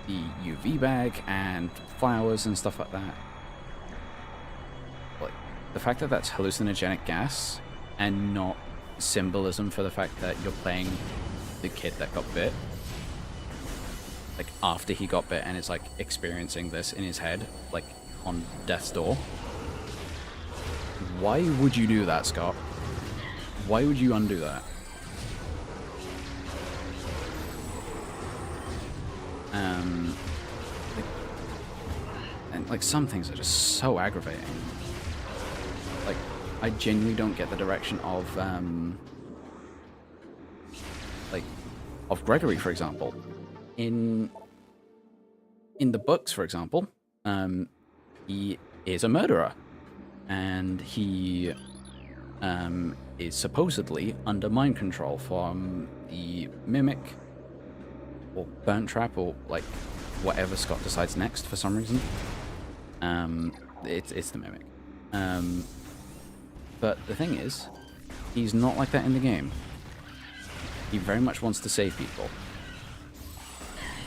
UV bag and flowers and stuff like that. Like the fact that that's hallucinogenic gas and not symbolism for the fact that you're playing the kid that got bit, like after he got bit, and it's like experiencing this in his head, like on death's door. Why would you do that, Scott? Why would you undo that? And like some things are just so aggravating. Like I genuinely don't get the direction of Gregory, for example. In the books, for example, he is a murderer, and he is supposedly under mind control from the Mimic or Burnt Trap or like whatever Scott decides next for some reason. It's the Mimic. But the thing is, he's not like that in the game. He very much wants to save people.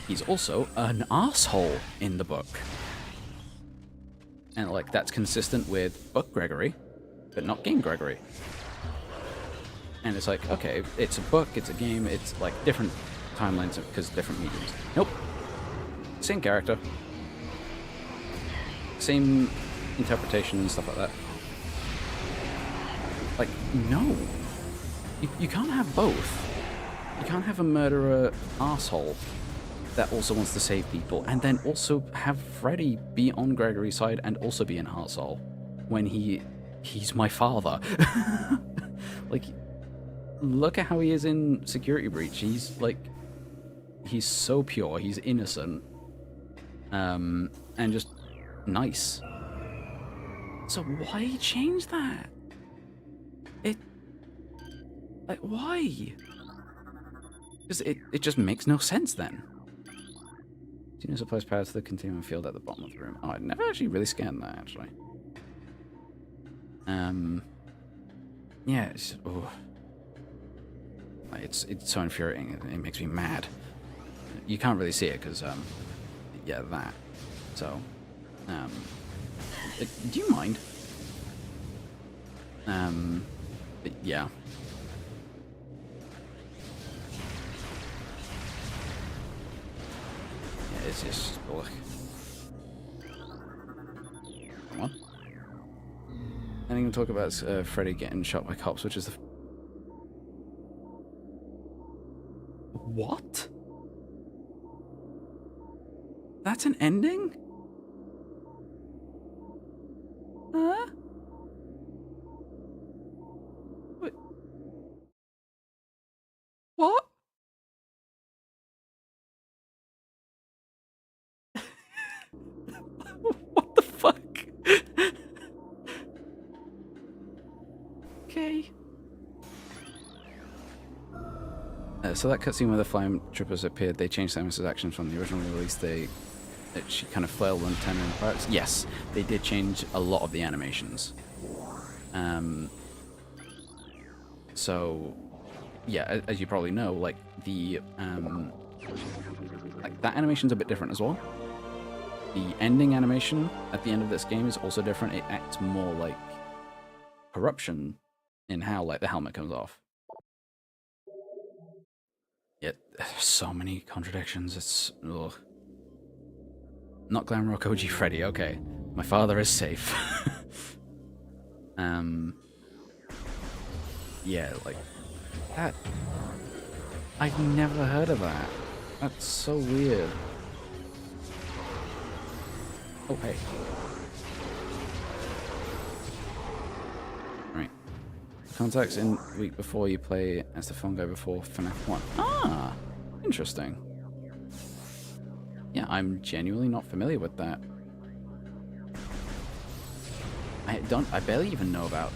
He's also an asshole in the book. And like that's consistent with book Gregory, but not game Gregory. And it's like, okay, it's a book, it's a game, it's like different timelines because different mediums. Nope. Same character. Same interpretation and stuff like that. Like, no. You can't have both. You can't have a murderer arsehole that also wants to save people and then also have Freddy be on Gregory's side and also be an arsehole when he's my father. Like, look at how he is in Security Breach. He's like, he's so pure, he's innocent, and just nice. So why change that? Like, why? Because it just makes no sense then. Genius applies power to the continuum field at the bottom of the room. Oh, I never actually really scanned that, actually. Yeah, it's... Oh. It's so infuriating. It makes me mad. You can't really see it because, yeah, that. So, do you mind? But yeah. Yeah, it's just, ugh. Come on. I didn't even talk about Freddy getting shot by cops, which is the... What? That's an ending? Huh? Wait. What? What the fuck? Okay. So that cutscene where the Flame Troopers appeared, they changed Samus's actions from the original release. She kind of flailed and turned into pirates. Yes, they did change a lot of the animations. So, yeah, as you probably know, like the like that animation's a bit different as well. The ending animation at the end of this game is also different. It acts more like corruption in how like the helmet comes off. Yet, so many contradictions. It's ugh. Not Glamrock OG Freddy. Okay, my father is safe. Yeah, like that. I've never heard of that. That's so weird. Oh, hey. Right. Contacts in week before you play as the phone guy before FNAF 1. Ah, interesting. Yeah, I'm genuinely not familiar with that. I barely even know about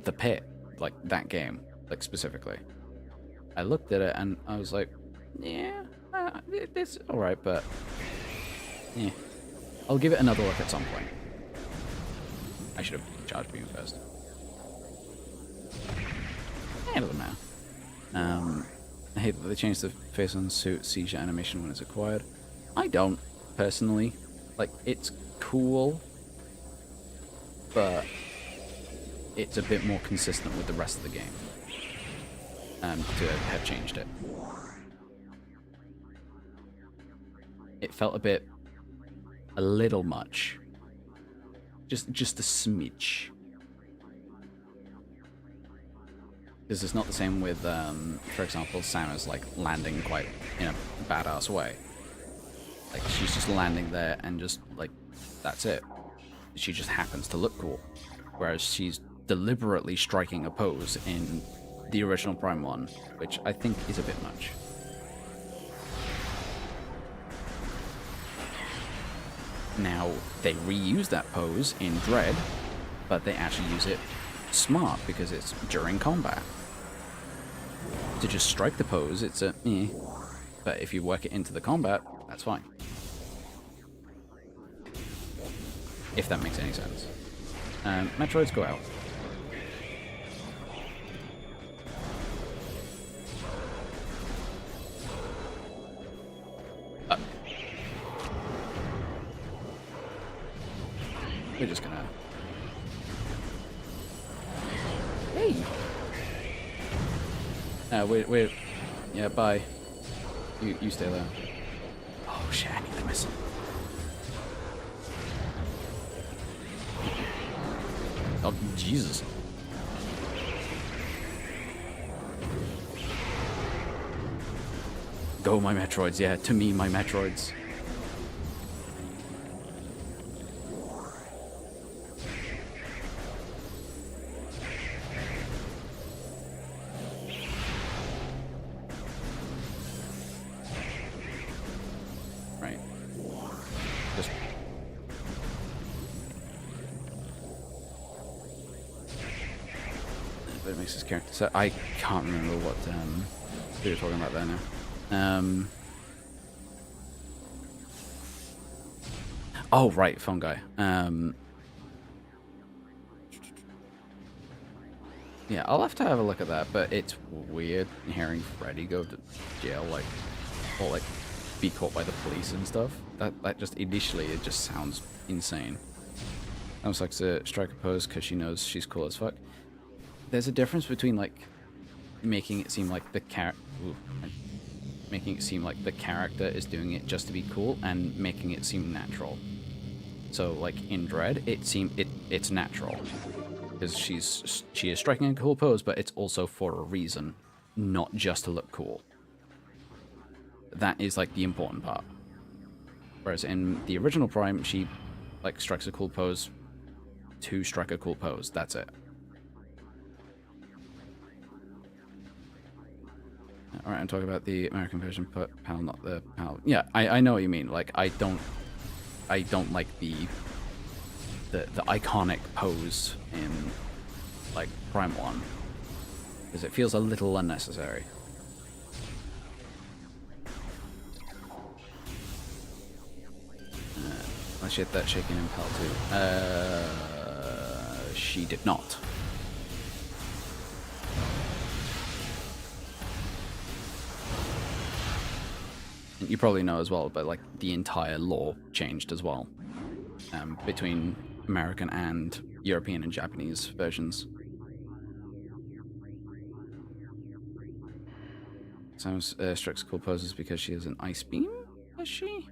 the Pit, like that game, like specifically. I looked at it and I was like, yeah, it's alright, but yeah, I'll give it another look at some point. I should have charged beam first. Yeah, it doesn't matter. I hate that they changed the face on the suit seizure animation when it's acquired. I don't, personally. Like, it's cool, but it's a bit more consistent with the rest of the game. To have changed it. It felt a little much. Just a smidge. Because it's not the same with, for example, Samus like landing quite in a badass way. Like she's just landing there and just like that's it. She just happens to look cool, whereas she's deliberately striking a pose in the original Prime 1, which I think is a bit much. Now, they reuse that pose in Dread, but they actually use it smart because it's during combat. To just strike the pose, it's a eh. But if you work it into the combat, that's fine. If that makes any sense. Metroids go out. We're just gonna... Hey! We're... Yeah, bye. You stay there. Oh shit, I need the missile. Oh, Jesus. Go, my Metroids. Yeah, to me, my Metroids. Right. Just... But it makes this character... So I can't remember what we were talking about there now. Oh, right, phone guy. Yeah, I'll have to have a look at that, but it's weird hearing Freddy go to jail, like, or like be caught by the police and stuff. That just initially it just sounds insane. Almost like to strike a pose because she knows she's cool as fuck. There's a difference between like making it seem like the making it seem like the character is doing it just to be cool and making it seem natural. So like in Dread, it's natural because she is striking a cool pose, but it's also for a reason, not just to look cool. That is like the important part. Whereas in the original Prime, she like strikes a cool pose to strike a cool pose. That's it. Alright, I'm talking about the American version panel, not the panel. Yeah, I know what you mean. Like, I don't like the iconic pose in, like, Prime 1. Because it feels a little unnecessary. She hit that shaking impel too. She did not. You probably know as well, but like the entire lore changed as well between American and European and Japanese versions. Samus strikes cool poses because she has an ice beam. Has she?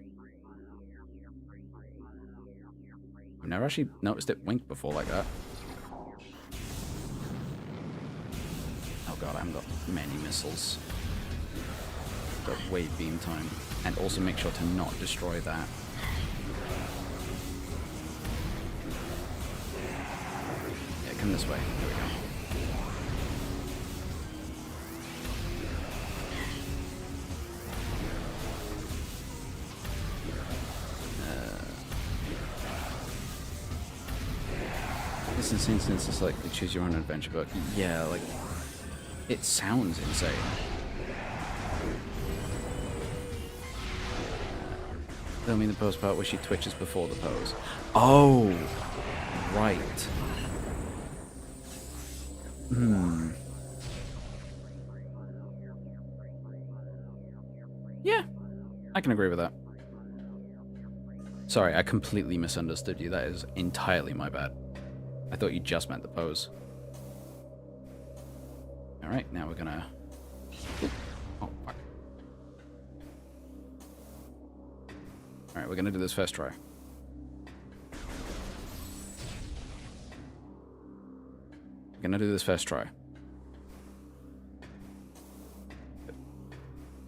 I've never actually noticed it wink before like that. Oh god, I haven't got many missiles. Got wave beam time, and also make sure to not destroy that. Yeah, come this way. There we go. This instance is like the choose your own adventure book. Yeah, like it sounds insane. Filming the pose part where she twitches before the pose. Oh, right. Yeah, I can agree with that. Sorry, I completely misunderstood you. That is entirely my bad. I thought you just meant the pose. Alright, now we're gonna... Oh, fuck. Alright, we're gonna do this first try. We're gonna do this first try.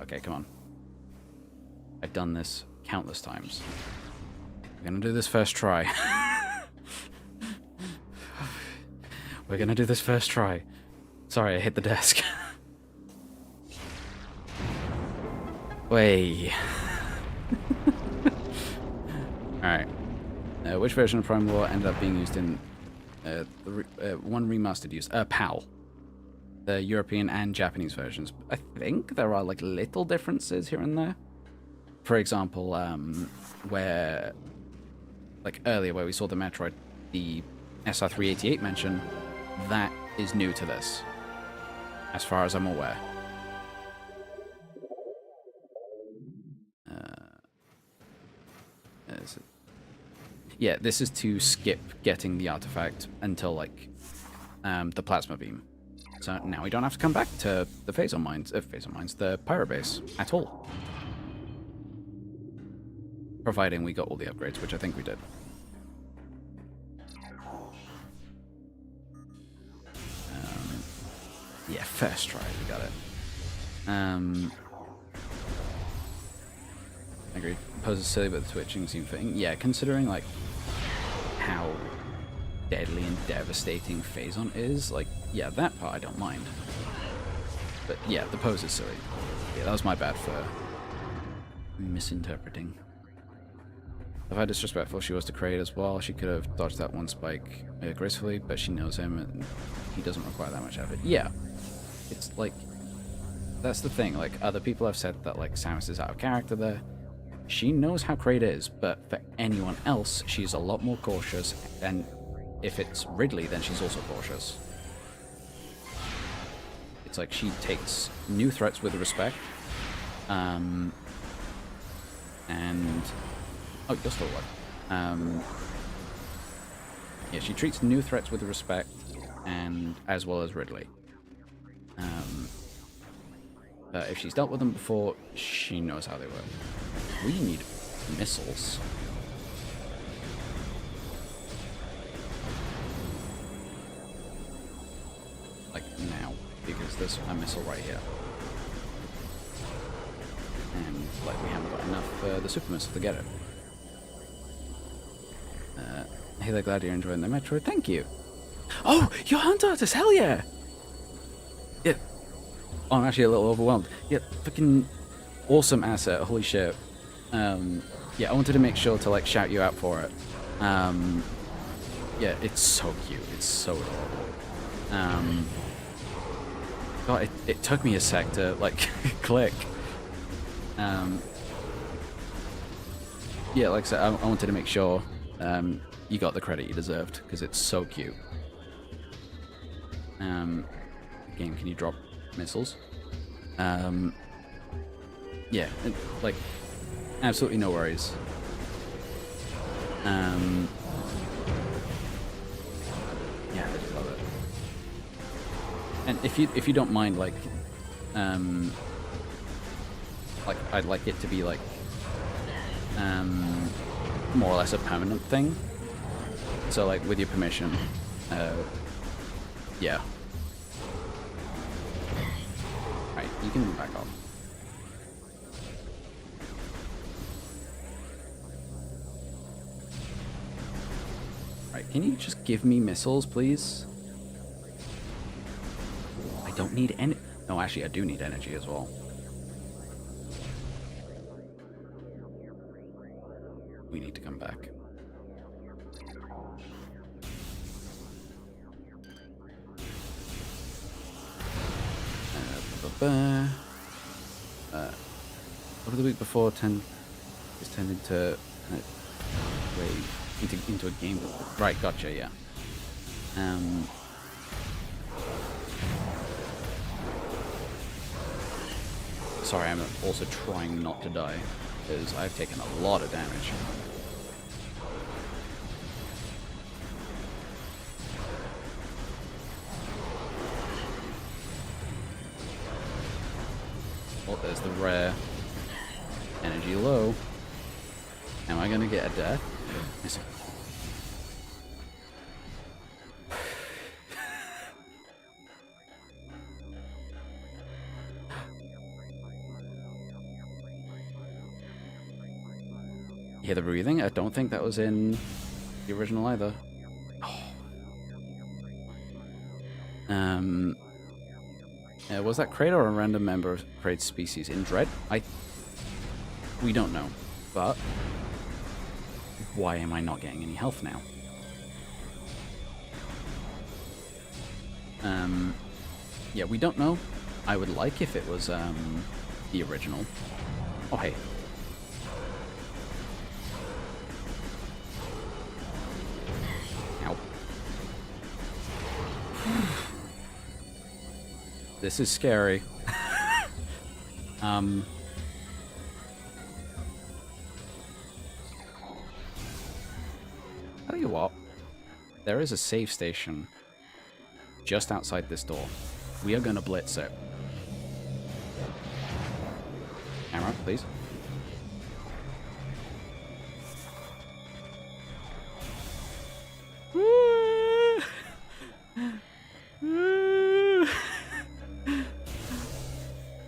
Okay, come on. I've done this countless times. We're gonna do this first try. We're gonna do this first try. Sorry, I hit the desk. Way. Alright. Which version of Prime War ended up being used in one remastered use, PAL. The European and Japanese versions. I think there are like little differences here and there. For example, where like earlier where we saw the Metroid, the SR388 mention, that is new to this, as far as I'm aware. Yeah, this is to skip getting the artifact until like the plasma beam. So now we don't have to come back to the Phazon Mines, the Pyro Base at all. Providing we got all the upgrades, which I think we did. Yeah, first try, we got it. Agreed. Poses silly, but the twitching seemed fitting. Yeah, considering like how deadly and devastating Phazon is, like, yeah, that part I don't mind. But yeah, the pose is silly. Yeah, that was my bad for misinterpreting. Of how disrespectful she was to Kraid as well. She could have dodged that one spike gracefully, but she knows him and he doesn't require that much effort. Yeah, it's like, that's the thing. Like, other people have said that like Samus is out of character there. She knows how Kraid is, but for anyone else, she's a lot more cautious, and if it's Ridley, then she's also cautious. It's like she takes new threats with respect, and... Oh, you're still alive. Yeah, she treats new threats with respect, and as well as Ridley. But if she's dealt with them before, she knows how they work. We need missiles. Like now, because there's a missile right here. And like we haven't got enough the super missile to get it. Hey there, glad you're enjoying the Metroid. Thank you. Oh, you're Hunt Artist, hell yeah! Yeah. Oh, I'm actually a little overwhelmed. Yeah, fucking awesome asset, holy shit. Yeah, I wanted to make sure to like shout you out for it. Yeah, it's so cute. It's so adorable. God, it took me a sec to like click. Yeah, like I said, I wanted to make sure you got the credit you deserved because it's so cute. Game, can you drop missiles? Yeah, like absolutely no worries. Yeah, I just love it. And if you don't mind, like I'd like it to be like more or less a permanent thing. So like with your permission, yeah. Right, you can move back off. Right, can you just give me missiles, please? I don't need any. No, actually, I do need energy as well. We need to come back. Over the week before, is turned into into a game. Right, gotcha. Yeah. Sorry, I'm also trying not to die because I've taken a lot of damage. Oh, there's the rare energy low. Am I gonna get a death? Missing. You hear the breathing? I don't think that was in the original either. Oh. Was that Kraid or a random member of Kraid's species in Dread? We don't know, but why am I not getting any health now? Yeah, we don't know. I would like if it was the original. Oh, hey. Ow. This is scary. Tell you what, there is a save station just outside this door. We are gonna blitz it. Camera, please.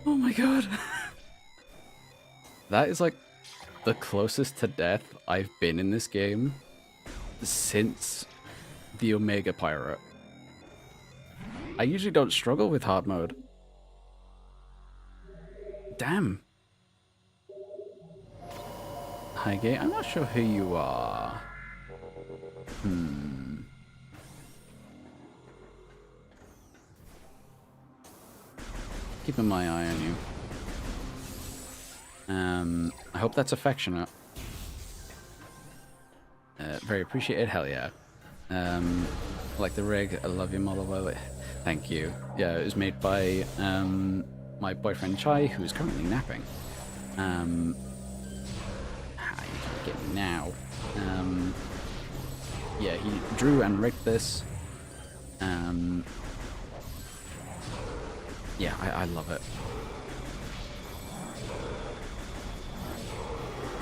Oh my god. That is like the closest to death I've been in this game since the Omega Pirate. I usually don't struggle with hard mode. Damn. Hi, Gay. I'm not sure who you are. Keeping my eye on you. I hope that's affectionate. Very appreciated. Hell yeah. I like the rig. I love your model, by the way. Thank you. Yeah, it was made by my boyfriend Chai, who is currently napping. You can't get me now. Yeah, he drew and rigged this. Yeah, I love it.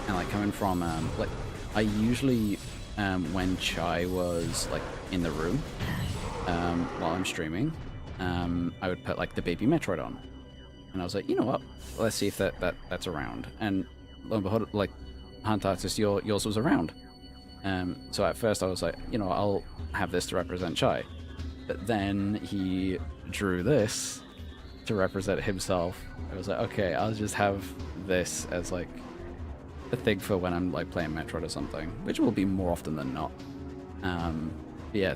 And like coming from like I usually when Chai was like in the room while I'm streaming, I would put like the baby Metroid on, and I was like, you know what? Let's see if that's around. And lo and behold, like Hunt Artist, yours was around. So at first I was like, you know, I'll have this to represent Chai, but then he drew this to represent himself. I was like, okay, I'll just have this as like a thing for when I'm like playing Metroid or something, which will be more often than not. Yeah,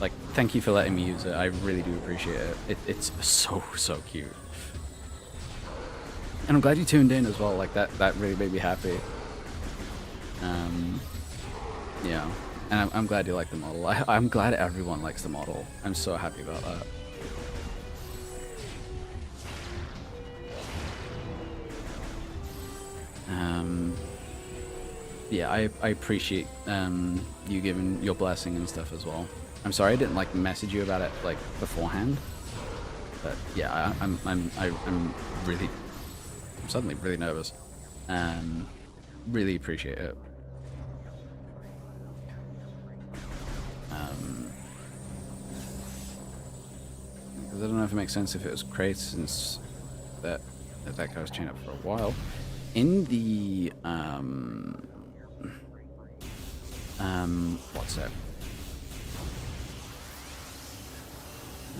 like thank you for letting me use it. I really do appreciate it. It's so cute, and I'm glad you tuned in as well. Like that really made me happy. Yeah, and I'm glad you like the model. I'm glad everyone likes the model. I'm so happy about that. Yeah, I appreciate you giving your blessing and stuff as well. I'm sorry I didn't like message you about it like beforehand, but yeah, I'm suddenly really nervous. Really appreciate it. Because I don't know if it makes sense if it was Kratos, since that guy was chained up for a while. In the what's it?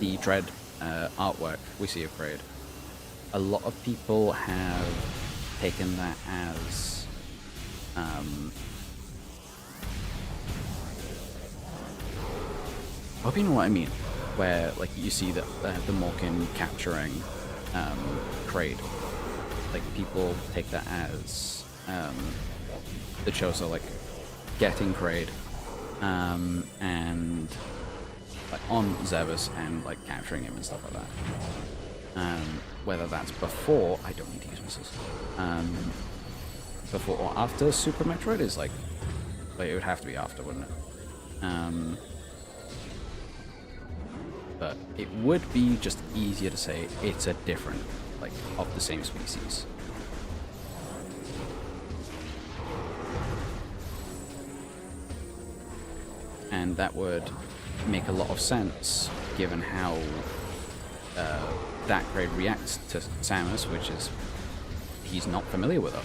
The Dread artwork we see of Kraid. A lot of people have taken that as I hope you know what I mean. Where like you see that the Morkin capturing Kraid. Like people take that as the Choso like getting Kraid and like on Zebus and like capturing him and stuff like that. Whether that's before, I don't need to use missiles. Before or after Super Metroid is like it would have to be after, wouldn't it? But it would be just easier to say it's a different, like, of the same species. And that would make a lot of sense given how that grade reacts to Samus, which is he's not familiar with her.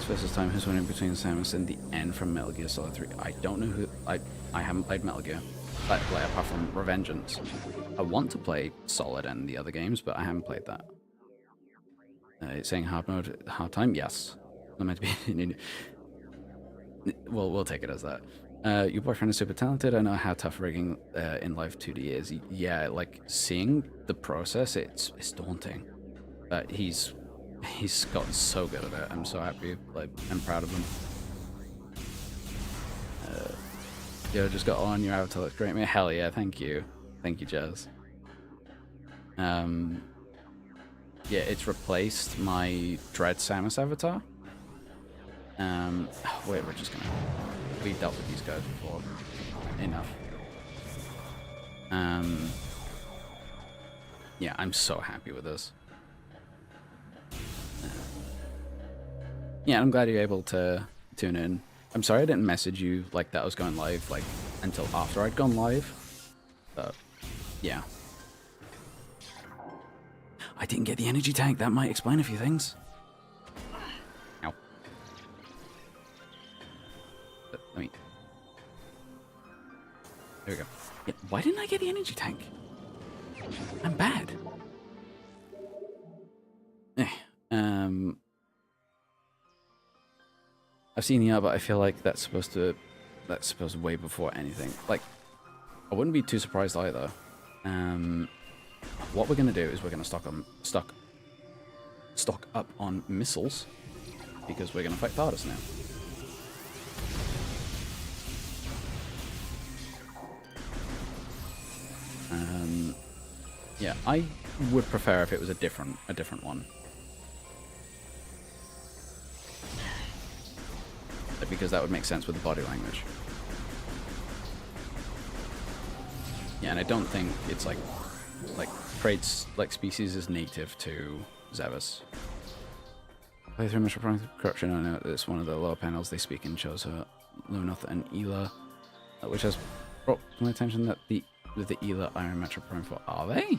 Versus time who's winning between Samus and the N from Metal Gear Solid 3. I don't know who. I haven't played Metal Gear. like apart from Revengeance. I want to play Solid and the other games, but I haven't played that. It's saying hard mode, hard time. Yes, I'm meant to be. We'll take it as that. Your boyfriend is super talented. I know how tough rigging in live 2D is. Yeah, like seeing the process, it's daunting. But he's gotten so good at it. I'm so happy. Like, I'm proud of him. Yo, just got on your avatar. Looks great, mate. Hell yeah, thank you, Jazz. Yeah, it's replaced my Dread Samus avatar. Wait, we're just gonna. We've dealt with these guys before. Enough. Yeah, I'm so happy with this. Yeah, I'm glad you're able to tune in. I'm sorry I didn't message you like that I was going live, like, until after I'd gone live. But, yeah. I didn't get the energy tank. That might explain a few things. Ow. Let me... There we go. Yeah, why didn't I get the energy tank? I'm bad. I've seen the art, but I feel like that's supposed way before anything. Like, I wouldn't be too surprised either. What we're gonna do is we're gonna stock up on missiles because we're gonna fight TARDIS now. Yeah, I would prefer if it was a different one. Because that would make sense with the body language. Yeah, and I don't think it's like traits like species is native to Zevis. Play through Metroid Corruption. I know it's one of the lower panels they speak in shows her Lunoth and Ela, which has brought to my attention that the Ela are in Metroid Prime 4. Are they?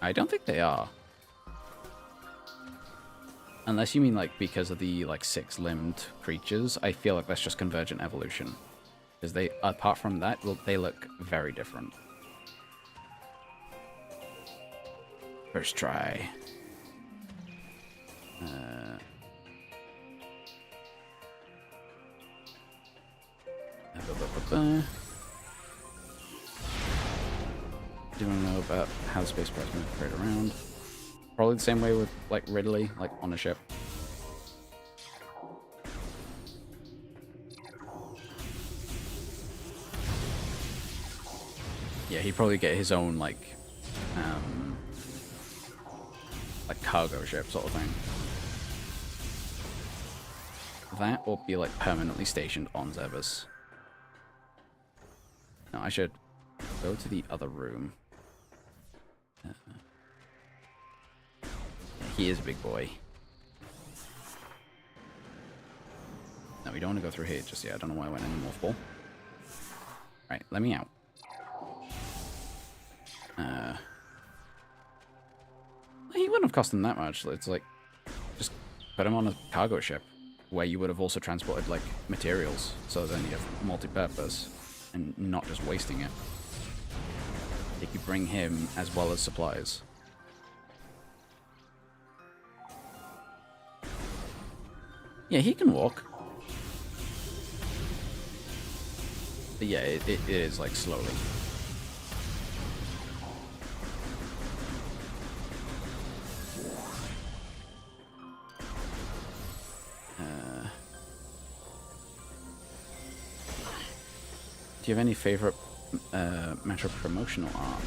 I don't think they are. Unless you mean, like, because of the, like, 6-limbed creatures, I feel like that's just convergent evolution. Because they, apart from that, they look very different. First try. Do you want to know about how the space price move trade around? Probably the same way with, like, Ridley, like, on a ship. Yeah, he'd probably get his own, like cargo ship sort of thing. That or be, like, permanently stationed on Zevis. No, I should go to the other room. He is a big boy. No, we don't want to go through here just yet. I don't know why I went in the Morph Ball. Right, let me out. He wouldn't have cost him that much. It's like, just put him on a cargo ship where you would have also transported, like, materials. So then you have multi-purpose and not just wasting it. You could bring him as well as supplies. Yeah, he can walk. But yeah, it is, like, slowly. Do you have any favorite Metro promotional art?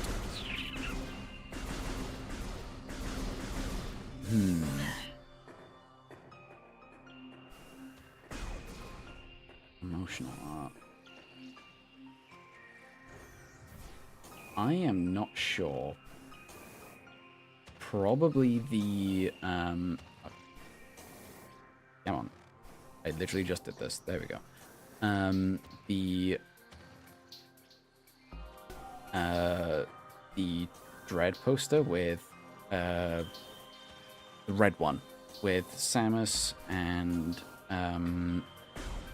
Promotional art. I am not sure. Probably the come on. I literally just did this. There we go. The Dread poster with the red one with Samus and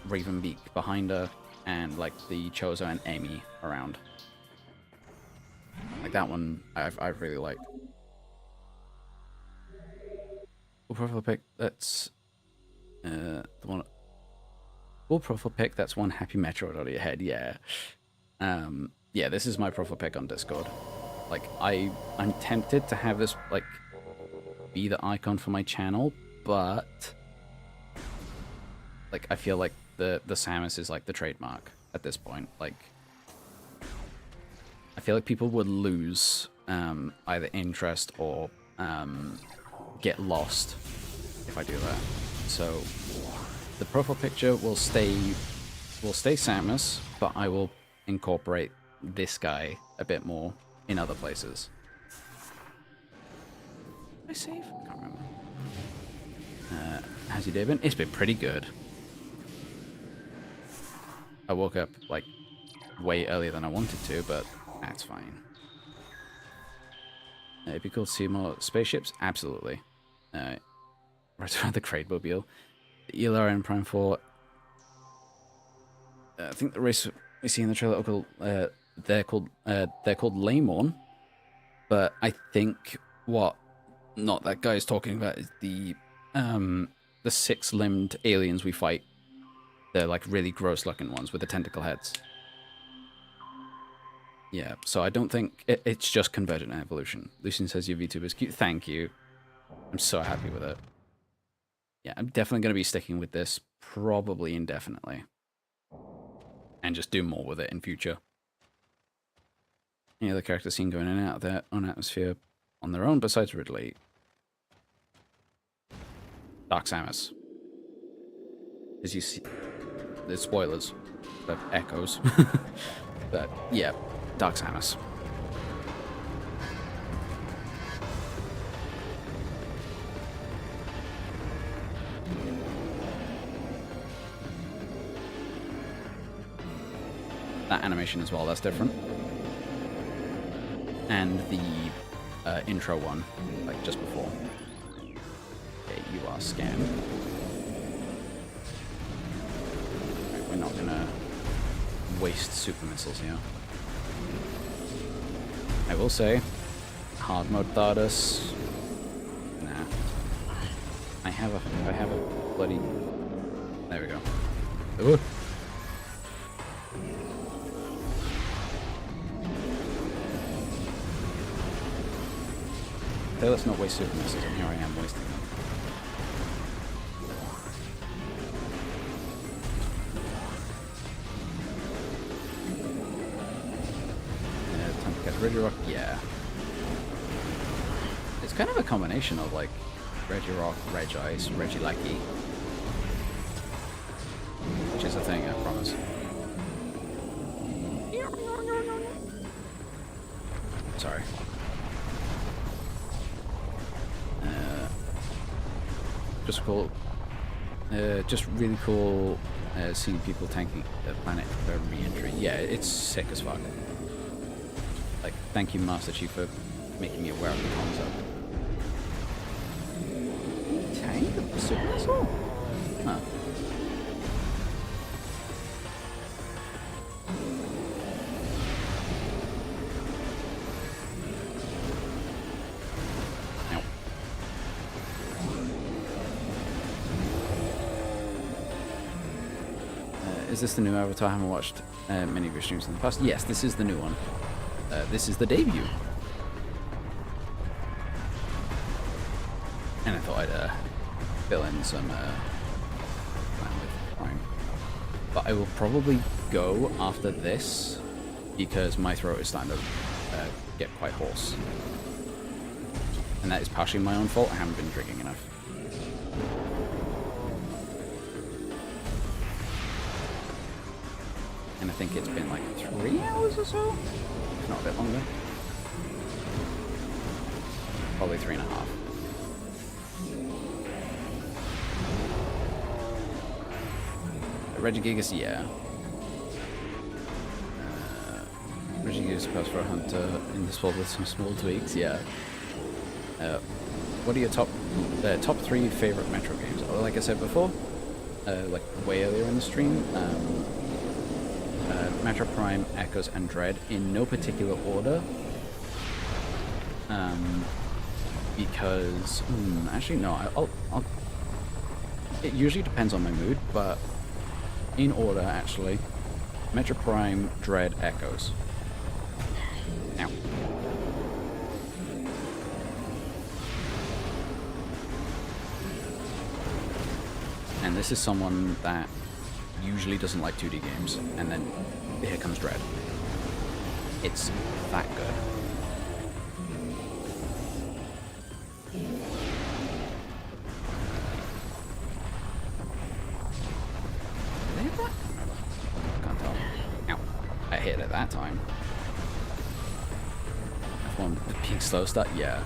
Ravenbeak behind her, and like the Chozo and Amy around. Like that one, I really like. Full profile pic. That's the one. Full profile pic. That's one happy Metroid on your head. Yeah. Yeah. This is my profile pic on Discord. Like I'm tempted to have this like be the icon for my channel, but like I feel like the Samus is like the trademark at this point. Like I feel like people would lose either interest or get lost if I do that. So the profile picture will stay Samus, but I will incorporate this guy a bit more in other places. Did I save? I can't remember. How's your day been? It's been pretty good. I woke up like way earlier than I wanted to, but that's fine. It'd be cool to see more spaceships. Absolutely. Right around the Crademobile. The ELR and Prime 4. I think the race we see in the trailer are called, they're called Lamorn, but I think what not that guy is talking about is the six-limbed aliens we fight. They're like really gross-looking ones with the tentacle heads. Yeah, so I don't think it's just Convergent Evolution. Lucian says your VTuber is cute. Thank you. I'm so happy with it. Yeah, I'm definitely going to be sticking with this probably indefinitely. And just do more with it in future. Any other characters seen going in and out of their own atmosphere on their own besides Ridley? Dark Samus. As you see, there's spoilers, but echoes. But yeah, Dark Samus. That animation as well, that's different. And the intro one, like just before. Okay, you are scanned. Right, we're not gonna waste super missiles here. I will say, hard mode Thardus. Nah. I have a bloody. There we go. Ooh. So let's not waste super missiles, and here I am wasting them. Time to get Regirock, yeah. It's kind of a combination of like Regirock, Regice, Regieleki. Which is a thing, I promise. Sorry. Just cool. Just really cool seeing people tanking the planet for re-entry. Yeah, it's sick as fuck. Like, thank you, Master Chief, for making me aware of the concept. Tank the super missile? Huh. Is this the new Avatar? I haven't watched many of your streams in the past. Yes, this is the new one. This is the debut. And I thought I'd fill in some time with Prime. But I will probably go after this because my throat is starting to get quite hoarse. And that is partially my own fault. I haven't been drinking enough. And I think it's been like 3 hours or so? If not a bit longer. Probably 3.5. Regigigas, yeah. Regigigas supposed for a hunter in this world with some small tweaks, yeah. What are your top 3 favorite Metro games? Like I said before, like way earlier in the stream. Metro Prime, Echoes, and Dread in no particular order. Because actually no, I'll. It usually depends on my mood, but in order actually: Metro Prime, Dread, Echoes. Now. And this is someone that usually doesn't like 2D games, and then here comes Dread. It's that good. Did they hit that? Can't tell. Ow. I hit it at that time. F1 peak slow start? Yeah.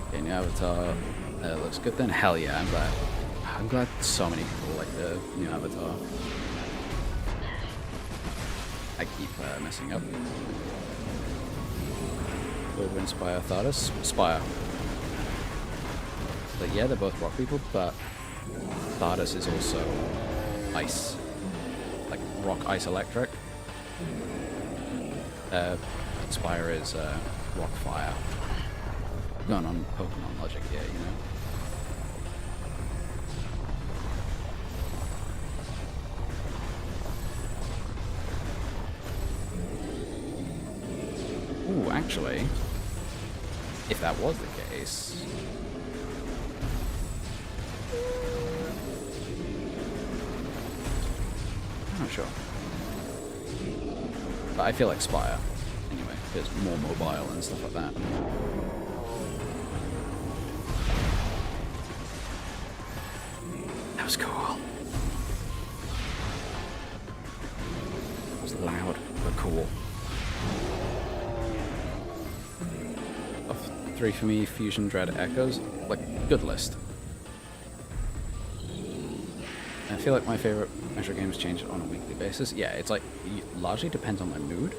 Okay, new avatar. Looks good then? Hell yeah, I'm glad so many people like the new avatar. I keep messing up. Over Inspire Thardus? Spire. But yeah, they're both rock people, but Thardus is also ice. Like rock, ice, electric. Spire is rock, fire. Going on Pokemon logic here, you know? Ooh, actually, if that was the case... I'm not sure. But I feel like Spire, anyway. It's more mobile and stuff like that. That was cool. It was loud, but cool. 3 for me, Fusion, Dread, Echoes. Like, good list. I feel like my favorite Metro games change on a weekly basis. Yeah, it's like, it largely depends on my mood.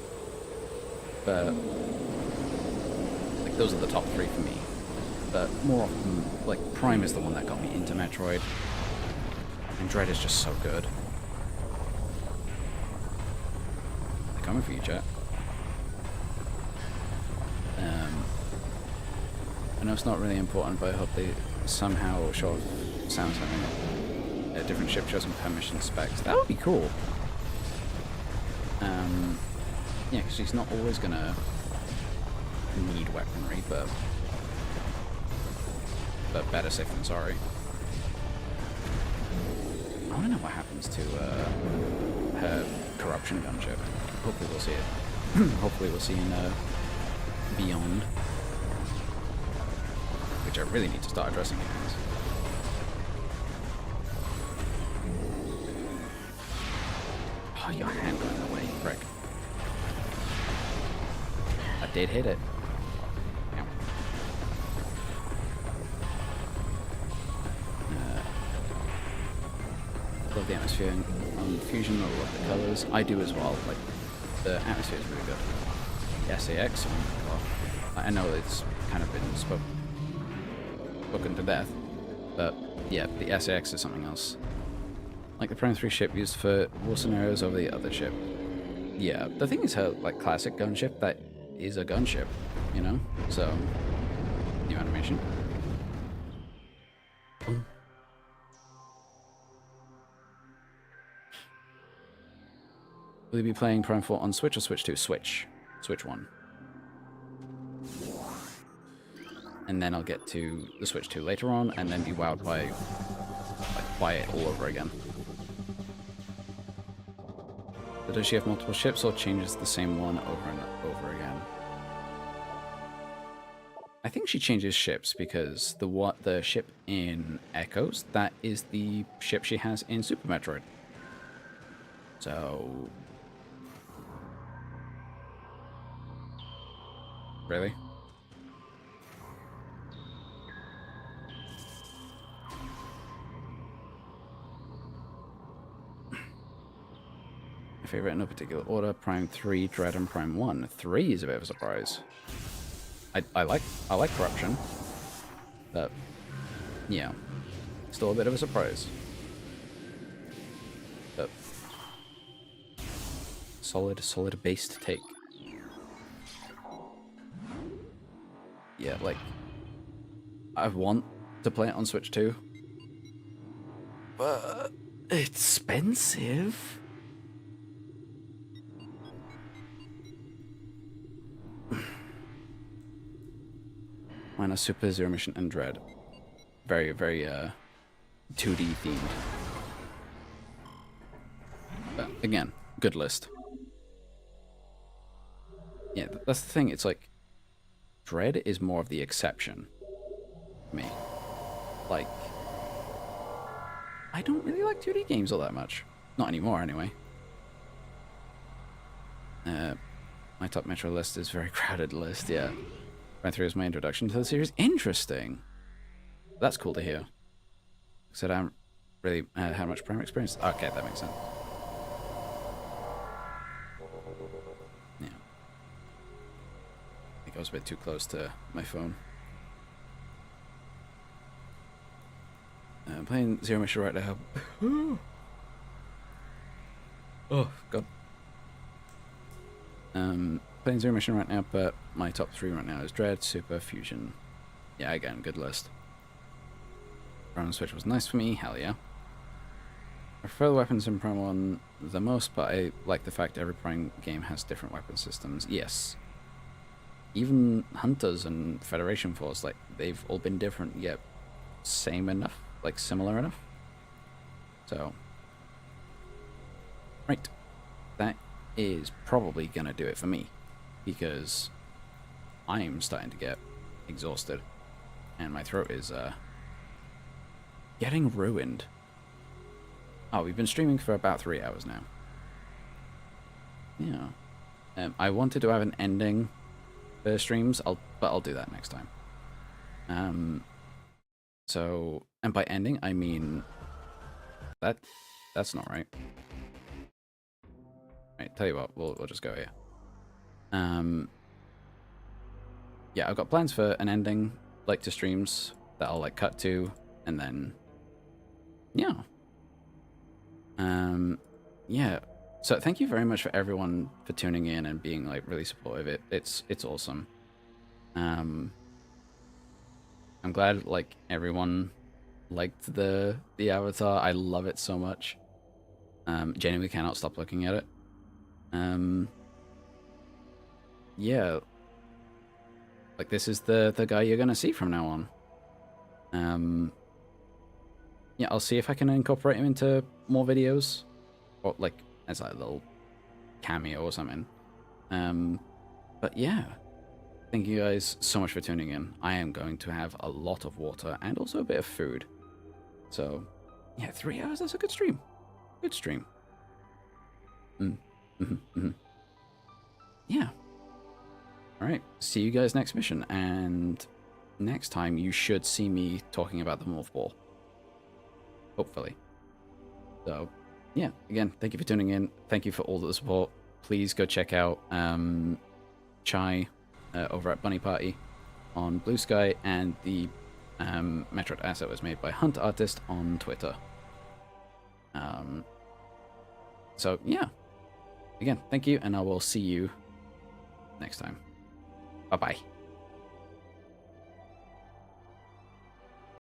But, like, those are the top 3 for me. But more often, like, Prime is the one that got me into Metroid. And Dread is just so good. They're coming for you, chat. I know it's not really important, but I hope they somehow show sound something. A different ship shows some permission specs. That would be cool. Yeah, because she's not always gonna need weaponry, but better safe than sorry. I want to know what happens to her corruption gunship. Hopefully we'll see it. Hopefully we'll see in Beyond. Which I really need to start addressing it. Oh, your hand got in the way, frick. I did hit it. Ow. Love the atmosphere on Fusion, I love the colours. I do as well, like, the atmosphere is really good. The SAX, well, I know it's kind of been spoken to death, but yeah, the SAX is something else. Like the Prime 3 ship used for war scenarios over the other ship. Yeah, the thing is her, like, classic gunship, that is a gunship, you know? So, new animation. Will you be playing Prime 4 on Switch or Switch 2? Switch. Switch 1. And then I'll get to the Switch 2 later on, and then be wowed by, like, buy it all over again. But does she have multiple ships, or changes the same one over and over again? I think she changes ships, because the ship in Echoes, that is the ship she has in Super Metroid. So... Really? Favorite in no particular order: Prime 3, Dread, and Prime 1. 3 is a bit of a surprise. I like Corruption, but yeah, still a bit of a surprise. solid base to take. Yeah, like, I want to play it on Switch too, but it's expensive. Mine are Super, Zero Mission, and Dread. Very, very 2D themed. But again, good list. Yeah, that's the thing. It's like Dread is more of the exception for me. Like, I don't really like 2D games all that much. Not anymore, anyway. My top Metroid list is a very crowded list, yeah. Went through as my introduction to the series. Interesting. That's cool to hear. So I haven't really had much prior experience. Okay, that makes sense. Yeah. I think I was a bit too close to my phone. I'm playing Zero Mission right now. Oh, God. Playing Zero Mission right now, but my top 3 right now is Dread, Super, Fusion. Yeah, again, good list. Prime Switch was nice for me, hell yeah. I prefer the weapons in Prime 1 the most, but I like the fact every Prime game has different weapon systems. Yes. Even Hunters and Federation Force, like, they've all been different, yet same enough, like, similar enough. So. Right. That is probably gonna do it for me, because I'm starting to get exhausted, and my throat is, getting ruined. Oh, we've been streaming for about 3 hours now. Yeah. I wanted to have an ending for streams, but I'll do that next time. So, and by ending, I mean that's not right. Right, tell you what, we'll just go here. Yeah, I've got plans for an ending, like, to streams that I'll, like, cut to, and then yeah. Yeah. So thank you very much for everyone for tuning in and being, like, really supportive. It's awesome. I'm glad, like, everyone liked the avatar. I love it so much. Genuinely cannot stop looking at it. Yeah. Like, this is the guy you're gonna see from now on. Yeah, I'll see if I can incorporate him into more videos, or, like, as like a little cameo or something. But yeah, thank you guys so much for tuning in. I am going to have a lot of water and also a bit of food. So yeah, 3 hours, that's a good stream. Good stream. Yeah. Alright, see you guys next mission, and next time you should see me talking about the Morph Ball. Hopefully. So, yeah, again, thank you for tuning in. Thank you for all the support. Please go check out Chai over at Bunny Party on Blue Sky, and the Metroid asset was made by Hunt Artist on Twitter. So, yeah. Again, thank you, and I will see you next time. Bye-bye.